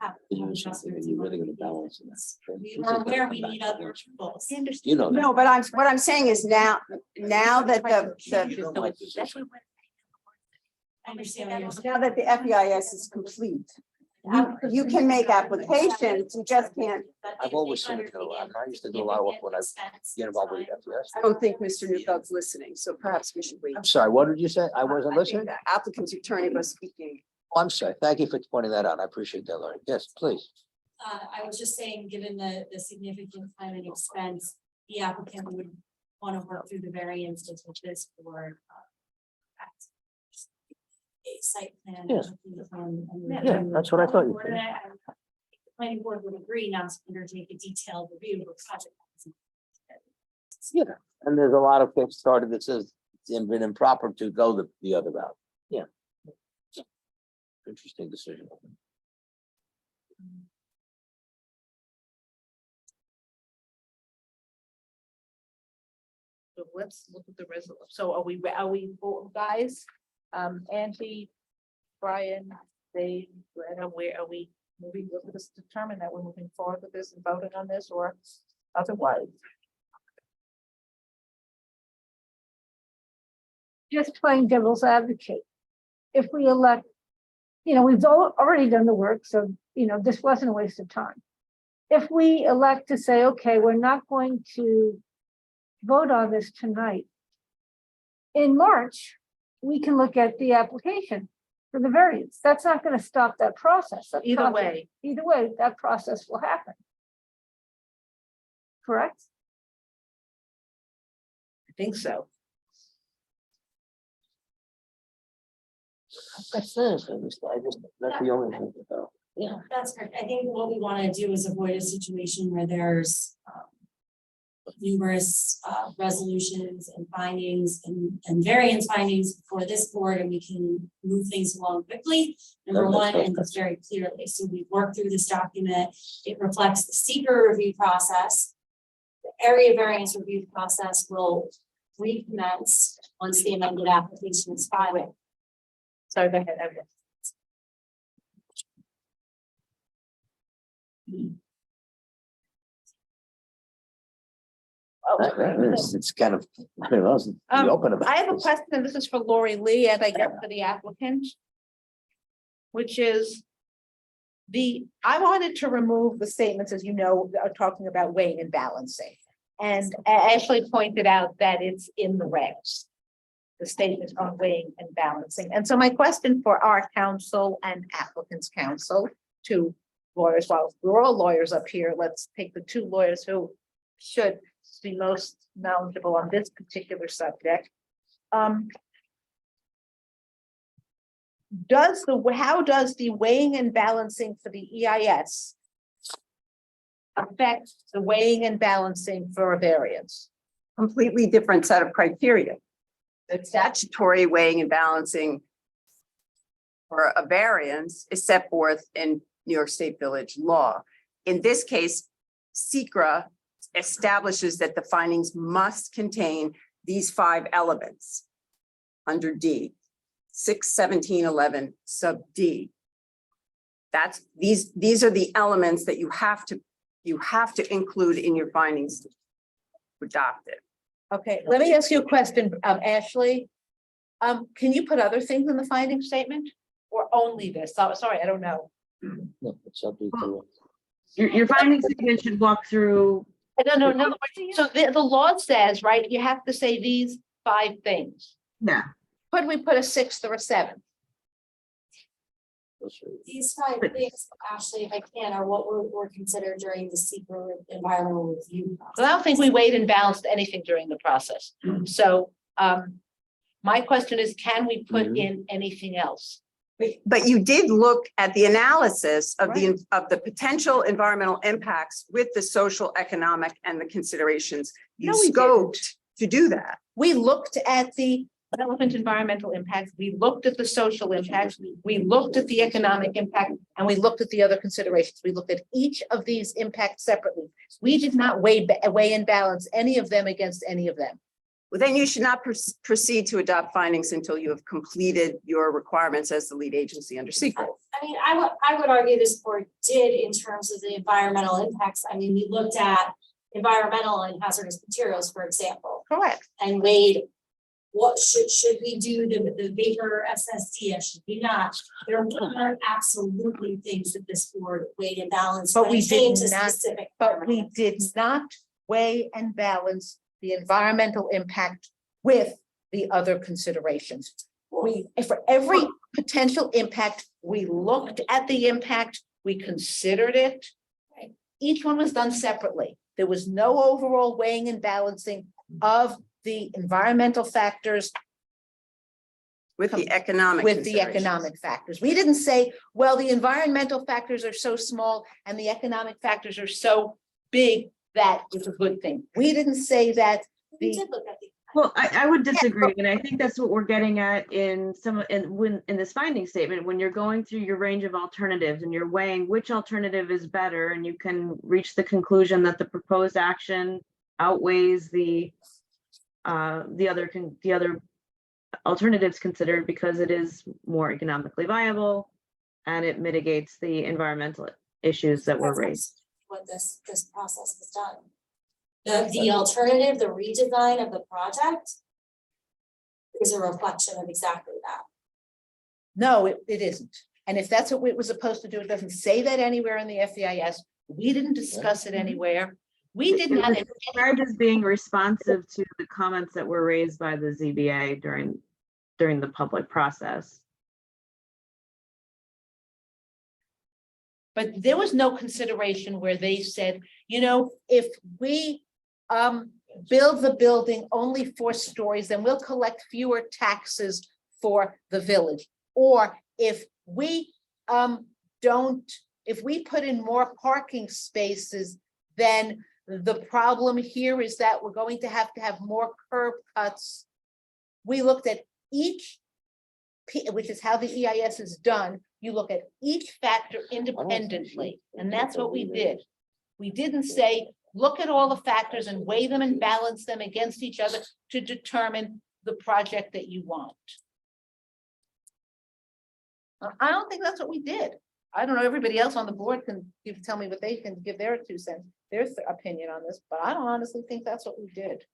have you to use have something and adjustments you're in really order gonna to meet balance it. this. Okay? We This are is aware gonna we come need back. other approvals. You know that. No, but what I'm saying is now that You don't like this issue. I understand what you're saying. now that the FEIS is complete, you can make applications, you just can't. I've always seen it go. I used to do a lot of work when I get involved with FES. I don't think Mr. Newfeld's listening, so perhaps we should wait. I'm sorry, what did you say? I wasn't I think listening? the applicant's attorney was speaking. Oh, I'm sorry. Thank you for pointing that out. I appreciate that, Laurie. Yes, please. I was just saying, given the significant time and expense, the applicant would want to work through the variances with this board. A site plan. Yeah. and Yeah, that's what I thought you board, said. and the planning board would agree not to undertake a detailed review of the project. Yeah, and there's a lot of things started that says it's been improper to go the other route. Yeah. Interesting decision. So let's look at the resolution. So are we, guys? Angie, Brian, Dave, Greta, where are we moving? Let's determine that we're moving forward with this and voting on this or otherwise. Just playing devil's advocate. If we elect, we've already done the work, so, this wasn't a waste of time. If we elect to say, okay, we're not going to vote on this tonight. In March, we can look at the application for the variance. That's not going to stop that process. That Either process- way. Either way, that process will happen. correct? I think so. That's the only thing. Yeah. That's correct. I think what we want to do is avoid a situation where there's numerous resolutions and findings and variance findings before this board, and we can move things along quickly. Number That makes one, no and just very clearly. So we've worked through this document. It reflects the seeker review process. The area variance review process will recommence once the amended application is filed. Sorry, go ahead. Evan. It's kind of, I mean, I was open about I have a this. question, and this is for Lori Lee, and I guess for the applicant. Which is I wanted to remove the statements, as you know, are talking about weighing and balancing. And Ashley pointed out that it's in the regs. The statement on weighing and balancing. And so my question for our counsel and applicants counsel, two lawyers, while we're all lawyers up here, let's take the two lawyers who should be most knowledgeable on this particular subject. How does the weighing and balancing for the EIS affect the weighing and balancing for a variance? Completely different set of criteria. The statutory weighing and balancing for a variance is set forth in New York State Village law. In this case, SECRA establishes that the findings must contain these 5 elements under D, 61711 sub D. That's these are the elements that you have to include in your findings to adopt it. Okay, let me ask you a question, Ashley. Can you put other things in the finding statement or only this? Sorry, I don't know. No, it's subject to- Your findings statement should walk through. No, in other words, so the law says, right, you have to say these 5 things. Yeah. Could we put a 6th or a 7th? These 5 things, Ashley, if I can, are what were considered during the secret environmental review So I process. don't think we weighed and balanced anything during the process. So my question is, can we put in anything else? But you did look at the analysis of the potential environmental impacts with the social, economic, and the considerations. You No, we scoped to do that. We looked at the relevant environmental impacts, we looked at the social impacts, we looked at the economic impact, and we looked at the other considerations. We looked at each of these impacts separately. We did not weigh and balance any of them against any of them. Well, then you should not proceed to adopt findings until you have completed your requirements as the lead agency under secret. I mean, I would argue this board did in terms of the environmental impacts. I mean, we looked at environmental and hazardous materials, for example, Correct. and weighed what should we do the vapor SST, or should we not? There are absolutely things that this board weighed and balanced, But when we it came did to not- specific. But we did not weigh and balance the environmental impact with the other considerations. For every potential impact, we looked at the impact, we considered it. Each one was done separately. There was no overall weighing and balancing of the environmental factors With the economic with the considerations. economic factors. We didn't say, well, the environmental factors are so small and the economic factors are so big that it's a good thing. We didn't say that. We did look at the. Well, I would disagree, and I think that's what we're getting at in this finding statement, when you're going through your range of alternatives and you're weighing which alternative is better, and you can reach the conclusion that the proposed action outweighs the other alternatives considered because it is more economically viable and it mitigates the environmental issues that were raised. What this process has done. The alternative, the redesign of the project is a reflection of exactly that. No, it isn't. And if that's what it was supposed to do, it doesn't say that anywhere in the FEIS. We didn't discuss it anywhere. We did It not. was described as being responsive to the comments that were raised by the ZBA during the public process. But there was no consideration where they said, you know, if we build the building only 4 stories, then we'll collect fewer taxes for the village. Or if we if we put in more parking spaces, then the problem here is that we're going to have more curb cuts. We looked at each, which is how the EIS is done. You look at each factor independently, and that's what we did. We didn't say, look at all the factors and weigh them and balance them against each other to determine the project that you want. I don't think that's what we did. I don't know, everybody else on the board can tell me what they can give their 2 cents, their opinion on this, but I don't honestly think that's what we did.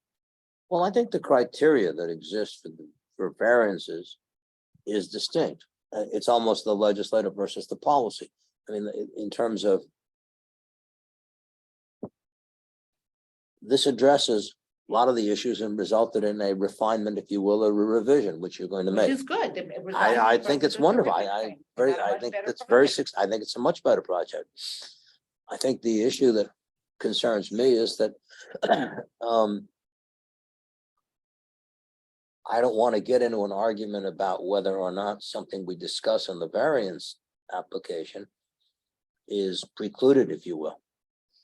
Well, I think the criteria that exists for variances is distinct. It's almost the legislative versus the policy. I mean, in terms of this addresses a lot of the issues and resulted in a refinement, if you will, or a revision, which you're going to Which make. is good. I think it's wonderful. I think it's a much better project. I think the issue that concerns me is that I don't want to get into an argument about whether or not something we discuss in the variance application is precluded, if you will.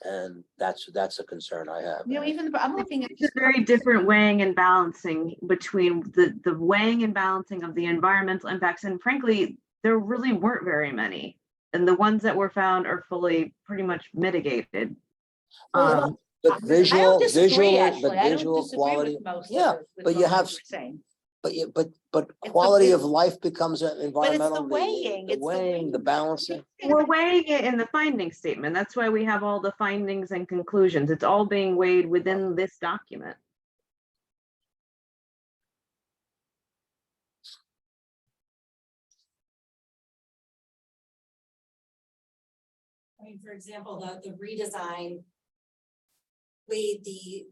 And that's a concern I have. You know, even I'm looking at. It's a very different weighing and balancing between the weighing and balancing of the environmental impacts. And frankly, there really weren't very many. And the ones that were found are fully pretty much mitigated. But I don't visual disagree, actually. I don't visual disagree quality, with most of yeah, with but you most of have- what you're saying. but the- quality of it's- life becomes an But it's environmental, the weighing. the It's the weighing, the balancing. We're weighing it in the finding statement. That's why we have all the findings and conclusions. It's all being weighed within this document. I mean, for example, the redesign weighed the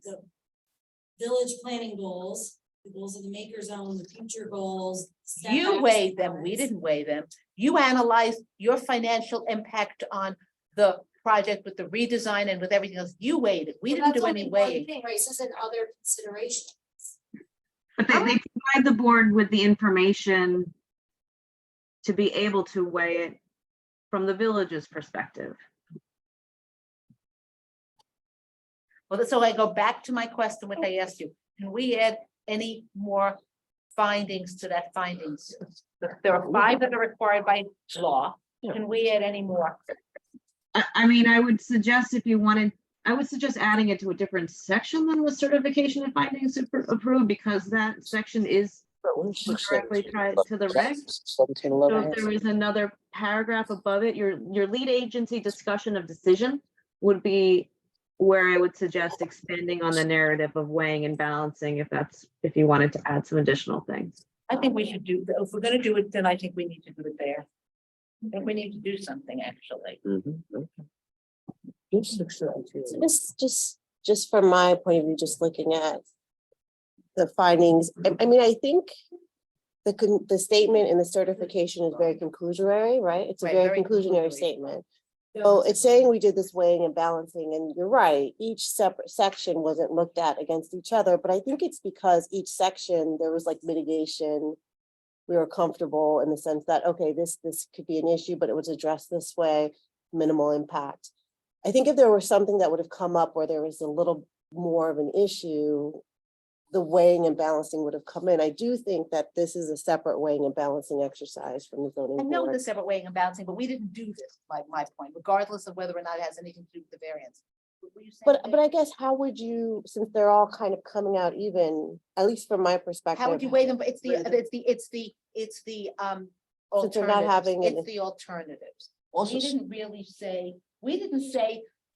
village planning goals, the goals of the maker zone, the future goals. You setbacks, weighed them, we requirements. didn't weigh them. You analyzed your financial impact on the project with the redesign and with everything else. You weighed it. We Well, didn't that's do any only one weighing. thing, right? This isn't other considerations. But they provide the board with the information to be able to weigh it from the village's perspective. Well, so I go back to my question, which I asked you, can we add any more findings to that findings? There are 5 that are required by law. Can we add any more? I mean, I would suggest if you wanted, I would suggest adding it to a different section than the certification and findings approved, because that section is directly tied to the regs. 17, So 11. if there was another paragraph above it, your lead agency discussion of decision would be where I would suggest expanding on the narrative of weighing and balancing, if you wanted to add some additional things. I think we should do, if we're gonna do it, then I think we need to do it there. I think we need to do something, actually. Mhm. So just from my point of view, just looking at the findings, I mean, I think the statement in the certification is very conclusionary, right? It's a Right, very very conclusionary conclusory. statement. So it's saying we did this weighing and balancing, and you're right, each separate section wasn't looked at against each other, but I think it's because each section, there was like mitigation. We were comfortable in the sense that, okay, this could be an issue, but it was addressed this way, minimal impact. I think if there was something that would have come up where there was a little more of an issue, the weighing and balancing would have come in. I do think that this is a separate weighing and balancing exercise from the zoning I know board. the separate weighing and balancing, but we didn't do this, my point, regardless of whether or not it has anything to do with the variance. Were you saying, But Dave? I guess how would you, since they're all kind of coming out even, at least from my perspective. How would you weigh them? It's the Since they're not having alternatives. an- It's the alternatives. Also, We didn't really say,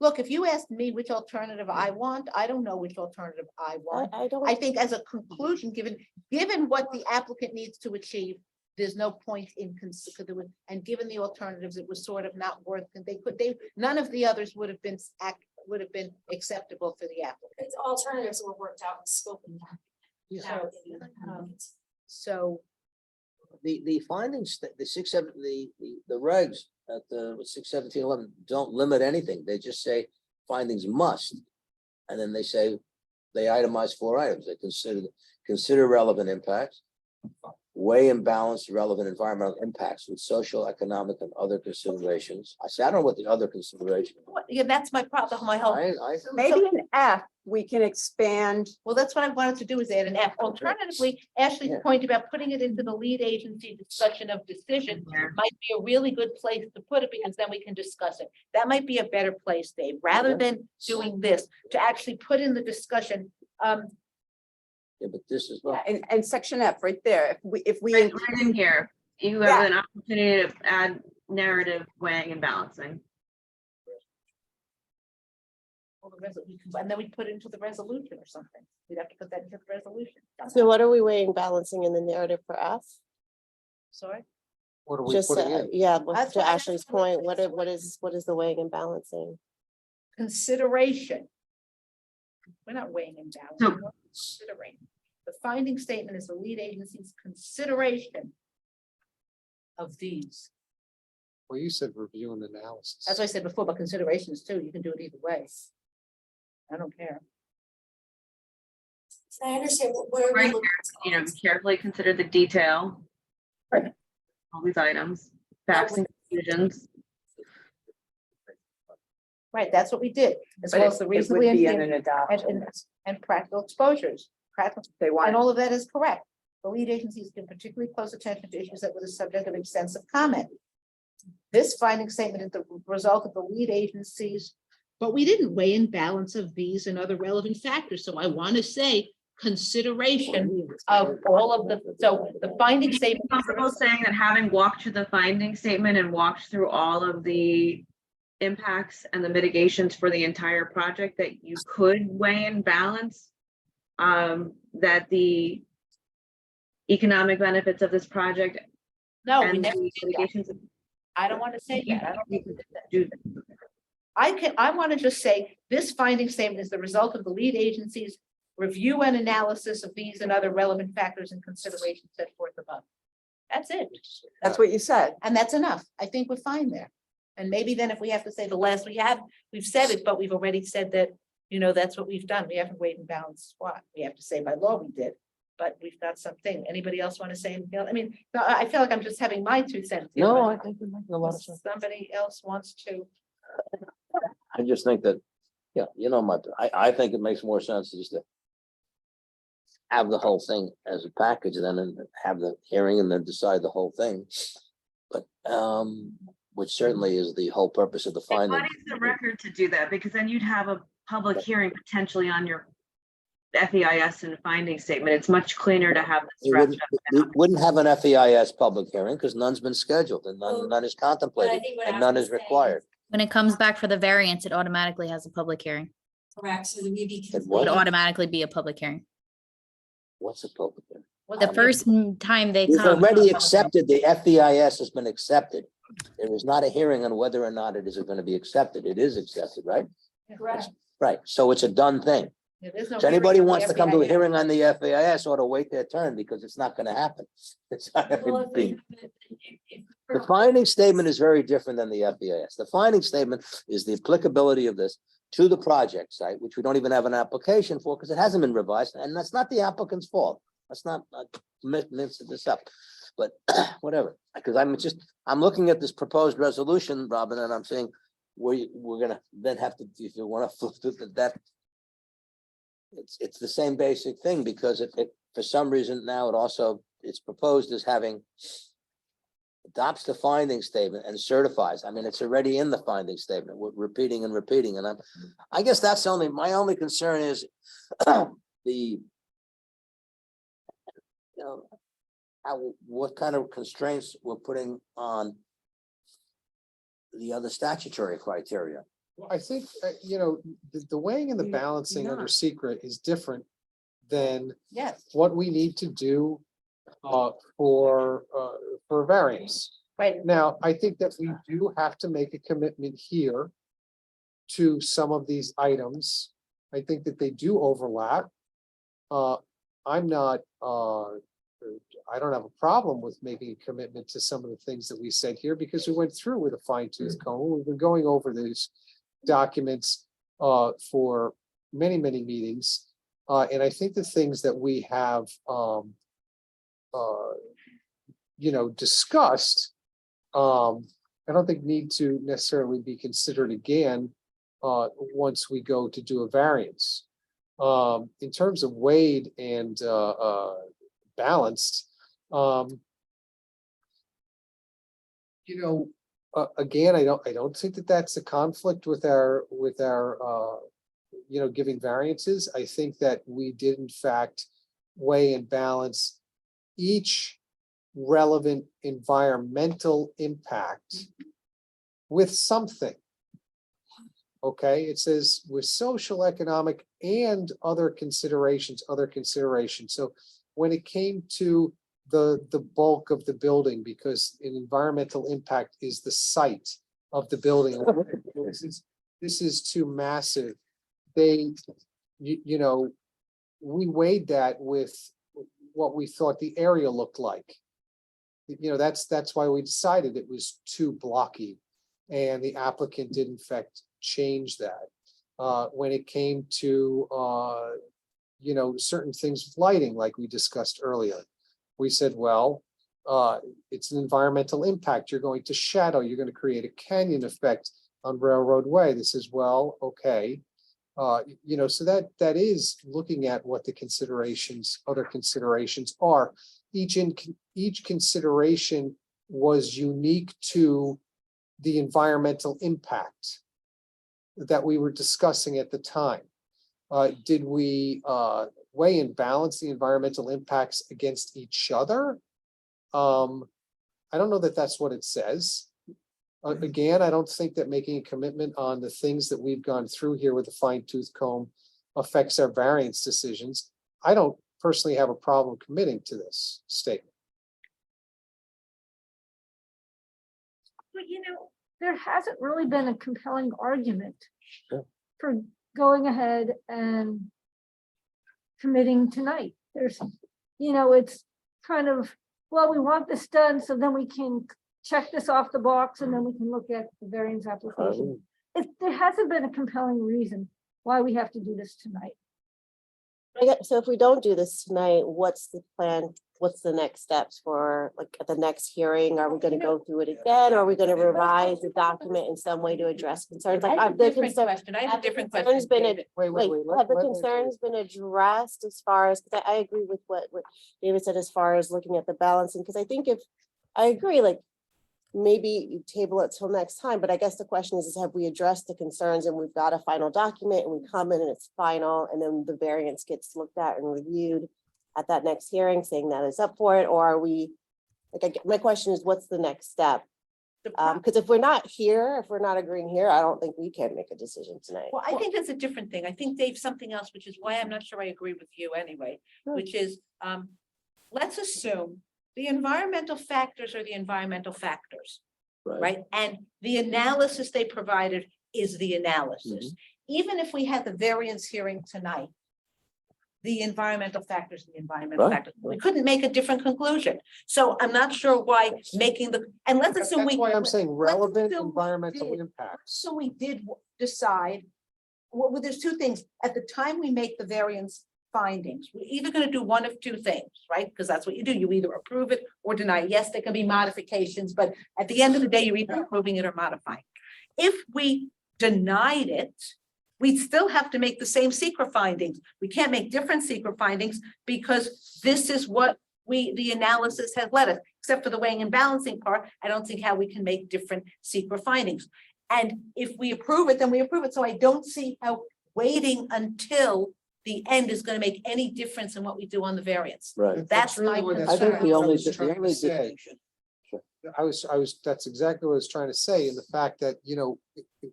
look, if you asked me which alternative I want, I don't know which alternative I want. I don't. I think as a conclusion, given what the applicant needs to achieve, there's no point in considering, and given the alternatives, it was sort of not worth, and none of the others would have been acceptable for the applicant. It's alternatives were worked out in scope and So, the findings, the 6, 7, the regs at the 61711 don't limit anything. They just say findings must. And then they say, they itemize 4 items. They consider relevant impacts, weigh and balance relevant environmental impacts with social, economic, and other considerations. I say, I don't know what the other consideration. Yeah, that's my problem, my whole. Maybe in F, we can expand. Well, that's what I wanted to do is add an F. Alternatively, Ashley's Yeah. point about putting it into the lead agency discussion of decision might be a really good place to put it because then we can discuss it. That might be a better place, Dave, rather than doing this, to actually put in the discussion. Yeah, but this is Yeah, not. and section F right there, if we Right include in here, you have an opportunity to add narrative weighing and balancing. And then we put it into the resolution or something. We'd have to put that into the resolution. So what are we weighing, balancing in the narrative for F? Sorry. What are we Just, putting in? yeah, That's to what I- Ashley's point, what is the weighing and balancing? Consideration. We're not weighing and balancing, So- we're considering. The finding statement is the lead agency's consideration of these. Well, you said review and analysis. As I said before, but considerations too, you can do it either way. I don't care. So I understand what are we Right looking You know, carefully consider the detail. Right. All these items, facts and conclusions. Right, that's what we did, as but well as the it reasonably would be in and, an adoption. and practical exposures. Practical, They and want, all of that is correct. The lead agencies give particularly close attention to issues that were the subject of extensive comment. This finding statement is the result of the lead agencies, but we didn't weigh in balance of these and other relevant factors, so I want to say consideration of all of the, so the finding statement. Comfortable saying that having walked through the finding statement and walked through all of the impacts and the mitigations for the entire project, that you could weigh and balance that the economic benefits of this project No, we and never the did that. mitigations. I don't want to say that. I don't think we did that. Do that. I want to just say, this finding statement is the result of the lead agency's review and analysis of these and other relevant factors and considerations set forth above. That's it. that's what you said. And that's enough. I think we're fine there. And maybe then if we have to say the last, we've said it, but we've already said that, you know, that's what we've done. We haven't weighed and balanced what we have to say by law we did. But we've got something. Anybody else want to say anything else? I mean, no, I feel like I'm just having my 2 cents. here, No, but I think you're making a lot of sense. Somebody else wants to. I just think that, yeah, you know, I think it makes more sense to just to have the whole thing as a package and then have the hearing and then decide the whole thing. But, which certainly is the whole purpose of the It finding. muddies the record to do that, because then you'd have a public hearing potentially on your FEIS and finding statement. It's much cleaner to have this You wrapped wouldn't, up. we wouldn't have an FEIS public hearing because none's been scheduled and Well, none is But I contemplated think what and none Ashley's is saying required. When it comes back for the variance, it automatically has a public hearing. Correct, so that we be. It It would what? automatically be a public hearing. What's a public hearing? The first time they We've come. already accepted, the FEIS has been accepted. There is not a hearing on whether or not it is going to be accepted. It is accepted, right? Correct. Right, so it's a done thing. Yeah, there's no So anybody hearing on wants the to come to a FEIS. hearing on the FEIS ought to wait their turn because it's not gonna happen. It's not Well, gonna if we be. have it- if- The finding statement is very different than the FEIS. The finding statement is the applicability of this to the project site, which we don't even have an application for because it hasn't been revised, and that's not the applicant's fault. Let's not mix this up. But whatever, because I'm looking at this proposed resolution, Robin, and I'm saying we're gonna then have to, if you want to flip that. It's the same basic thing because it for some reason now it's proposed as having adopts the finding statement and certifies. I mean, it's already in the finding statement. We're repeating and repeating. And I guess that's my only concern is what kind of constraints we're putting on the other statutory criteria. Well, I think, the weighing and the balancing under not. secret is different than Yes, what we need to do for variance. right. Now, I think that we do have to make a commitment here to some of these items. I think that they do overlap. I'm not I don't have a problem with making a commitment to some of the things that we said here because we went through with a fine tooth comb. We've been going over these documents for many, many meetings. And I think the things that we have, discussed, I don't think need to necessarily be considered again once we go to do a variance. In terms of weighed and balanced, again, I don't think that that's a conflict with our giving variances. I think that we did in fact weigh and balance each relevant environmental impact with something. Okay, it says with social, economic, and other considerations. So when it came to the bulk of the building, because an environmental impact is the site of the building. This is too massive. We weighed that with what we thought the area looked like. That's why we decided it was too blocky, and the applicant did in fact change that. When it came to certain things with lighting, like we discussed earlier, we said, well, it's an environmental impact. You're going to shadow, you're going to create a canyon effect on Railroad Way. This is, well, okay. So that is looking at what the other considerations are. Each consideration was unique to the environmental impact that we were discussing at the time. Did we weigh and balance the environmental impacts against each other? I don't know that that's what it says. Again, I don't think that making a commitment on the things that we've gone through here with a fine tooth comb affects our variance decisions. I don't personally have a problem committing to this statement. But there hasn't really been a compelling argument Sure. for going ahead and committing tonight. There's, it's kind of, well, we want this done, so then we can check this off the box and then we can look at the variance application. There hasn't been a compelling reason why we have to do this tonight. So if we don't do this tonight, what's the plan? What's the next steps for, like, at the next hearing? Are we going to go through it again? Are we going to revise the document in some way to address concerns? Like, I have a different concern- question. I have a have the different concerns question. been David. Wait, have the concerns been addressed as far as, because I agree with what David said as far as looking at the balancing, because I think I agree, like, maybe you table it till next time, but I guess the question is have we addressed the concerns and we've got a final document and we come in and it's final and then the variance gets looked at and reviewed at that next hearing saying that is up for it, or are we, my question is what's the next step? Because if we're not agreeing here, I don't think we can make a decision tonight. Well, I think that's a different thing. I think Dave, something else, which is why I'm not sure I agree with you anyway, which is, let's assume the environmental factors are the environmental factors, right? And the analysis they provided is the analysis. Even if we had the variance hearing tonight, the environmental factors, factors, we couldn't make a different conclusion. So I'm not sure why making and let's assume That's why I'm saying relevant assume we environmental did. impacts. So we did decide, well, there's two things. At the time we make the variance findings, we're either going to do one of two things, right? Because that's what you do. You either approve it or deny it. Yes, there can be modifications, but at the end of the day, you're either approving it or modifying. If we denied it, we'd still have to make the same secret findings. We can't make different secret findings because this is what the analysis has led us, except for the weighing and balancing part. I don't see how we can make different secret findings. And if we approve it, then we approve it. So I don't see how waiting until the end is going to make any difference in what we do on the variance. Right. That's really my what concern. I think the only, was trying to say. distinction. That's exactly what I was trying to say, in the fact that,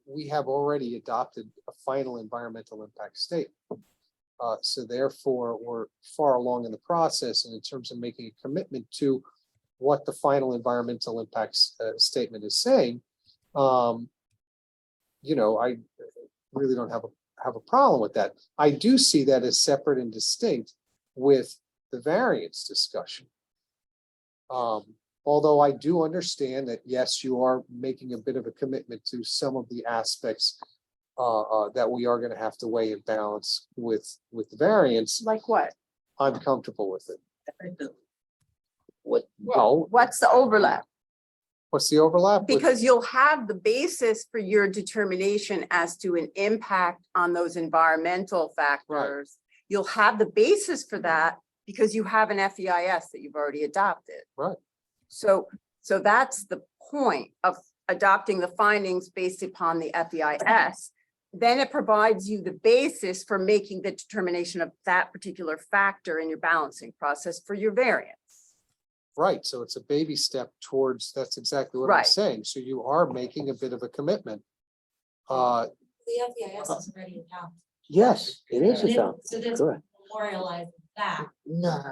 we have already adopted a final environmental impact statement. So therefore, we're far along in the process, and in terms of making a commitment to what the final environmental impacts statement is saying, I really don't have a problem with that. I do see that as separate and distinct with the variance discussion. Although I do understand that, yes, you are making a bit of a commitment to some of the aspects that we are gonna have to weigh and balance with the variance. Like what? I'm comfortable with it. Well, What's the overlap? What's the overlap? with- Because you'll have the basis for your determination as to an impact on those environmental factors. You'll have the basis for that because you have an FEIS that you've already adopted. Right. So that's the point of adopting the findings based upon the FEIS. Then it provides you the basis for making the determination of that particular factor in your balancing process for your variance. Right, so it's a baby step towards, that's exactly what I'm Right. saying. So you are making a bit of a commitment. The FEIS is already adopted. yes, it is a town, So this correct. memorializes that. No.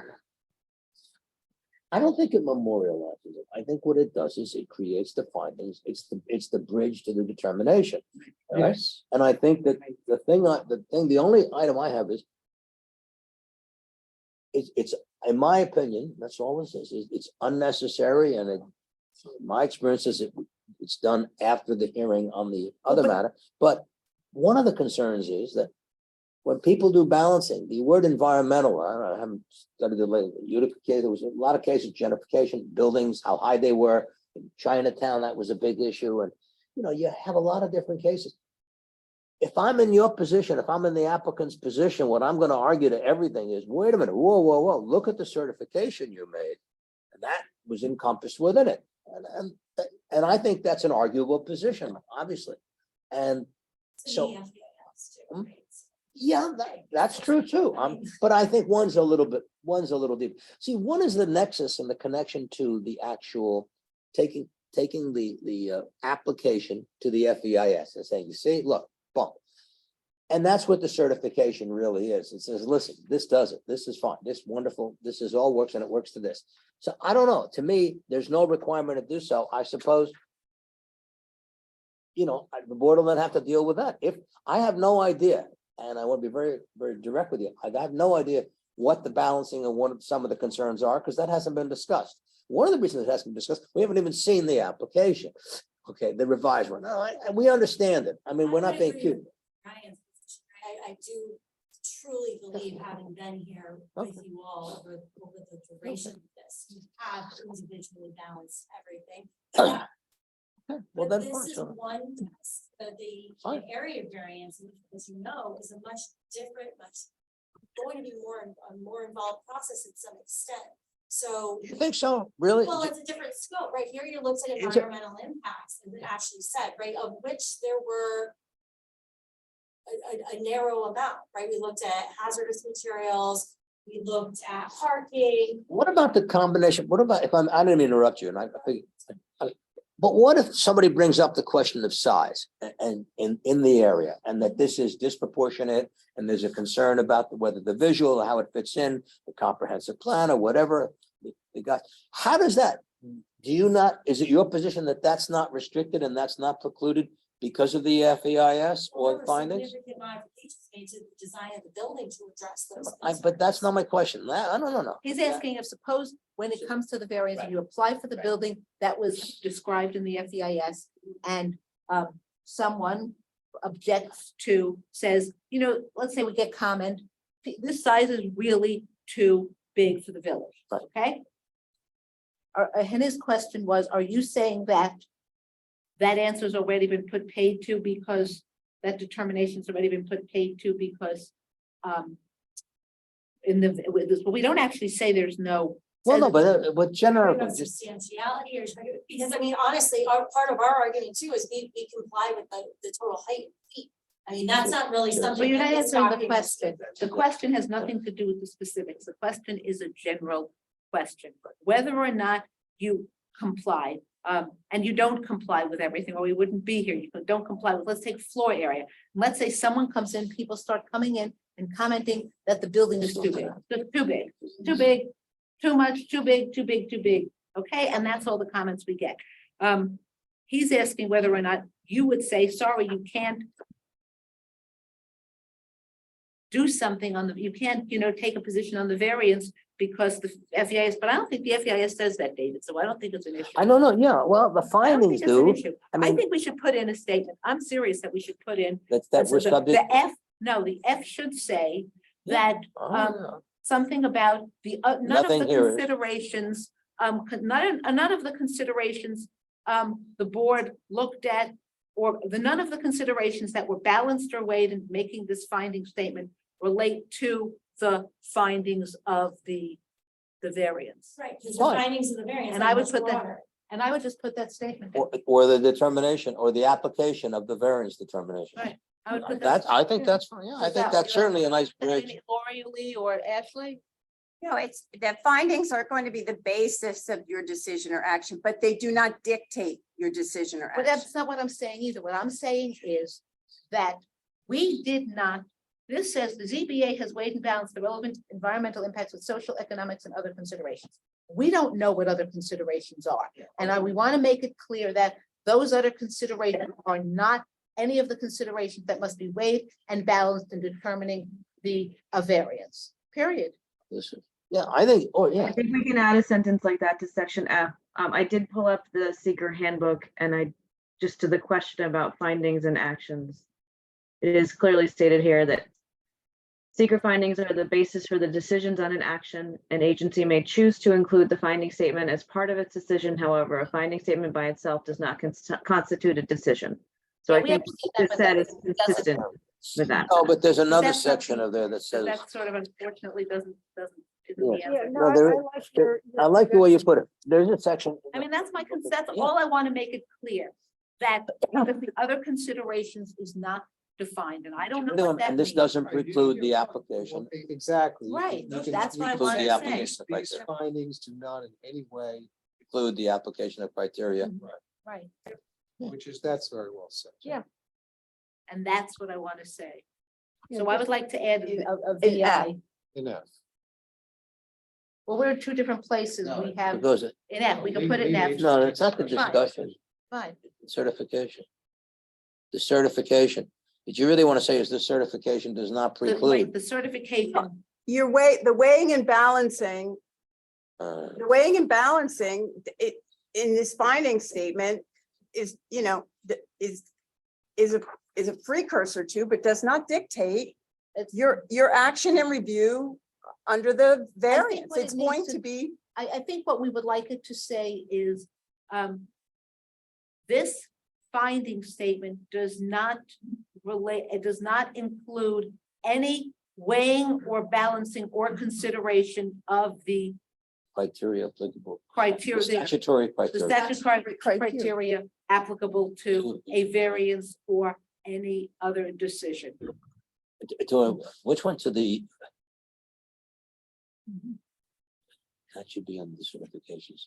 I don't think it memorializes it. I think what it does is it creates the findings. It's the bridge to the determination. all right? Yes. And I think that the only item I have is it's, in my opinion, that's all this is it's unnecessary and it, my experience is it's done after the hearing on the other matter. But one of the concerns is that when people do balancing, the word environmental, I haven't studied it lately, Utica, there was a lot of cases, gentrification, buildings, how high they were. In Chinatown, that was a big issue. And, you have a lot of different cases. If I'm in your position, if I'm in the applicant's position, what I'm going to argue to everything is, wait a minute, whoa, look at the certification you made. And that was encompassed within it. And I think that's an arguable position, obviously. And It's in so, the FEIS too, Hmm? right? yeah, that's true too. But I think one's a little deep. See, one is the nexus and the connection to the actual taking the application to the FEIS and saying, you see, look, bump. And that's what the certification really is. It says, listen, this does it. This is fine. This wonderful. This is all works and it works to this. So I don't know. To me, there's no requirement to do so. I suppose, the board will then have to deal with that. If I have no idea, and I want to be very, very direct with you, I have no idea what the balancing and what some of the concerns are, because that hasn't been discussed. One of the reasons it hasn't been discussed, we haven't even seen the application. Okay, the revised one. No, we understand it. I mean, we're not being cute. Ryan's position. I do truly believe, having been here with you all over the duration of this, you have individually balanced everything. Well, But then, this fine, is so- one test, the Fine. area variance, as you know, is a much different, going to be a more involved process in some extent. So, You think so? Really? well, it's a different scope, right? Here you looked at It's a- environmental impacts, and it actually said, right, of which there were a narrow amount, right? We looked at hazardous materials, we looked at parking. What about the combination? What about if I didn't mean to interrupt you, and but what if somebody brings up the question of size and in the area, and that this is disproportionate, and there's a concern about whether the visual, how it fits in, the comprehensive plan or whatever they got. How does that, is it your position that that's not restricted and that's not precluded because of the FEIS There or were findings? significant modifications made to the design of the building to address those. But that's concerns. not my question. I don't know. He's asking if suppose when it comes to the variance, you apply for the building that was described in the FEIS and someone objects to, says, let's say we get comment, this size is really too big for the village, Right. okay? And his question was, are you saying that answer's already been put paid to because that determination's already been put paid to because but we don't actually say there's no. Well, no, but generally, Of just substantiality, or because I mean, honestly, part of our argument too is we comply with the total height of feet. I mean, that's not really something. Well, you're not that this answering the document- question. The question has nothing to do with the specifics. The question is a general question. Whether or not you comply, and you don't comply with everything, or we wouldn't be here. You don't comply with, let's take floor area. Let's say someone comes in, people start coming in and commenting that the building is too big, too big, too much, too big, too big, too big. Okay, and that's all the comments we get. He's asking whether or not you would say, sorry, you can't do something on you can't, take a position on the variance because the FEIS, but I don't think the FEIS says that, David, so I don't think it's an issue. I don't know, yeah, well, the I don't findings think it's an do, issue. I I mean, think we should put in a statement. I'm serious that we should put in. that so we're the subject. F, no, the F should say that Oh, yeah. something about the, none of Nothing the here is- considerations, none of the considerations, the board looked at, or none of the considerations that were balanced or weighed in making this finding statement relate to the findings of the variance. Right, because the Fine. findings of the variance. And are I would much put that- broader. And I would just put that statement. in. Or the determination or the application of the variance determination. Right. I would put That's, that. I think that's, fine. Yeah, I Is think that- that's certainly a nice bridge. Lori, Lee, or Ashley? No, it's, the findings are going to be the basis of your decision or action, but they do not dictate your decision or But action. that's not what I'm saying either. What I'm saying is that we did not, this says the ZBA has weighed and balanced the relevant environmental impacts with social, economics, and other considerations. We don't know what other considerations are. And we want to make it clear that those other considerations are not any of the considerations that must be weighed and balanced in determining the variance, period. This is- Yeah, I think, oh, yeah. I think we can add a sentence like that to section F. I did pull up the seeker handbook and just to the question about findings and actions. It is clearly stated here that seeker findings are the basis for the decisions on an action. An agency may choose to include the finding statement as part of its decision. However, a finding statement by itself does not constitute a decision. So Yeah, I we think understand that, this but said that is doesn't- consistent with that. Oh, but there's another that's not- section of there that So says, that sort of unfortunately isn't the Yeah. Yeah, answer. no, Well, I there- like your. I like the way you put it. There's a section. I mean, that's that's Yeah. all I want to make it clear, that the other considerations is not defined, and I don't know what that And this means. doesn't preclude the application. Exactly. Right, You can- that's you what I can wanted say to say. application These criteria. findings do not in any way, Include the application of criteria. Right, that's very well said. Yeah. and that's what I want to say. Yeah, So I would like to add a in F. VI. Enough. Well, we're in two different places. We have Because, in F, we can put it in F. no, it's not the Fine. discussion, Fine. certification. The certification. Did you really want to say is the certification does not The- right, preclude? the certification, The weighing and balancing, uh, it, in this finding statement is, is a precursor to, but does not dictate it's, your action and review under the variance. what it It's going needs to- to be, I think what we would like it to say is, this finding statement does not relate, it does not include any weighing or balancing or consideration of the criteria applicable. The criteria, statutory the criteria. statutory criteria. criteria applicable to a variance or any other decision. Which one to the? That should be on the certifications.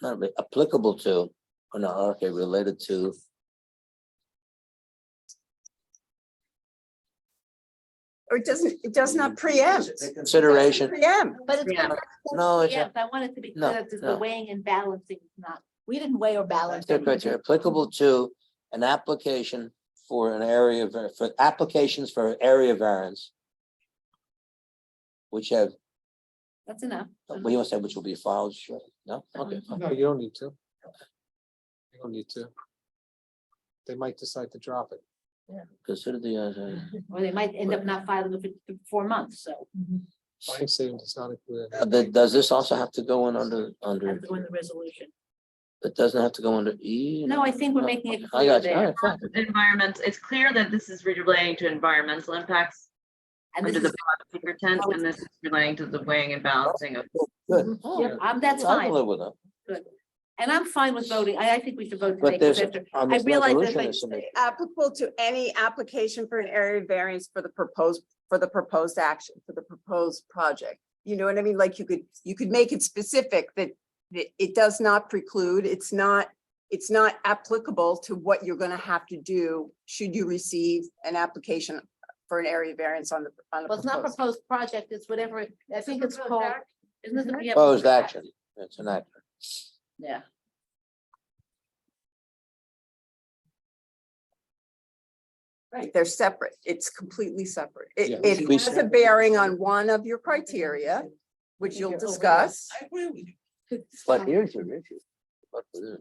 Not applicable to, oh no, okay, related to. or it does not preempt. Consideration. Preempt. But it's. Yeah. No, it's Yes, I want it to be No, clear that the no. weighing and balancing is not, we didn't weigh or balance. their criteria applicable to an application for an area, for applications for area variance. Which have, That's enough. what do you want to say, which will be filed, sure, no, okay. fine. No, you don't need to. You don't need to. They might decide to drop it. Consider the, Or they might end up not filing it for 4 months, so Finding statement does not include. does this also have to go in under, that's when the resolution. it doesn't have to go under E? No, I think we're making it I clear got you, all there. right, fine. Environment, it's clear that this is relating to environmental impacts And under this the is, seeker tent, and this is relating to the weighing and balancing of. Good. yeah, that's I can fine. live with that. And I'm fine with voting. I think we should vote But today. there's, 'cause after- on I this realize that resolution, they- there's some issue. Applicable to any application for an area variance for the proposed action, for the proposed project. You know what I mean? Like you could make it specific that it does not preclude, it's not applicable to what you're gonna have to do should you receive an application for an area variance on the Well, it's not proposed. proposed project, it's whatever, I think it's called. Isn't it? Yeah, Proposed action, it's an action. Yeah. Right. They're separate. It's completely separate. Yeah, It we has a said- bearing on one of your criteria, which you'll discuss. But here's your issue. What was it?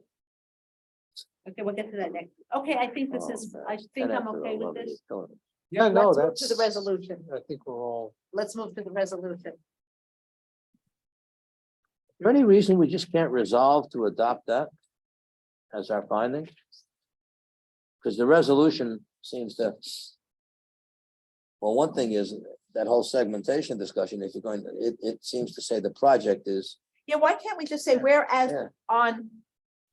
Okay, we'll get to that next. Okay, I think this Oh, is, man. I think 10 I'm after okay with 11 this. is killing me. Yeah, no, Let's move that's. to the resolution. I think we're all, Let's move to the resolution. Is there any reason we just can't resolve to adopt that as our finding? Because the resolution seems to. Well, one thing is that whole segmentation discussion, if you're going, it seems to say the project is, Yeah, why can't we just say whereas Yeah. on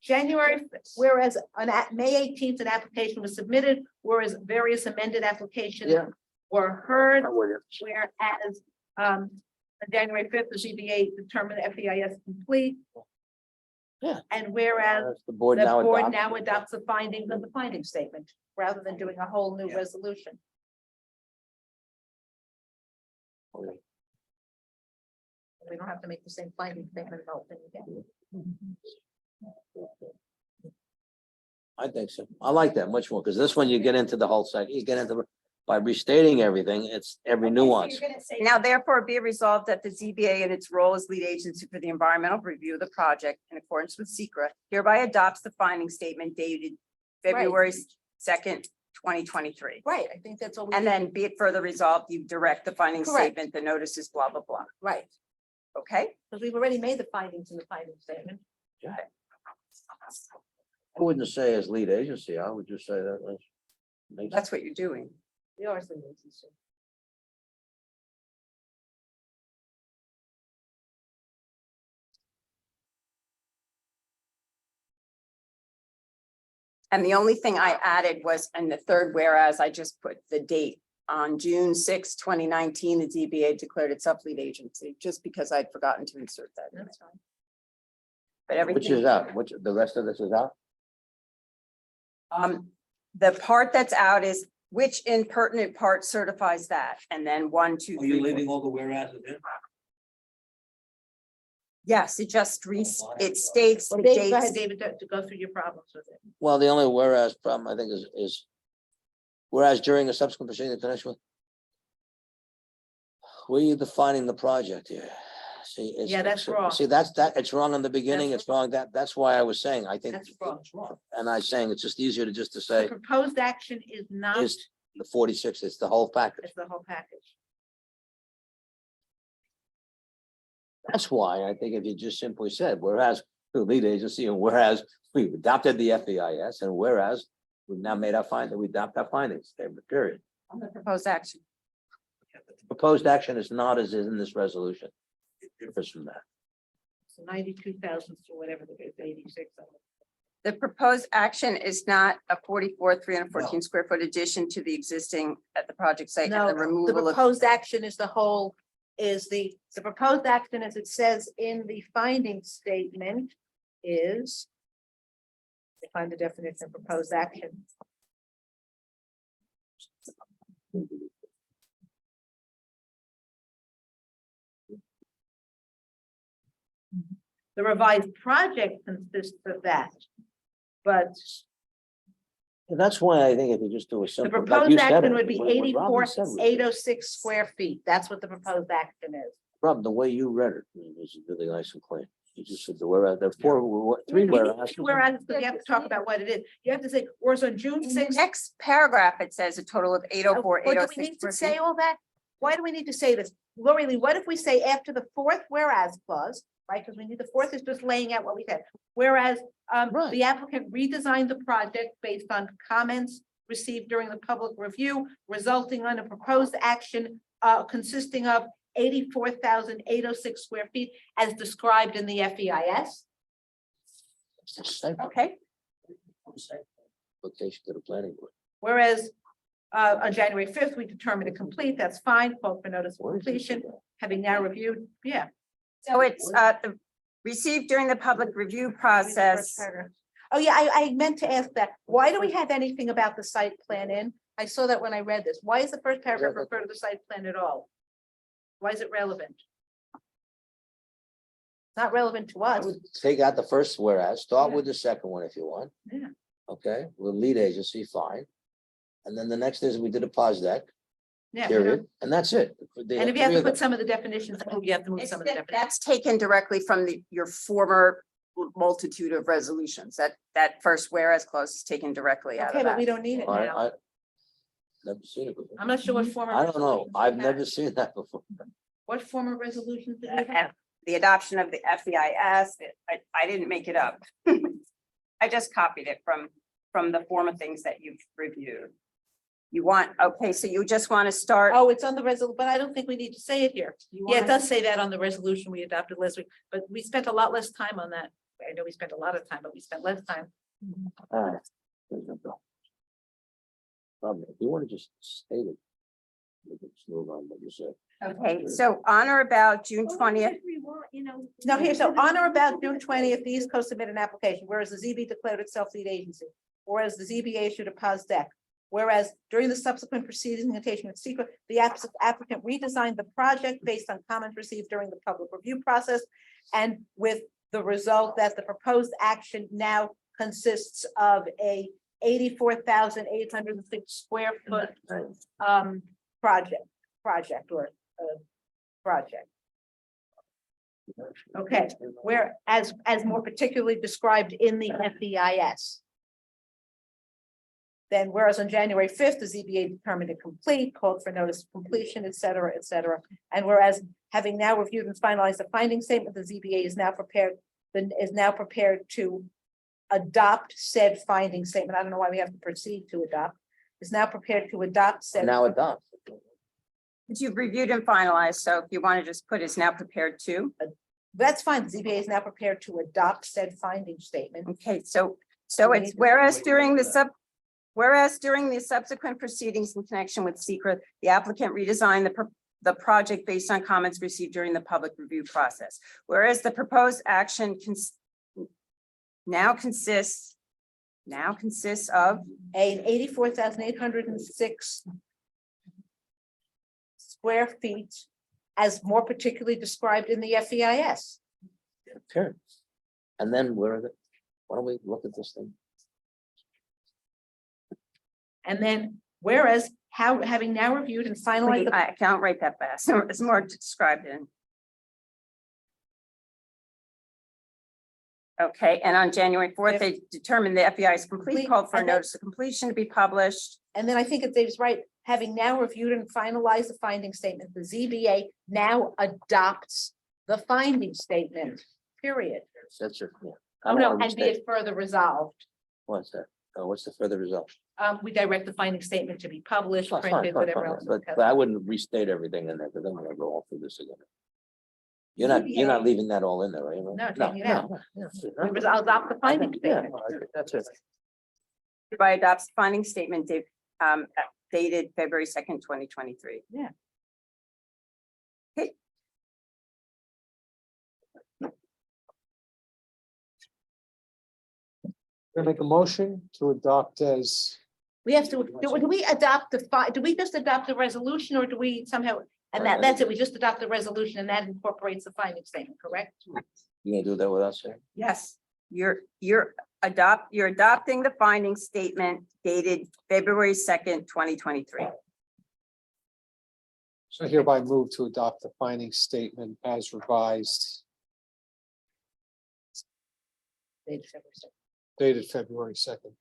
January, whereas on May 18th, an application was submitted, whereas various amended applications yeah. were heard, I'm with you. whereas on January 5th, the ZBA determined FEIS complete. Yeah. And whereas The board the now board adopts. now adopts the findings of the finding statement, rather than doing a whole new resolution. We don't have to make the same finding statement about thing again. I think so. I like that much more, because this one you get into the whole second, you get into, by restating everything, it's every nuance. Now therefore be it resolved that the ZBA in its role as lead agency for the environmental review of the project in accordance with secra hereby adopts the finding statement dated February 2nd, 2023. Right, I think that's all. we And need. then be it further resolved, you direct the finding Correct. statement, the notice is blah, blah, blah. Right, Okay? because we've already made the findings in the finding statement. I wouldn't say as lead agency, I would just say that. That's what you're doing. Yours and yours. And the only thing I added was in the third whereas I just put the date on June 6, 2019, the ZBA declared itself lead agency, just because I'd forgotten to insert that. That's fine. But Which everything, is out, which, the rest of this is out? the part that's out is which impertinent part certifies that, and then 1, 2, 3. 4. all the whereas's in? Yes, it just it states Well, the David, go ahead, dates. David, to go through your problems with it. Well, the only whereas problem, I think, is whereas during a subsequent proceeding in connection with. Were you defining the project here? See, it's. Yeah, that's wrong. See, it's wrong in the beginning, That's it's wrong, that's why I was saying, I think. That's wrong. And I was saying, it's just easier to just to The say, proposed action is not, is the 46, it's the whole package. it's the whole package. That's why I think if you just simply said, whereas the lead agency and whereas we've adopted the FEIS and whereas we've now made our we adopt our findings, period. On the proposed action. Proposed action is not as is in this resolution. It differs from that. So 92,000 to whatever it is, 86. The proposed action is not a 314 square foot addition to the existing at the project site and No, the the removal of. proposed action is the whole, is the proposed action, as it says in the finding statement, is. Find the definition of proposed action. The revised project consists of that. But And that's why I think if you just do a the simple. like proposed you said action it, would be what Robin 84, said was- 806 square feet. That's what the proposed action is. Rob, the way you read it was really nice and clean. You just said the whereas, the three whereas. Whereas, but you have to talk about what it is. You have to say, whereas on June In the 6th. next paragraph, it says a total of 804, Well, do we 806 need to square say feet. all that? Why do we need to say this? Lori Lee, what if we say after the fourth whereas clause, right? Because we need, the fourth is just laying out what we said. Whereas Right. the applicant redesigned the project based on comments received during the public review, resulting in a proposed action consisting of 84,806 square feet as described in the FEIS. It's the same Okay, application to the planning board. Whereas on January 5th, we determined it complete, that's fine, called for notice of What is it? completion, having now reviewed, yeah. so it's received during the public review process. Oh, yeah, I meant to ask that. Why do we have anything about the site plan in? I saw that when I read this. Why is the first paragraph refer to the site plan at all? Why is it relevant? Not relevant to I us. would take out the first whereas, start Yeah. with the second one if you want. Yeah. Okay, with lead agency, fine. And then the next is we did a pause deck, Yeah. period, and that's it. And if you have to put some of the definitions, you have to move It's some of the that- definitions. That's taken directly from your former multitude of resolutions. That first whereas clause is taken directly out Okay, of but we that. don't need it I now. never seen it before. I'm not sure what former. I don't know. resolutions we I've have. never seen that before. What former resolutions did we have? The adoption of the FEIS, I didn't make it up. I just copied it from the former things that you've reviewed. You want, okay, so you just want to start. Oh, it's on the resolution, but I don't think we need to say it here. You Yeah, it wanna- does say that on the resolution we adopted last week, but we spent a lot less time on that. I know we spent a lot of time, but we spent less time. If you want to just state it. we can just move on what you said. Okay, so on or about June 20th. Now, here, so on or about June 20th, the East Coast submitted an application, whereas the ZB declared itself lead agency. Whereas the ZBA issued a pause deck. Whereas during the subsequent proceedings in connection with secret, the applicant redesigned the project based on comments received during the public review process. And with the result that the proposed action now consists of a 84,806 square foot project. Okay, where as more particularly described in the FEIS. Then whereas on January 5th, the ZBA determined it complete, called for notice of completion, et cetera, et cetera. And whereas having now reviewed and finalized the finding statement, the ZBA is now prepared to adopt said finding statement. I don't know why we have to proceed to adopt. Is now prepared to adopt said. Now adopt. You've reviewed and finalized, so if you want to just put is now prepared to. That's fine. The ZBA is now prepared to adopt said finding statement. Okay, so it's whereas during the subsequent proceedings in connection with secret, the applicant redesigned the project based on comments received during the public review process. Whereas the proposed action now consists of An 84,806 square feet as more particularly described in the FEIS. Okay. And then where are the, why don't we look at this thing? And then whereas having now reviewed and finalized. wait, the- I can't write that fast. It's more described in. Okay, and on January 4th, they determined the FEIS complete, called for a And then- notice of completion to be published. And then I think it is right, having now reviewed and finalized the finding statement, the ZBA now adopts the finding statement, period. That's it. Yeah. Oh, I don't no, wanna and be restate- it further resolved. What's that? What's the further result? We direct the finding statement to be published, Fine, fine, printed, fine, whatever fine, else. But I wouldn't restate everything in there, because I'm gonna go all through this again. You're not leaving that all in there, are you? No, taking it out. no. We adopt the finding Yeah, statement. that's it. By adopts finding statement dated February 2nd, 2023. Yeah. Okay. Make a motion to adopt as, We have to, do we adopt do we just adopt the resolution or do we somehow, and that's it, we just adopt the resolution and that incorporates the finding statement, correct? You gonna do that with us? Yes, you're adopting the finding statement dated February 2nd, 2023. so hereby move to adopt the finding statement as revised, dated February 2nd.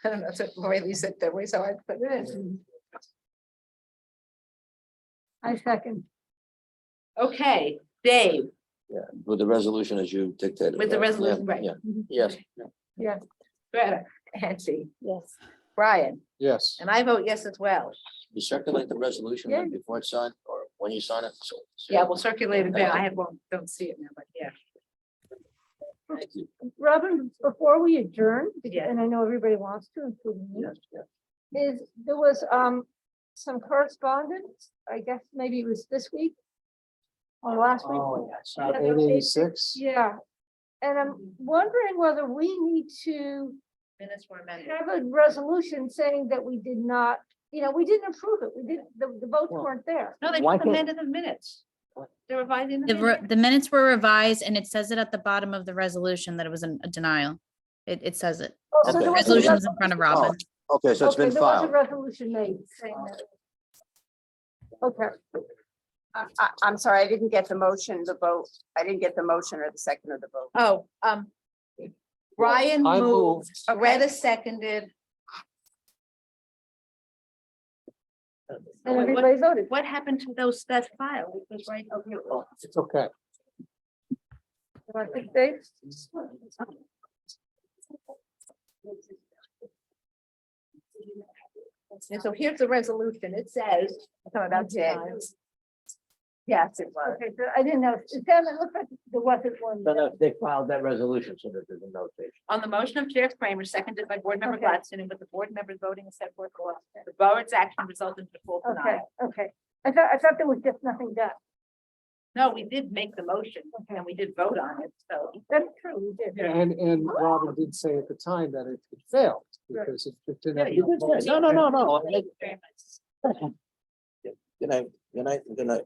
I don't know, so Lori said that way, so I put it in. I second. Okay, Dave, Yeah, with the resolution as you dictated. with the right? resolution, right? Yeah, yes. Greta, Nancy, Yes. Brian, Yes. and I vote yes as well. You circulate the resolution Yeah. before it's signed or when you sign it. Yeah, we'll circulate it there. I have one, don't see it now, but yeah. Thank you. Robin, before we adjourn, Yeah. and I know everybody wants to, including me, Yes, yeah. there was some correspondence, I guess maybe it was this week or last week. Oh, yes. Yeah, 886. Yeah, and I'm wondering whether we need to Minutes were amended. have a resolution saying that we did not, we didn't approve it. We didn't, the votes Well, weren't there. No, they Why just can't- amended the minutes. They're revising the minutes. The minutes were revised and it says it at the bottom of the resolution that it was a denial. It says it. Oh, so Okay. there was Resolution's another- in front of Robin. Okay, so it's Okay, been there was a filed. resolution made saying that. Okay, I'm sorry, I didn't get the motion, the vote. I didn't get the motion or the second of the vote. Oh, Brian I moved, Okay. Greta seconded. and What- everybody voted. What happened to those, that file? It was right over here. Oh, It's okay. You want to take dates? And so here's the resolution. It says. That's it. Yes, it was. Okay, so I didn't know. Sam, it looks like there wasn't one. No, no, they filed that resolution so that there's a notation. On the motion of Chair Kramer, seconded by Board Member Okay. Gladstone, and with the board members voting as set forth below, the board's action resulted in default Okay, denial. okay. I thought there was just nothing done. No, we did make the motion and we did vote on it, so. That's true, we did. And Robin did say at the time that it failed because it didn't. have you enough votes. No, no. Thank you very much. Good night, good night, good night.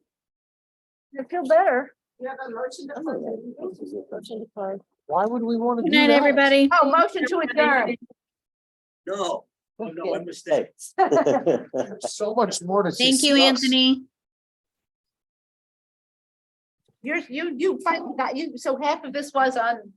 I feel better. Why would we want to Good do night, that? everybody. Oh, motion to adjourn. No, no, I'm mistaken. So much more to. Thank you, discuss. Anthony. You finally got, so half of this was on